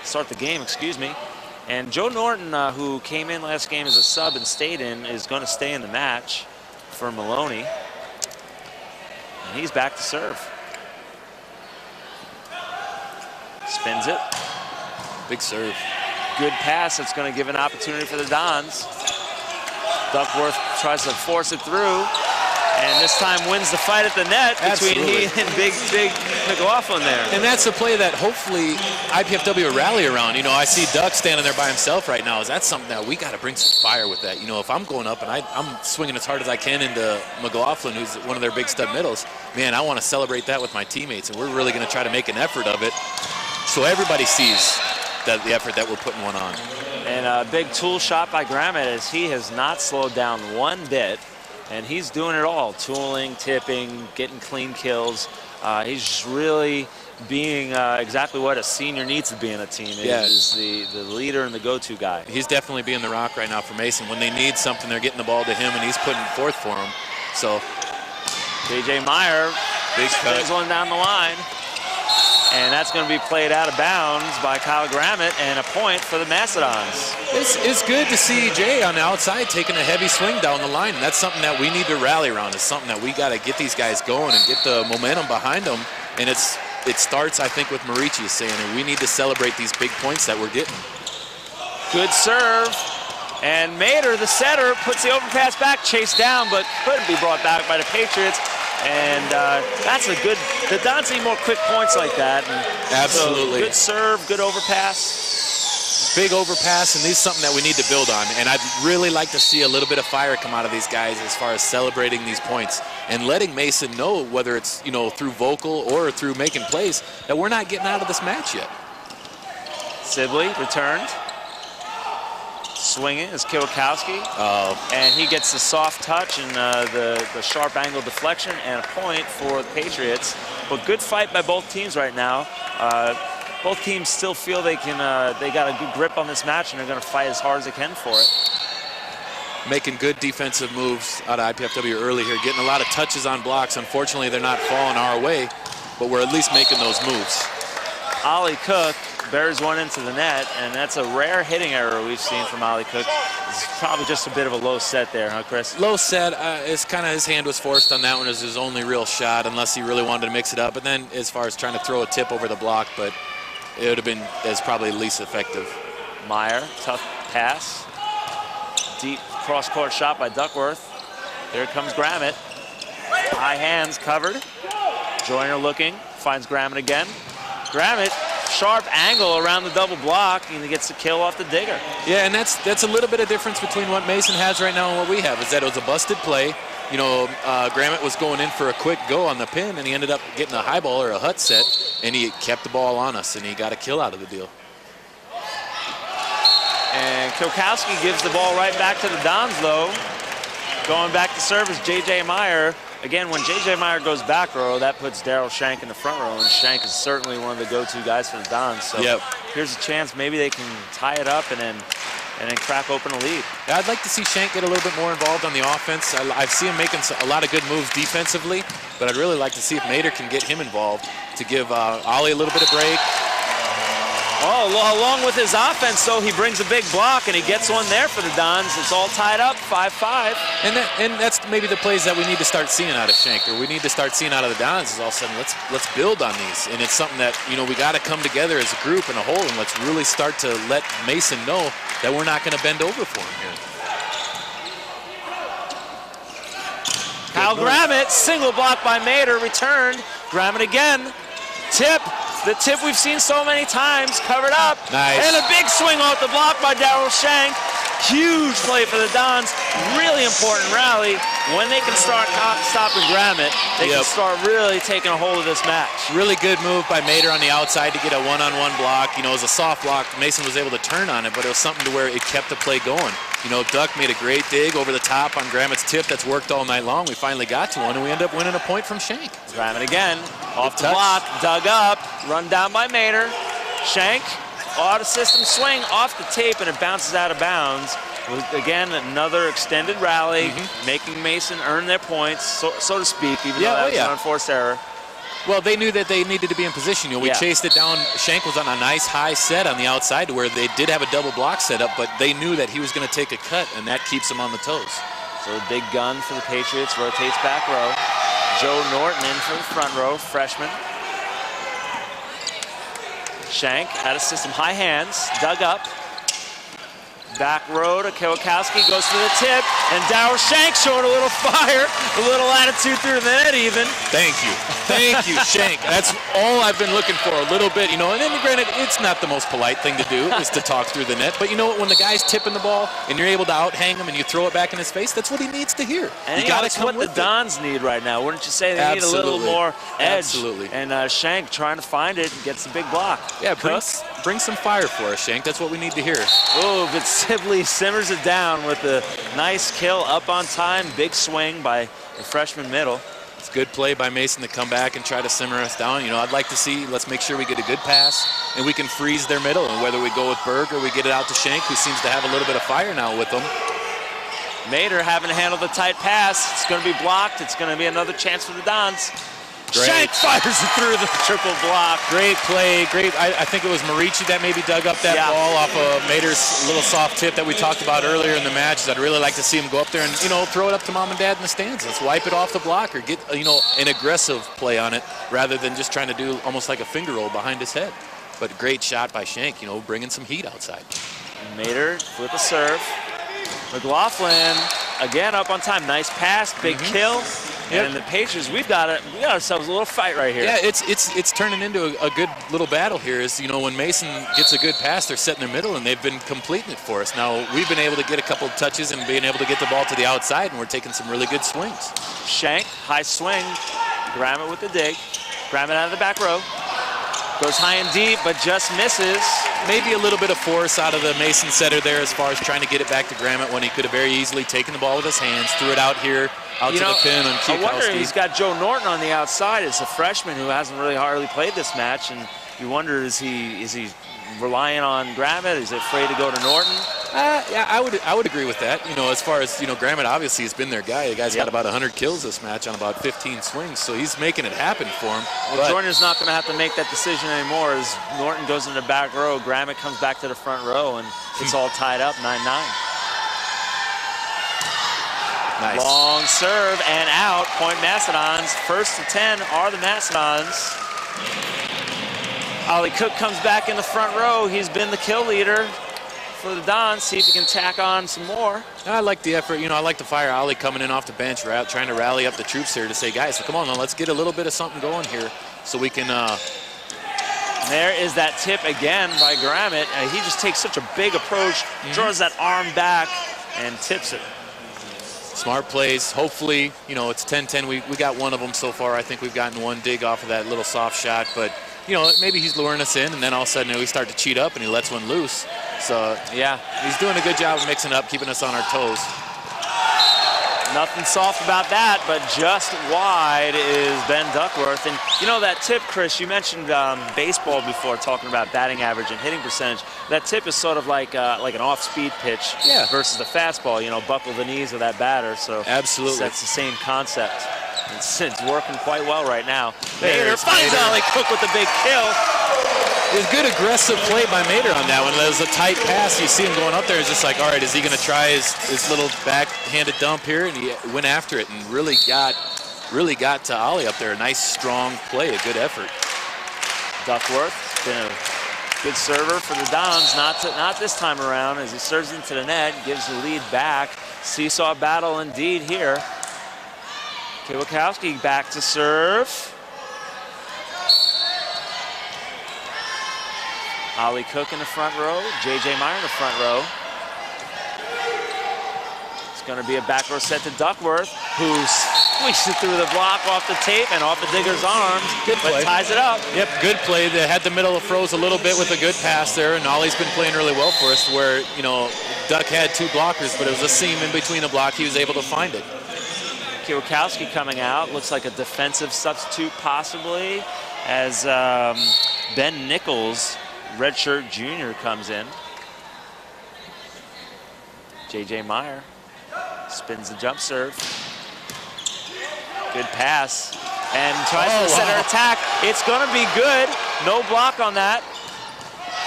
Start the game, excuse me. And Joe Norton, who came in last game as a sub and stayed in, is gonna stay in the match for Maloney. And he's back to serve. Spins it. Big serve. Good pass. It's going to give an opportunity for the Dons. Duckworth tries to force it through, and this time wins the fight at the net between he and Big McLaughlin there. And that's a play that hopefully IPFW will rally around. You know, I see Duck standing there by himself right now. Is that something that we got to bring some fire with that? You know, if I'm going up and I'm swinging as hard as I can into McLaughlin, who's one of their big stud middles, man, I want to celebrate that with my teammates, and we're really going to try to make an effort of it so everybody sees the effort that we're putting one on. And a big tool shot by Grammett, as he has not slowed down one bit. And he's doing it all, tooling, tipping, getting clean kills. He's just really being exactly what a senior needs to be in a team. Is the leader and the go-to guy. He's definitely being the rock right now for Mason. When they need something, they're getting the ball to him, and he's putting it forth for them. So J.J. Meyer, big cut, one down the line. And that's going to be played out of bounds by Kyle Grammett, and a point for the Mastodons. It's good to see Jay on the outside taking a heavy swing down the line. And that's something that we need to rally around. It's something that we got to get these guys going and get the momentum behind them. And it starts, I think, with Marici saying that we need to celebrate these big points that we're getting. Good serve. And Mader, the setter, puts the overpass back, chased down, but couldn't be brought back by the Patriots. And that's a good, the Dons need more quick points like that. And absolutely. So good serve, good overpass. Big overpass, and this is something that we need to build on. And I'd really like to see a little bit of fire come out of these guys as far as celebrating these points and letting Mason know, whether it's, you know, through vocal or through making plays, that we're not getting out of this match yet. Sibley returned. Swinging is Kwiatkowski, and he gets the soft touch and the sharp angle deflection and a point for the Patriots. But good fight by both teams right now. Both teams still feel they can. They got a good grip on this match, and they're going to fight as hard as they can for it. Making good defensive moves out of IPFW early here, getting a lot of touches on blocks. Unfortunately, they're not falling our way, but we're at least making those moves. Ollie Cook buries one into the net, and that's a rare hitting error we've seen from Ollie Cook. It's probably just a bit of a low set there, huh, Chris? Low set. It's kind of his hand was forced on that one as his only real shot, unless he really wanted to mix it up. And then as far as trying to throw a tip over the block, but it would have been as probably least effective. Meyer, tough pass. Deep cross-court shot by Duckworth. There comes Grammett. High hands covered. Joyner looking, finds Grammett again. Grammett sharp angle around the double block, and he gets the kill off the digger. Yeah, and that's a little bit of difference between what Mason has right now and what we have, is that it was a busted play. You know, Grammett was going in for a quick go on the pin, and he ended up getting a high ball or a hut set, and he kept the ball on us, and he got a kill out of the deal. And Kielkowski gives the ball right back to the Dons, though. Going back to service, J.J. Meyer. Again, when J.J. Meyer goes back row, that puts Daryl Shank in the front row, and Shank is certainly one of the go-to guys for the Dons. So here's a chance maybe they can tie it up and then crack open a lead. Yeah, I'd like to see Shank get a little bit more involved on the offense. I see him making a lot of good moves defensively, but I'd really like to see if Mater can get him involved to give Ollie a little bit of break. Oh, along with his offense, though, he brings a big block, and he gets one there for the Dons. It's all tied up, 5-5. And that's maybe the plays that we need to start seeing out of Shank, or we need to start seeing out of the Dons, is all of a sudden, let's build on these. And it's something that, you know, we got to come together as a group and a whole, and let's really start to let Mason know that we're not going to bend over for him here. Kyle Grammett, single block by Mater, returned. Grammett again, tip. The tip we've seen so many times, covered up. Nice. And a big swing off the block by Daryl Shank. Huge play for the Dons. Really important rally. When they can start stopping Grammett, they can start really taking a hold of this match. Really good move by Mater on the outside to get a one-on-one block. You know, it was a soft block. Mason was able to turn on it, but it was something to where it kept the play going. You know, Duck made a great dig over the top on Grammett's tip that's worked all night long. We finally got to one, and we end up winning a point from Shank. Grammett again, off the block, dug up, run down by Mater. Shank, out-of-system swing off the tape, and it bounces out of bounds. Again, another extended rally, making Mason earn their points, so to speak, even though that was an unforced error. Well, they knew that they needed to be in position. You know, we chased it down. Shank was on a nice high set on the outside to where they did have a double block set up, but they knew that he was going to take a cut, and that keeps him on the toes. So a big gun for the Patriots, rotates back row. Joe Norton in for the front row, freshman. Shank out of system, high hands, dug up. Back row to Kielkowski, goes for the tip, and Daryl Shank showing a little fire, a little attitude through the net even. Thank you, Shank. That's all I've been looking for, a little bit, you know, and then granted, it's not the most polite thing to do, is to talk through the net, but you know what, when the guy's tipping the ball, and you're able to out-hang him, and you throw it back in his face, that's what he needs to hear. And you gotta come what the Dons need right now, wouldn't you say? They need a little more edge. Absolutely. And Shank trying to find it and gets the big block. Yeah, bring some fire for us, Shank. That's what we need to hear. Oh, but Sibley simmers it down with a nice kill up on time. Big swing by the freshman middle. It's good play by Mason to come back and try to simmer us down. You know, I'd like to see, let's make sure we get a good pass and we can freeze their middle. And whether we go with Berg or we get it out to Shank, who seems to have a little bit of fire now with them. Mater having to handle the tight pass. It's going to be blocked. It's going to be another chance for the Dons. Great. Shank fires it through the triple block. Great play. Great. I think it was Marici that maybe dug up that ball off of Mater's little soft tip that we talked about earlier in the match. I'd really like to see him go up there and, you know, throw it up to mom and dad in the stands. Let's wipe it off the block or get, you know, an aggressive play on it rather than just trying to do almost like a finger roll behind his head. But great shot by Shank, you know, bringing some heat outside. Mater flip a serve. McLaughlin again up on time. Nice pass, big kill. And in the Patriots, we got ourselves a little fight right here. Yeah, it's turning into a good little battle here. Is, you know, when Mason gets a good pass, they're set in the middle, and they've been completing it for us. Now we've been able to get a couple of touches and being able to get the ball to the outside, and we're taking some really good swings. Shank, high swing. Grammett with the dig. Grammett out of the back row. Goes high and deep, but just misses. Maybe a little bit of force out of the Mason setter there as far as trying to get it back to Grammett when he could have very easily taken the ball with his hands, threw it out here, out to the pin on Kielkowski. I wonder, he's got Joe Norton on the outside. It's a freshman who hasn't really hardly played this match, and you wonder, is he relying on Grammett? Is he afraid to go to Norton? Yeah, I would agree with that. You know, as far as, you know, Grammett obviously has been their guy. The guy's got about 100 kills this match on about 15 swings, so he's making it happen for him. Well, Jordan's not going to have to make that decision anymore as Norton goes in the back row. Grammett comes back to the front row, and it's all tied up, 9-9. Nice. Long serve and out. Point Mastodons. First to 10 are the Mastodons. Ollie Cook comes back in the front row. He's been the kill leader for the Dons. See if he can tack on some more. I like the effort. You know, I like the fire. Ollie coming in off the bench, trying to rally up the troops here to say, guys, come on, now let's get a little bit of something going here so we can There is that tip again by Grammett. He just takes such a big approach, draws that arm back, and tips it. Smart plays. Hopefully, you know, it's 10-10. We got one of them so far. I think we've gotten one dig off of that little soft shot, but you know, maybe he's luring us in, and then all of a sudden we start to cheat up, and he lets one loose. So yeah, he's doing a good job of mixing up, keeping us on our toes. Nothing soft about that, but just wide is Ben Duckworth. And you know that tip, Chris, you mentioned baseball before, talking about batting average and hitting percentage. That tip is sort of like an off-speed pitch versus the fastball, you know, buckle the knees of that batter. So absolutely, that's the same concept. It's working quite well right now. Mater finds Ali Cook with the big kill. It was good aggressive play by Mater on that one. It was a tight pass. You see him going up there. It's just like, all right, is he going to try his little backhanded dump here? And he went after it and really got to Ali up there. A nice, strong play, a good effort. Duckworth, been a good server for the Dons. Not this time around as he serves into the net, gives the lead back. Seesaw battle indeed here. Kiewakowski back to serve. Ali Cook in the front row, J.J. Meyer in the front row. It's going to be a back row set to Duckworth, who squeezes it through the block off the tape and off the digger's arms, but ties it up. Yep, good play. They had the middle of froze a little bit with a good pass there, and Ollie's been playing really well for us, where, you know, Duck had two blockers, but it was a seam in between the block. He was able to find it. Kiewakowski coming out, looks like a defensive substitute possibly, as Ben Nichols, redshirt junior, comes in. J.J. Meyer spins the jump serve. Good pass. And tries to center attack. It's going to be good. No block on that.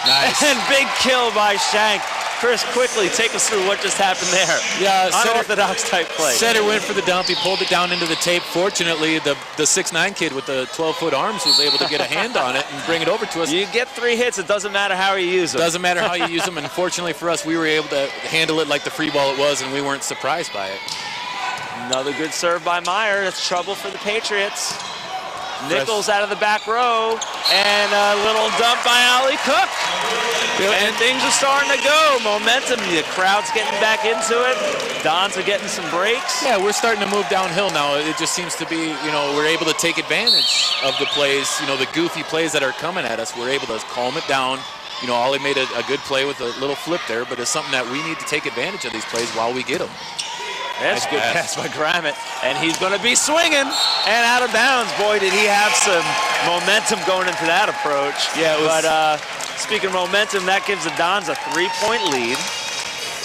Nice. And big kill by Shank. Chris, quickly take us through what just happened there. Yeah, unorthodox type play. Setter went for the dump. He pulled it down into the tape. Fortunately, the 6'9" kid with the 12-foot arms was able to get a hand on it and bring it over to us. You get 3 hits. It doesn't matter how you use them. Doesn't matter how you use them. And fortunately for us, we were able to handle it like the free ball it was, and we weren't surprised by it. Another good serve by Meyer. That's trouble for the Patriots. Nichols out of the back row, and a little dump by Ali Cook. And things are starting to go. Momentum, the crowd's getting back into it. Dons are getting some breaks. Yeah, we're starting to move downhill now. It just seems to be, you know, we're able to take advantage of the plays, you know, the goofy plays that are coming at us. We're able to calm it down. You know, Ollie made a good play with a little flip there, but it's something that we need to take advantage of these plays while we get them. That's a good pass by Grammett, and he's going to be swinging and out of bounds. Boy, did he have some momentum going into that approach. Yeah, but speaking of momentum, that gives the Dons a 3-point lead.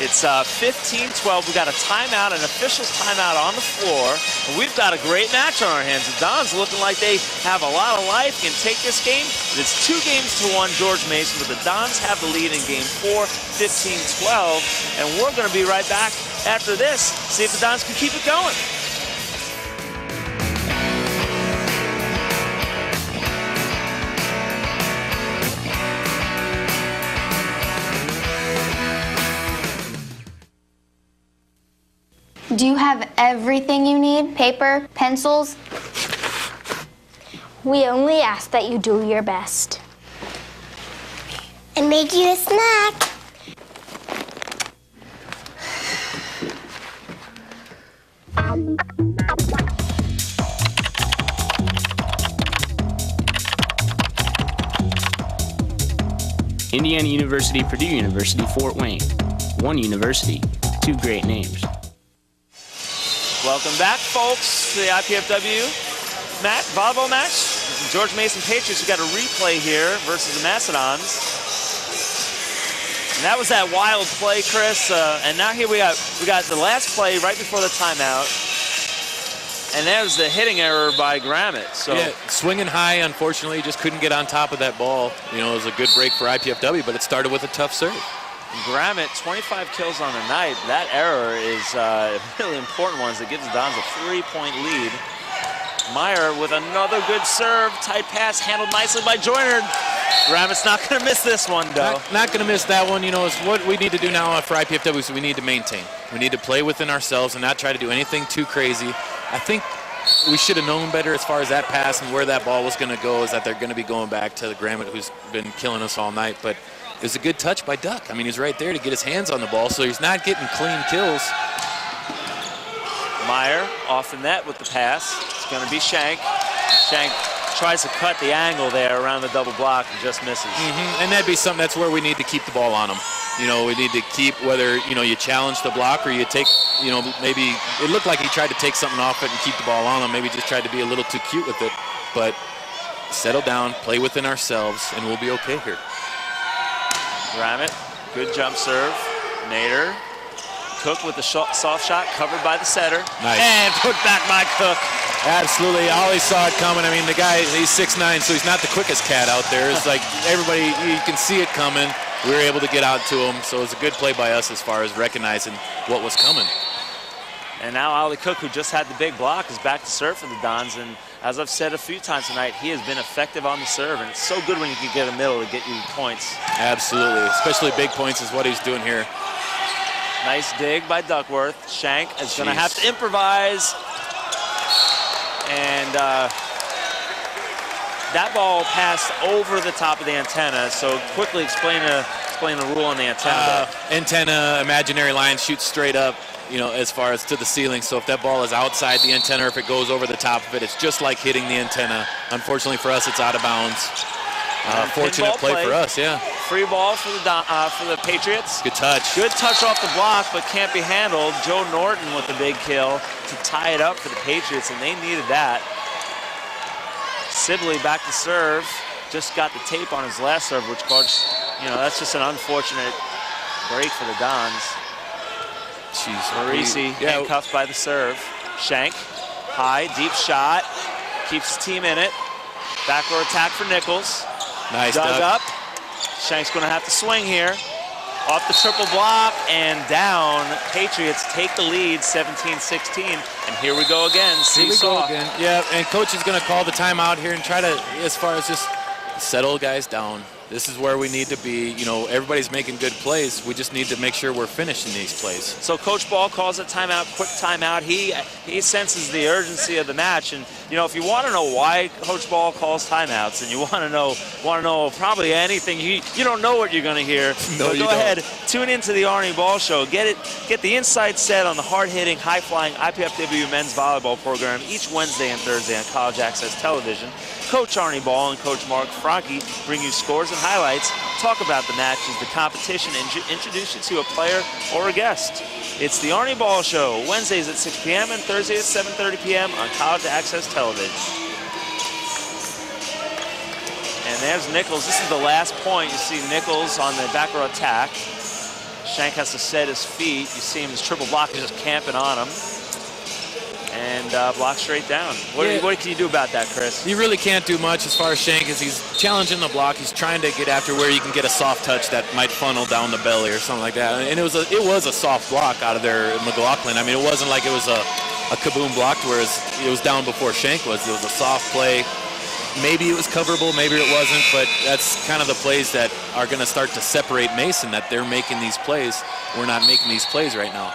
It's 15-12. We've got a timeout, an official's timeout on the floor. And we've got a great match on our hands. The Dons looking like they have a lot of life, can take this game. It's 2-1 George Mason, but the Dons have the lead in game 4, 15-12. And we're going to be right back after this, see if the Dons can keep it going. Do you have everything you need? Paper, pencils? We only ask that you do your best. And make you a snack. Indiana University, Purdue University, Fort Wayne. One university, two great names. Welcome back, folks, to the IPFW volleyball match. George Mason Patriots, we got a replay here versus the Mastodons. And that was that wild play, Chris. And now here we got the last play right before the timeout. And there's the hitting error by Grammett. So yeah, swinging high, unfortunately, just couldn't get on top of that ball. You know, it was a good break for IPFW, but it started with a tough serve. Grammett, 25 kills on the night. That error is a really important one as it gives the Dons a 3-point lead. Meyer with another good serve. Tight pass handled nicely by Joyner. Grammett's not going to miss this one, though. Not going to miss that one. You know, it's what we need to do now for IPFW is we need to maintain. We need to play within ourselves and not try to do anything too crazy. I think we should have known better as far as that pass and where that ball was going to go, is that they're going to be going back to the Grammett, who's been killing us all night. But it was a good touch by Duck. I mean, he's right there to get his hands on the ball, so he's not getting clean kills. Meyer off the net with the pass. It's going to be Shank. Shank tries to cut the angle there around the double block and just misses. And that'd be something, that's where we need to keep the ball on him. You know, we need to keep, whether, you know, you challenge the block or you take, you know, maybe it looked like he tried to take something off it and keep the ball on him. Maybe just tried to be a little too cute with it. But settle down, play within ourselves, and we'll be okay here. Grammett, good jump serve. Nader. Cook with the soft shot, covered by the setter. Nice. And put back by Cook. Absolutely, I always saw it coming. I mean, the guy, he's 6'9", so he's not the quickest cat out there. It's like everybody, you can see it coming. We were able to get out to him, so it was a good play by us as far as recognizing what was coming. And now Ollie Cook, who just had the big block, is back to serve for the Dons. And as I've said a few times tonight, he has been effective on the serve. And it's so good when you can get a middle to get you points. Absolutely, especially big points is what he's doing here. Nice dig by Duckworth. Shank is going to have to improvise. And that ball passed over the top of the antenna. So quickly explain the rule on the antenna. Antenna, imaginary line, shoots straight up, you know, as far as to the ceiling. So if that ball is outside the antenna or if it goes over the top of it, it's just like hitting the antenna. Unfortunately for us, it's out of bounds. Fortunate play for us, yeah. Free ball for the Patriots. Good touch. Good touch off the block, but can't be handled. Joe Norton with the big kill to tie it up for the Patriots, and they needed that. Sibley back to serve. Just got the tape on his last serve, which caused, you know, that's just an unfortunate break for the Dons. Jeez, Marisi handcuffed by the serve. Shank, high, deep shot. Keeps his team in it. Backdoor attack for Nichols. Nice, Dug up. Shank's going to have to swing here. Off the triple block and down. Patriots take the lead, 17-16. And here we go again. Seesaw. Yeah, and coach is going to call the timeout here and try to, as far as just settle guys down. This is where we need to be. You know, everybody's making good plays. We just need to make sure we're finishing these plays. So Coach Ball calls a timeout, quick timeout. He senses the urgency of the match, and you know, if you want to know why Coach Ball calls timeouts, and you want to know probably anything, you don't know what you're going to hear. No, go ahead, tune into the Arnie Ball Show. Get the inside set on the hard-hitting, high-flying IPFW men's volleyball program each Wednesday and Thursday on College Access Television. Coach Arnie Ball and Coach Mark Franke bring you scores and highlights, talk about the matches, the competition, and introduce you to a player or a guest. It's the Arnie Ball Show, Wednesdays at 6 p.m. and Thursdays at 7:30 p.m. on College Access Television. And there's Nichols. This is the last point. You see Nichols on the back row attack. Shank has to set his feet. You see him, his triple block is just camping on him. And block straight down. What can you do about that, Chris? You really can't do much as far as Shank is. He's challenging the block. He's trying to get after where you can get a soft touch that might funnel down the belly or something like that. And it was a soft block out of there, McLaughlin. I mean, it wasn't like it was a kaboom block to where it was down before Shank was. It was a soft play. Maybe it was coverable, maybe it wasn't, but that's kind of the plays that are going to start to separate Mason, that they're making these plays. We're not making these plays right now.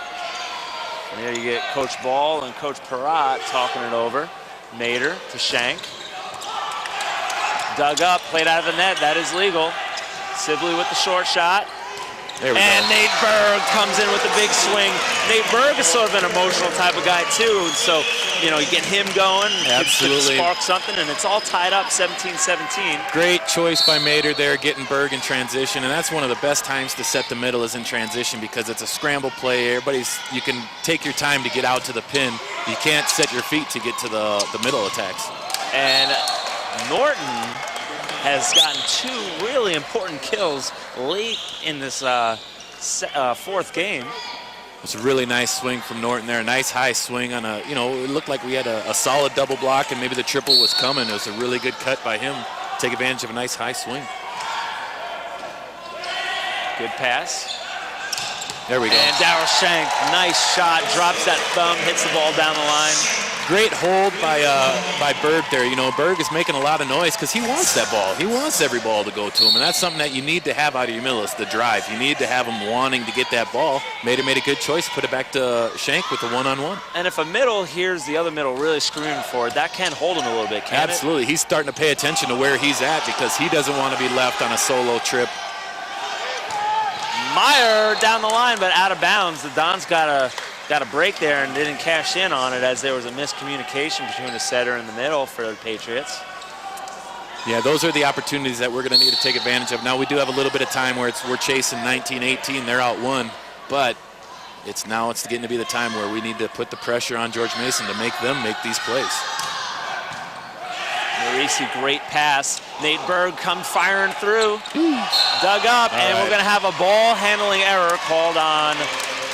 And there you get Coach Ball and Coach Perrott talking it over. Nader to Shank. Dug up, played out of the net. That is legal. Sibley with the short shot. There we go. Nate Berg comes in with a big swing. Nate Berg is sort of an emotional type of guy too. So, you know, you get him going, absolutely, spark something, and it's all tied up 17-17. Great choice by Mader there, getting Berg in transition, and that's one of the best times to set the middle is in transition because it's a scramble play. You can take your time to get out to the pin. You can't set your feet to get to the middle attacks. And Norton has gotten two really important kills late in this fourth game. It's a really nice swing from Norton there. A nice high swing on a, you know, it looked like we had a solid double block and maybe the triple was coming. It was a really good cut by him. Take advantage of a nice high swing. Good pass. There we go. And Darryl Shank, nice shot, drops that thumb, hits the ball down the line. Great hold by Berg there. You know, Berg is making a lot of noise because he wants that ball. He wants every ball to go to him, and that's something that you need to have out of your middle is the drive. You need to have him wanting to get that ball. Made a good choice, put it back to Shank with the one-on-one. And if a middle hears the other middle really screaming for it, that can hold him a little bit, can't Absolutely. He's starting to pay attention to where he's at because he doesn't want to be left on a solo trip. Meyer down the line, but out of bounds. The Dons got a break there and didn't cash in on it as there was a miscommunication between the setter and the middle for the Patriots. Yeah, those are the opportunities that we're going to need to take advantage of. Now we do have a little bit of time where we're chasing 19-18. They're out one, but it's getting to be the time where we need to put the pressure on George Mason to make them make these plays. Marisi, great pass. Nate Berg come firing through. Dug up, and we're going to have a ball handling error called on,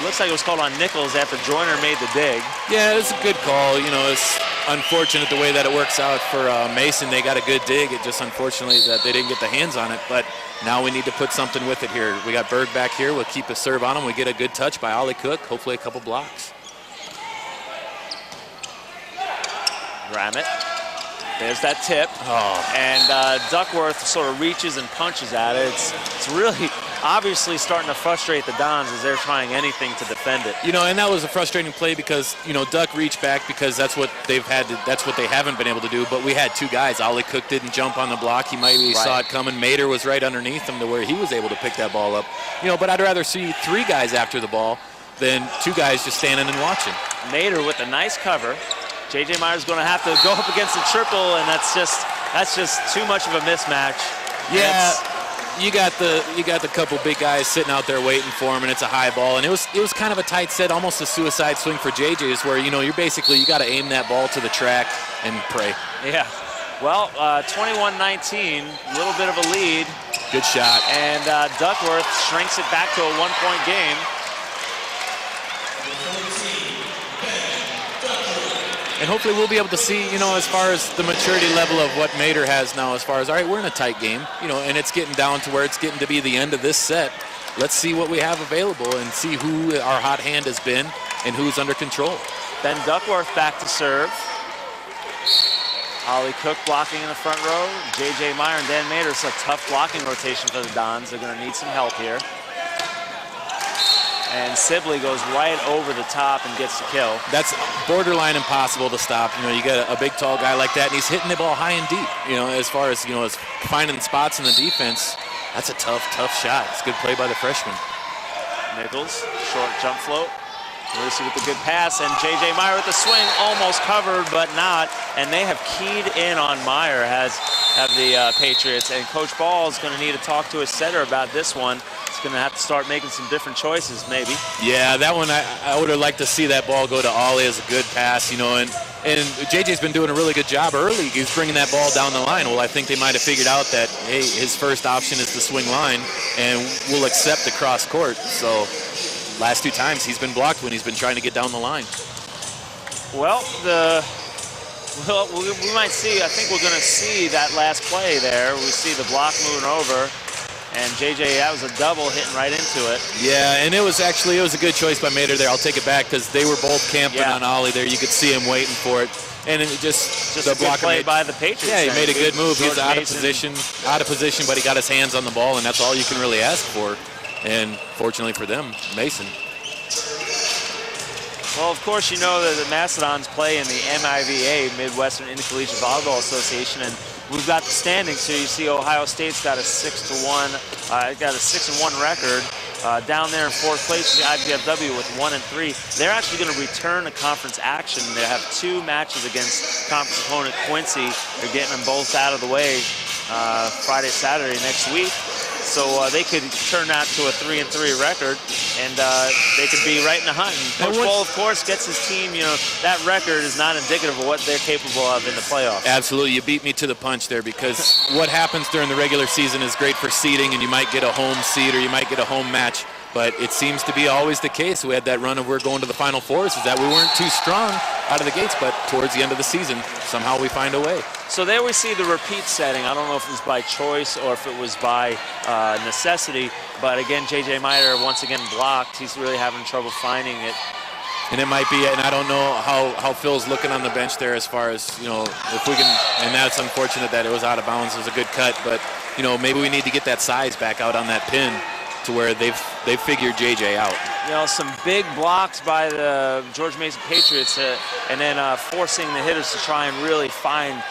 looks like it was called on Nichols after Joyner made the dig. Yeah, it's a good call. You know, it's unfortunate the way that it works out for Mason. They got a good dig. It just unfortunately that they didn't get the hands on it, but now we need to put something with it here. We got Berg back here. We'll keep a serve on him. We get a good touch by Ollie Cook, hopefully a couple blocks. Grammett. There's that tip. And Duckworth sort of reaches and punches at it. It's really obviously starting to frustrate the Dons as they're trying anything to defend it. You know, and that was a frustrating play because, you know, Duck reached back because that's what they've had to, that's what they haven't been able to do. But we had two guys. Ollie Cook didn't jump on the block. He maybe saw it coming. Mater was right underneath him to where he was able to pick that ball up. You know, but I'd rather see three guys after the ball than two guys just standing and watching. Mater with a nice cover. J.J. Meyer's going to have to go up against the triple, and that's just too much of a mismatch. Yeah, you got the couple big guys sitting out there waiting for him, and it's a high ball, and it was kind of a tight set, almost a suicide swing for J.J.'s, where you know you got to aim that ball to the track and pray. Yeah. Well, 21-19, a little bit of a lead. Good shot. And Duckworth shrinks it back to a one-point game. And hopefully we'll be able to see, you know, as far as the maturity level of what Mater has now, as far as, all right, we're in a tight game, you know, and it's getting down to where it's getting to be the end of this set. Let's see what we have available and see who our hot hand has been and who's under control. Ben Duckworth back to serve. Ollie Cook blocking in the front row. J.J. Meyer and Dan Mater. It's a tough blocking rotation for the Dons. They're going to need some help here. And Sibley goes right over the top and gets the kill. That's borderline impossible to stop. You know, you got a big, tall guy like that, and he's hitting the ball high and deep. You know, as far as, you know, as finding spots in the defense, that's a tough shot. It's a good play by the freshman. Nichols, short jump float. Lucy with the good pass, and J.J. Meyer with the swing, almost covered, but not. And they have keyed in on Meyer, have the Patriots. And Coach Ball is going to need to talk to his setter about this one. Going to have to start making some different choices, maybe. Yeah, that one I would have liked to see that ball go to Ollie as a good pass, you know, and JJ's been doing a really good job early. He's bringing that ball down the line. Well, I think they might have figured out that, hey, his first option is the swing line, and we'll accept the cross court. So last two times he's been blocked when he's been trying to get down the line. Well, we might see, I think we're going to see that last play there. We see the block moving over. And JJ, that was a double hitting right into it. Yeah, and it was a good choice by Mater there. I'll take it back because they were both camping on Ollie there. You could see him waiting for it. And it just the block play by the Patriots. Yeah, he made a good move. He's out of position, but he got his hands on the ball, and that's all you can really ask for. And fortunately for them, Mason. Well, of course, you know that the Mastodons play in the MIVA, Midwestern Intercollegiate Volleyball Association, and we've got the standings. So you see Ohio State's got a 6-1 record. Down there in fourth place, the IPFW with 1-3. They're actually going to return to conference action. They have two matches against conference opponent Quincy. They're getting them both out of the way Friday, Saturday next week. So they could turn that to a 3-3 record, and they could be right in the hunt. And Coach Ball, of course, gets his team. You know, that record is not indicative of what they're capable of in the playoffs. Absolutely, you beat me to the punch there, because what happens during the regular season is great for seeding, and you might get a home seed or you might get a home match. But it seems to be always the case. We had that run of we're going to the Final Fours, is that we weren't too strong out of the gates, but towards the end of the season, somehow we find a way. So there we see the repeat setting. I don't know if it was by choice or if it was by necessity, but again, J.J. Meyer once again blocked. He's really having trouble finding it. And it might be, and I don't know how Phil's looking on the bench there as far as, if we can, and that's unfortunate that it was out of bounds. It was a good cut, but, maybe we need to get that size back out on that pin to where they've figured JJ out. Some big blocks by the George Mason Patriots and then forcing the hitters to try and really find,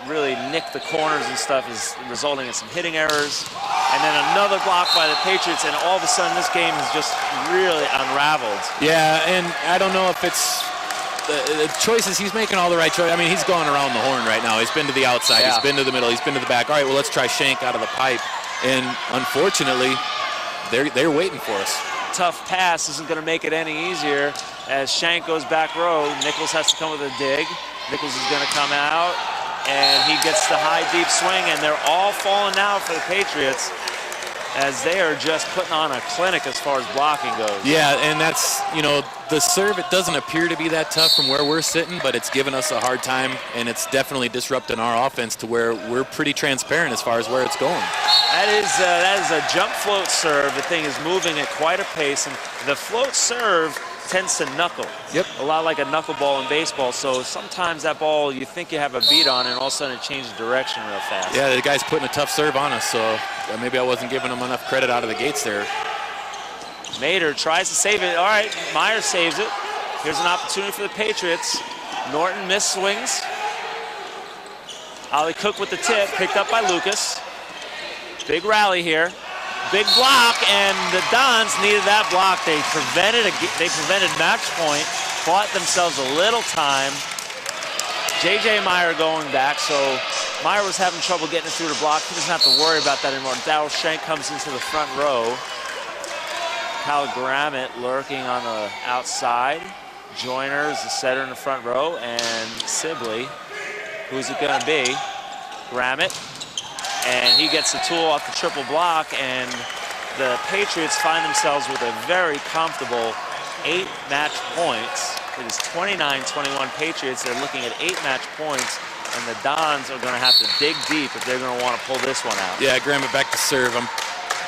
really nick the corners and stuff is resulting in some hitting errors. And then another block by the Patriots, and all of a sudden this game is just really unraveled. Yeah, and I don't know if it's the choices. He's making all the right choices. I mean, he's going around the horn right now. He's been to the outside. Yeah. He's been to the middle. He's been to the back. All right, well, let's try Shank out of the pipe. And unfortunately, they're waiting for us. Tough pass isn't going to make it any easier as Shank goes back row. Nichols has to come with a dig. Nichols is going to come out, and he gets the high, deep swing, and they're all falling now for the Patriots as they are just putting on a clinic as far as blocking goes. Yeah, and that's, the serve, it doesn't appear to be that tough from where we're sitting, but it's given us a hard time, and it's definitely disrupting our offense to where we're pretty transparent as far as where it's going. That is a jump float serve. The thing is moving at quite a pace, and the float serve tends to knuckle. Yep. A lot like a knuckleball in baseball, so sometimes that ball, you think you have a beat on, and all of a sudden it changes direction real fast. Yeah, the guy's putting a tough serve on us, so maybe I wasn't giving him enough credit out of the gates there. Mader tries to save it. All right, Meyer saves it. Here's an opportunity for the Patriots. Norton missed swings. Ollie Cook with the tip, picked up by Lucas. Big rally here. Big block, and the Dons needed that block. They prevented match point, bought themselves a little time. J.J. Meyer going back, so Meyer was having trouble getting it through the block. He doesn't have to worry about that anymore. Darryl Shank comes into the front row. Kyle Grammett lurking on the outside. Joyner is the setter in the front row, and Sibley, who's it going to be? Grammett. And he gets the tool off the triple block, and the Patriots find themselves with a very comfortable 8 match points. It is 29-21 Patriots. They're looking at 8 match points, and the Dons are going to have to dig deep if they're going to want to pull this one out. Yeah, Grammett back to serve. I'm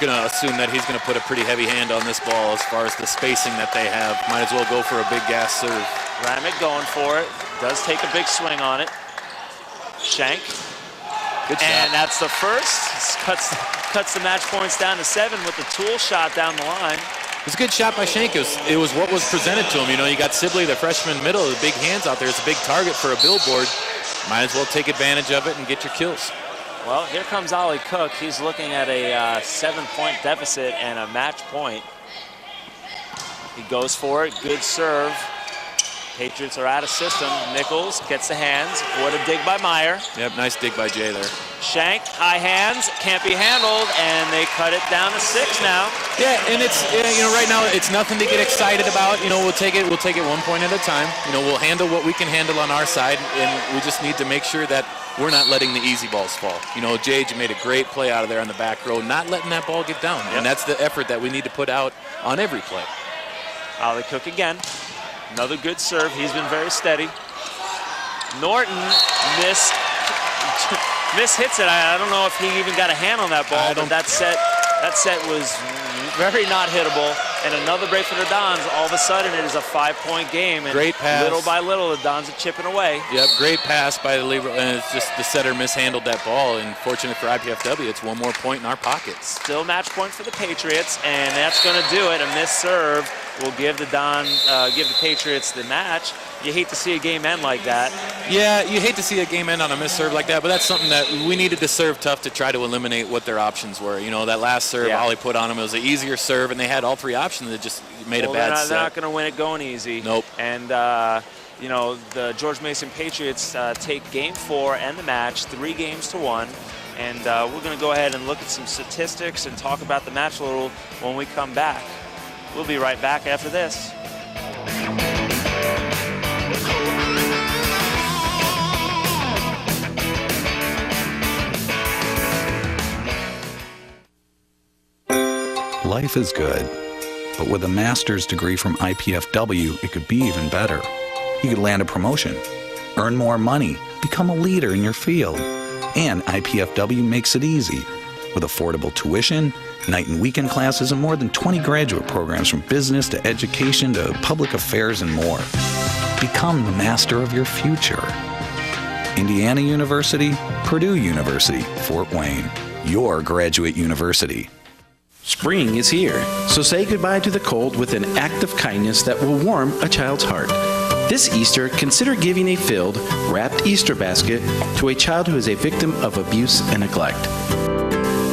going to assume that he's going to put a pretty heavy hand on this ball as far as the spacing that they have. Might as well go for a big gas serve. Grammett going for it. Does take a big swing on it. Shank. Good shot. And that's the first. Cuts the match points down to 7 with the tool shot down the line. It was a good shot by Shank. It was what was presented to him. You got Sibley, the freshman middle, the big hands out there. It's a big target for a billboard. Might as well take advantage of it and get your kills. Well, here comes Ollie Cook. He's looking at a 7-point deficit and a match point. He goes for it. Good serve. Patriots are out of system. Nichols gets the hands. What a dig by Meyer. Yep, nice dig by Jay there. Shank, high hands, can't be handled, and they cut it down to 6 now. Yeah, and it's right now it's nothing to get excited about. We'll take it 1 point at a time. We'll handle what we can handle on our side, and we just need to make sure that we're not letting the easy balls fall. Jay made a great play out of there on the back row, not letting that ball get down, and that's the effort that we need to put out on every play. Ollie Cook again. Another good serve. He's been very steady. Norton mishits it. I don't know if he even got a hand on that ball, but that set was very not hittable. And another break for the Dons. All of a sudden, it is a 5-point game. And great pass. Little by little, the Dons are chipping away. Yep, great pass by the libero. And it's just the setter mishandled that ball. And fortunate for IPFW, it's 1 more point in our pockets. Still match point for the Patriots, and that's going to do it. A missed serve will give the Patriots the match. You hate to see a game end like that. Yeah, you hate to see a game end on a missed serve like that, but that's something that we needed to serve tough to try to eliminate what their options were. That last serve Ollie put on them, it was an easier serve, and they had all 3 options that just made a bad set. They're not going to win it going easy. Nope. And, the George Mason Patriots take Game 4 and the match 3-1. And we're going to go ahead and look at some statistics and talk about the match a little when we come back. We'll be right back after this. Life is good, but with a master's degree from IPFW, it could be even better. You could land a promotion, earn more money, become a leader in your field, and IPFW makes it easy. with affordable tuition, night and weekend classes, and more than 20 graduate programs from business to education to public affairs and more. Become the master of your future. Indiana University, Purdue University, Fort Wayne, your graduate university. Spring is here, so say goodbye to the cold with an act of kindness that will warm a child's heart. This Easter, consider giving a filled, wrapped Easter basket to a child who is a victim of abuse and neglect.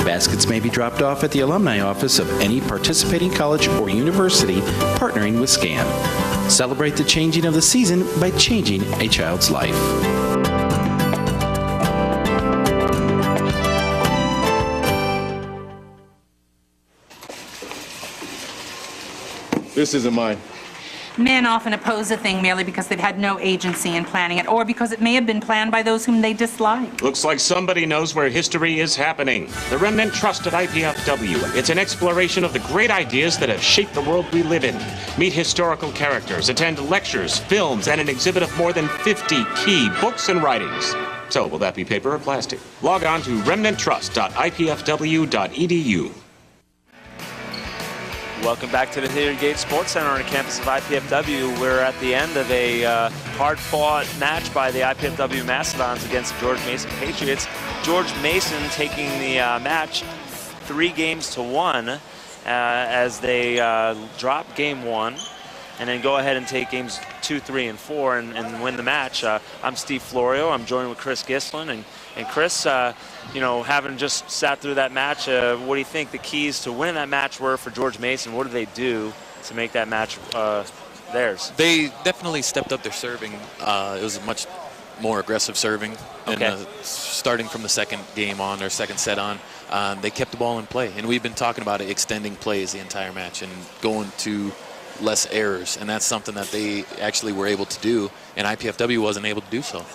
Baskets may be dropped off at the alumni office of any participating college or university partnering with SCAN. Celebrate the changing of the season by changing a child's life. This isn't mine. Men often oppose a thing merely because they've had no agency in planning it, or because it may have been planned by those whom they dislike. Looks like somebody knows where history is happening. The Remnant Trust at IPFW. It's an exploration of the great ideas that have shaped the world we live in. Meet historical characters, attend lectures, films, and an exhibit of more than 50 key books and writings. So, will that be paper or plastic? Log on to remnanttrust.ipfw.edu. Welcome back to the Hilliard Gate Sports Center on the campus of IPFW. We're at the end of a hard-fought match by the IPFW Mastodons against the George Mason Patriots. George Mason taking the match 3-1 as they drop game 1 and then go ahead and take games 2, 3, and 4 and win the match. I'm Steve Florio. I'm joined with Chris Gislin. And Chris, you know, having just sat through that match, what do you think the keys to winning that match were for George Mason? What did they do to make that match theirs? They definitely stepped up their serving. It was a much more aggressive serving. Okay. And starting from the second game on, or second set on, they kept the ball in play. And we've been talking about it, extending plays the entire match and going to less errors. And that's something that they actually were able to do, and IPFW wasn't able to do so.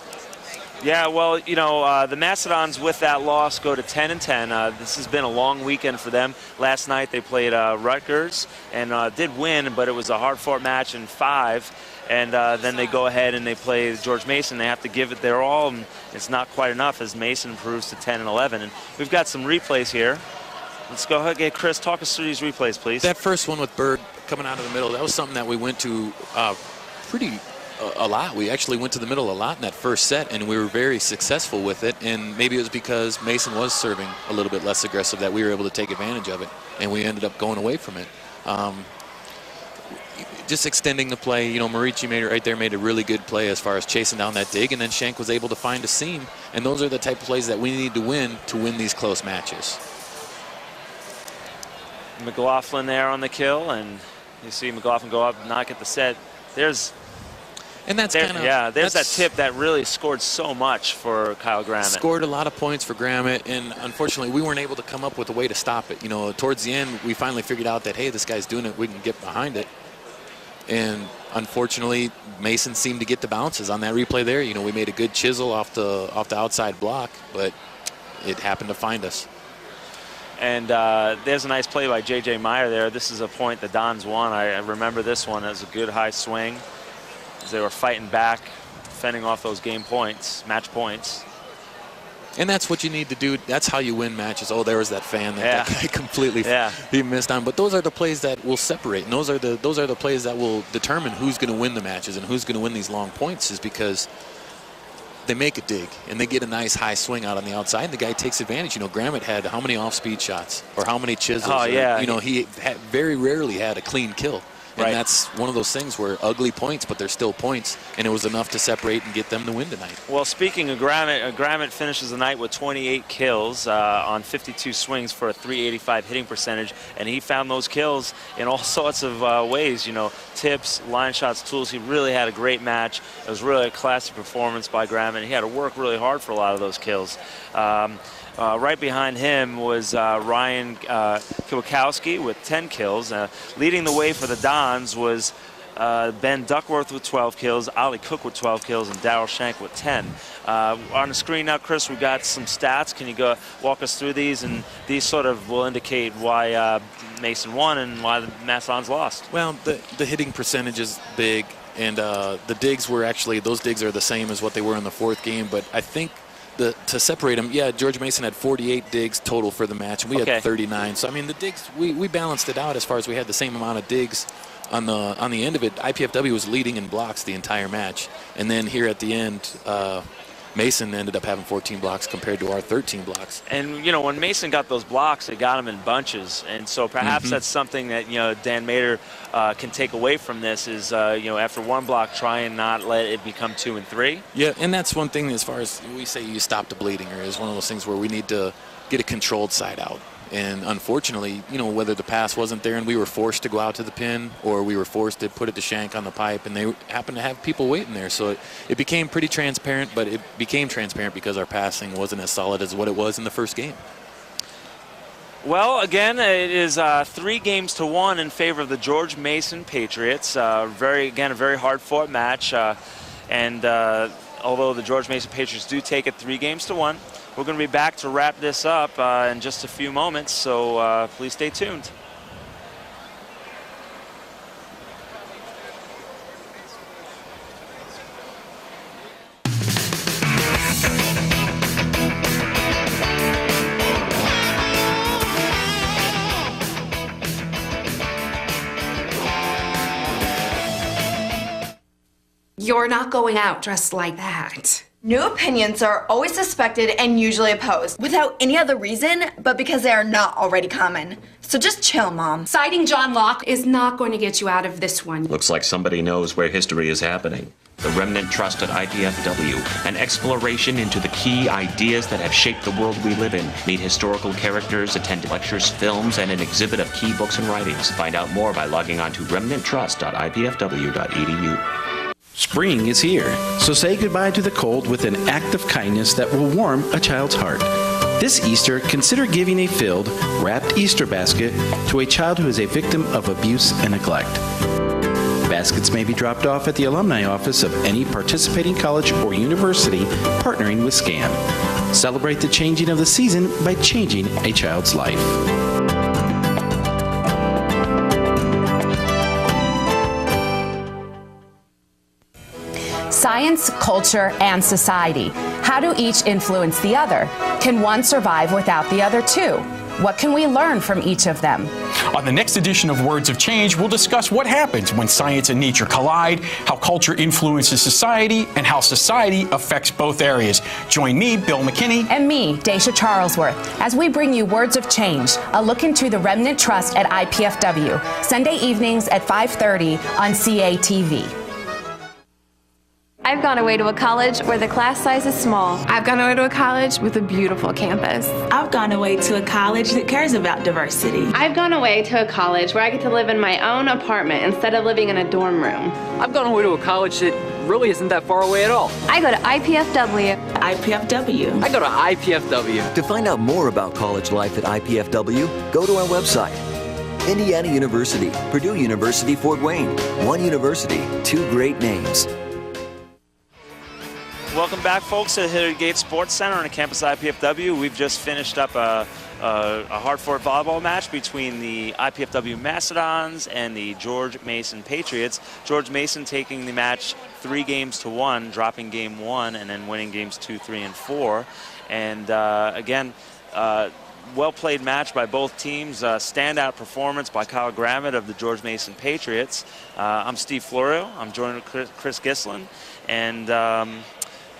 Yeah, well, you know, the Mastodons with that loss go to 10-10. This has been a long weekend for them. Last night they played Rutgers and did win, but it was a hard-fought match in 5. And then they go ahead and they play George Mason. They have to give it their all, and it's not quite enough as Mason improves to 10-11. And we've got some replays here. Let's go ahead, Chris, talk us through these replays, please. That first one with Berg coming out of the middle, that was something that we went to a lot. We actually went to the middle a lot in that first set, and we were very successful with it. And maybe it was because Mason was serving a little bit less aggressive that we were able to take advantage of it, and we ended up going away from it. Just extending the play, you know, Marici made a really good play as far as chasing down that dig, and then Schenk was able to find a seam. And those are the type of plays that we need to win these close matches. McLaughlin there on the kill, and you see McLaughlin go up and not get the set. There's that tip that really scored so much for Kyle Grammett. Scored a lot of points for Grammett, and unfortunately we weren't able to come up with a way to stop it. You know, towards the end we finally figured out that, hey, this guy's doing it, we can get behind it. And unfortunately Mason seemed to get the bounces on that replay there. You know, we made a good chisel off the outside block, but it happened to find us. And there's a nice play by J.J. Meyer there. This is a point the Dons won. I remember this one as a good high swing as they were fighting back, fending off those game points, match points. And that's what you need to do. That's how you win matches. Oh, there was that fan that guy completely he missed on. But those are the plays that will separate, and those are the plays that will determine who's going to win the matches and who's going to win these long points, is because they make a dig and they get a nice high swing out on the outside, and the guy takes advantage. You know, Grammett had how many off-speed shots or how many chisels? Oh, yeah. You know, he very rarely had a clean kill. And that's one of those things where ugly points, but they're still points, and it was enough to separate and get them the win tonight. Well, speaking of Grammett finishes the night with 28 kills on 52 swings for a .385 hitting percentage, and he found those kills in all sorts of ways, you know, tips, line shots, tools. He really had a great match. It was really a classic performance by Grammett. He had to work really hard for a lot of those kills. Right behind him was Ryan Kiwakowski with 10 kills. Leading the way for the Dons was Ben Duckworth with 12 kills, Ollie Cook with 12 kills, and Darryl Schenk with 10. On the screen now, Chris, we've got some stats. Can you go walk us through these? And these sort of will indicate why Mason won and why the Mastodons lost. Well, the hitting percentage is big, and the digs were actually, those digs are the same as what they were in the fourth game, but I think to separate them, yeah, George Mason had 48 digs total for the match, and we had 39. So I mean, the digs we balanced it out as far as we had the same amount of digs on the end of it. IPFW was leading in blocks the entire match, and then here at the end, Mason ended up having 14 blocks compared to our 13 blocks. And, you know, when Mason got those blocks, they got them in bunches. And so perhaps that's something that, you know, Dan Mader can take away from this is, you know, after one block, try and not let it become 2 and 3. Yeah, and that's one thing as far as we say you stop the bleeding, or is one of those things where we need to get a controlled side out. And unfortunately, you know, whether the pass wasn't there and we were forced to go out to the pin, or we were forced to put it to shank on the pipe, and they happened to have people waiting there. So it became pretty transparent, but it became transparent because our passing wasn't as solid as what it was in the first game. Well, again, it is 3 games to 1 in favor of the George Mason Patriots. A very hard-fought match. Although the George Mason Patriots do take it 3 games to 1, we're going to be back to wrap this up in just a few moments, so please stay tuned. You're not going out dressed like that. New opinions are always suspected and usually opposed, without any other reason but because they are not already common. So just chill, Mom. Citing John Locke is not going to get you out of this one. Looks like somebody knows where history is happening. The Remnant Trust at IPFW, an exploration into the key ideas that have shaped the world we live in. Meet historical characters, attend lectures, films, and an exhibit of key books and writings. Find out more by logging on to remnanttrust.ipfw.edu. Spring is here, so say goodbye to the cold with an act of kindness that will warm a child's heart. This Easter, consider giving a filled, wrapped Easter basket to a child who is a victim of abuse and neglect. Baskets may be dropped off at the alumni office of any participating college or university partnering with SCAN. Celebrate the changing of the season by changing a child's life. Science, culture, and society. How do each influence the other? Can one survive without the other two? What can we learn from each of them? On the next edition of Words of Change, we'll discuss what happens when science and nature collide, how culture influences society, and how society affects both areas. Join me, Bill McKinney. And me, Daisha Charlesworth, as we bring you Words of Change, a look into the Remnant Trust at IPFW, Sunday evenings at 5:30 on CATV. I've gone away to a college where the class size is small. I've gone away to a college with a beautiful campus. I've gone away to a college that cares about diversity. I've gone away to a college where I get to live in my own apartment instead of living in a dorm room. I've gone away to a college that really isn't that far away at all. I go to IPFW. IPFW. I go to IPFW. To find out more about college life at IPFW, go to our website. Indiana University, Purdue University, Fort Wayne. One university, 2 great names. Welcome back, folks, to the Hillary Gates Sports Center on the campus of IPFW. We've just finished up a hard-fought volleyball match between the IPFW Mastodons and the George Mason Patriots. George Mason taking the match 3 games to 1, dropping game 1, and then winning games 2, 3, and 4. And again, well-played match by both teams. Standout performance by Kyle Gravitt of the George Mason Patriots. I'm Steve Florio. I'm joined with Chris Gislin. And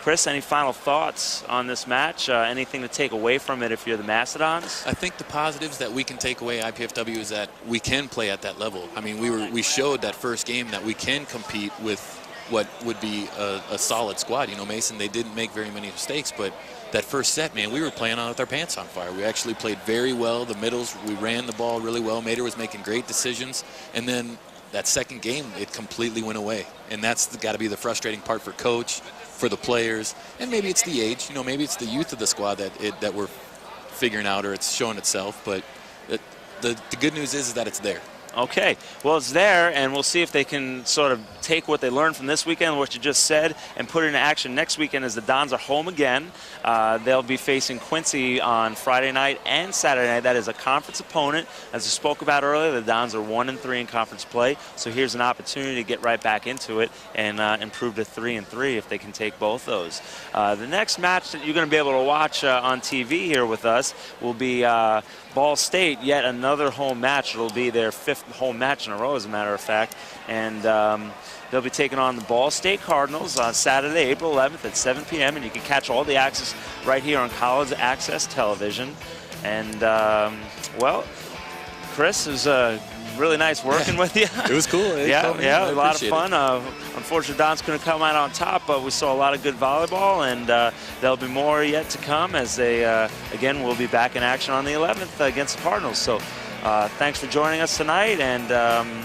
Chris, any final thoughts on this match? Anything to take away from it if you're the Mastodons? I think the positives that we can take away IPFW is that we can play at that level. I mean, we showed that first game that we can compete with what would be a solid squad. You know, Mason, they didn't make very many mistakes, but that first set, man, we were playing on with our pants on fire. We actually played very well. The middles, we ran the ball really well. Mader was making great decisions. And then that second game, it completely went away. And that's got to be the frustrating part for coach, for the players, and maybe it's the age. You know, maybe it's the youth of the squad that we're figuring out, or it's showing itself. But the good news is that it's there. Okay, well, it's there, and we'll see if they can sort of take what they learned from this weekend, what you just said, and put it into action next weekend as the Dons are home again. They'll be facing Quincy on Friday night and Saturday night. That is a conference opponent. As we spoke about earlier, the Dons are 1-3 in conference play, so here's an opportunity to get right back into it and improve to 3-3 if they can take both those. The next match that you're going to be able to watch on TV here with us will be Ball State, yet another home match. It'll be their 5th home match in a row, as a matter of fact. And they'll be taking on the Ball State Cardinals on Saturday, April 11th at 7 p.m. And you can catch all the access right here on College Access Television. And, well, Chris, it was really nice working with you. It was cool. Yeah, a lot of fun. Unfortunately, Dons couldn't come out on top, but we saw a lot of good volleyball, and there'll be more yet to come as they, again, will be back in action on the 11th against the Cardinals. So thanks for joining us tonight, and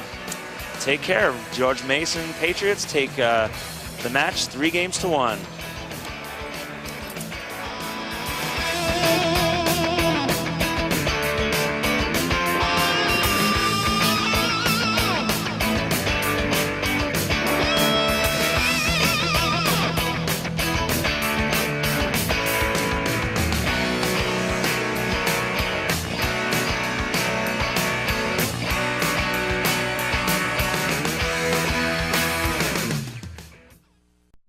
take care. George Mason Patriots take the match 3-1.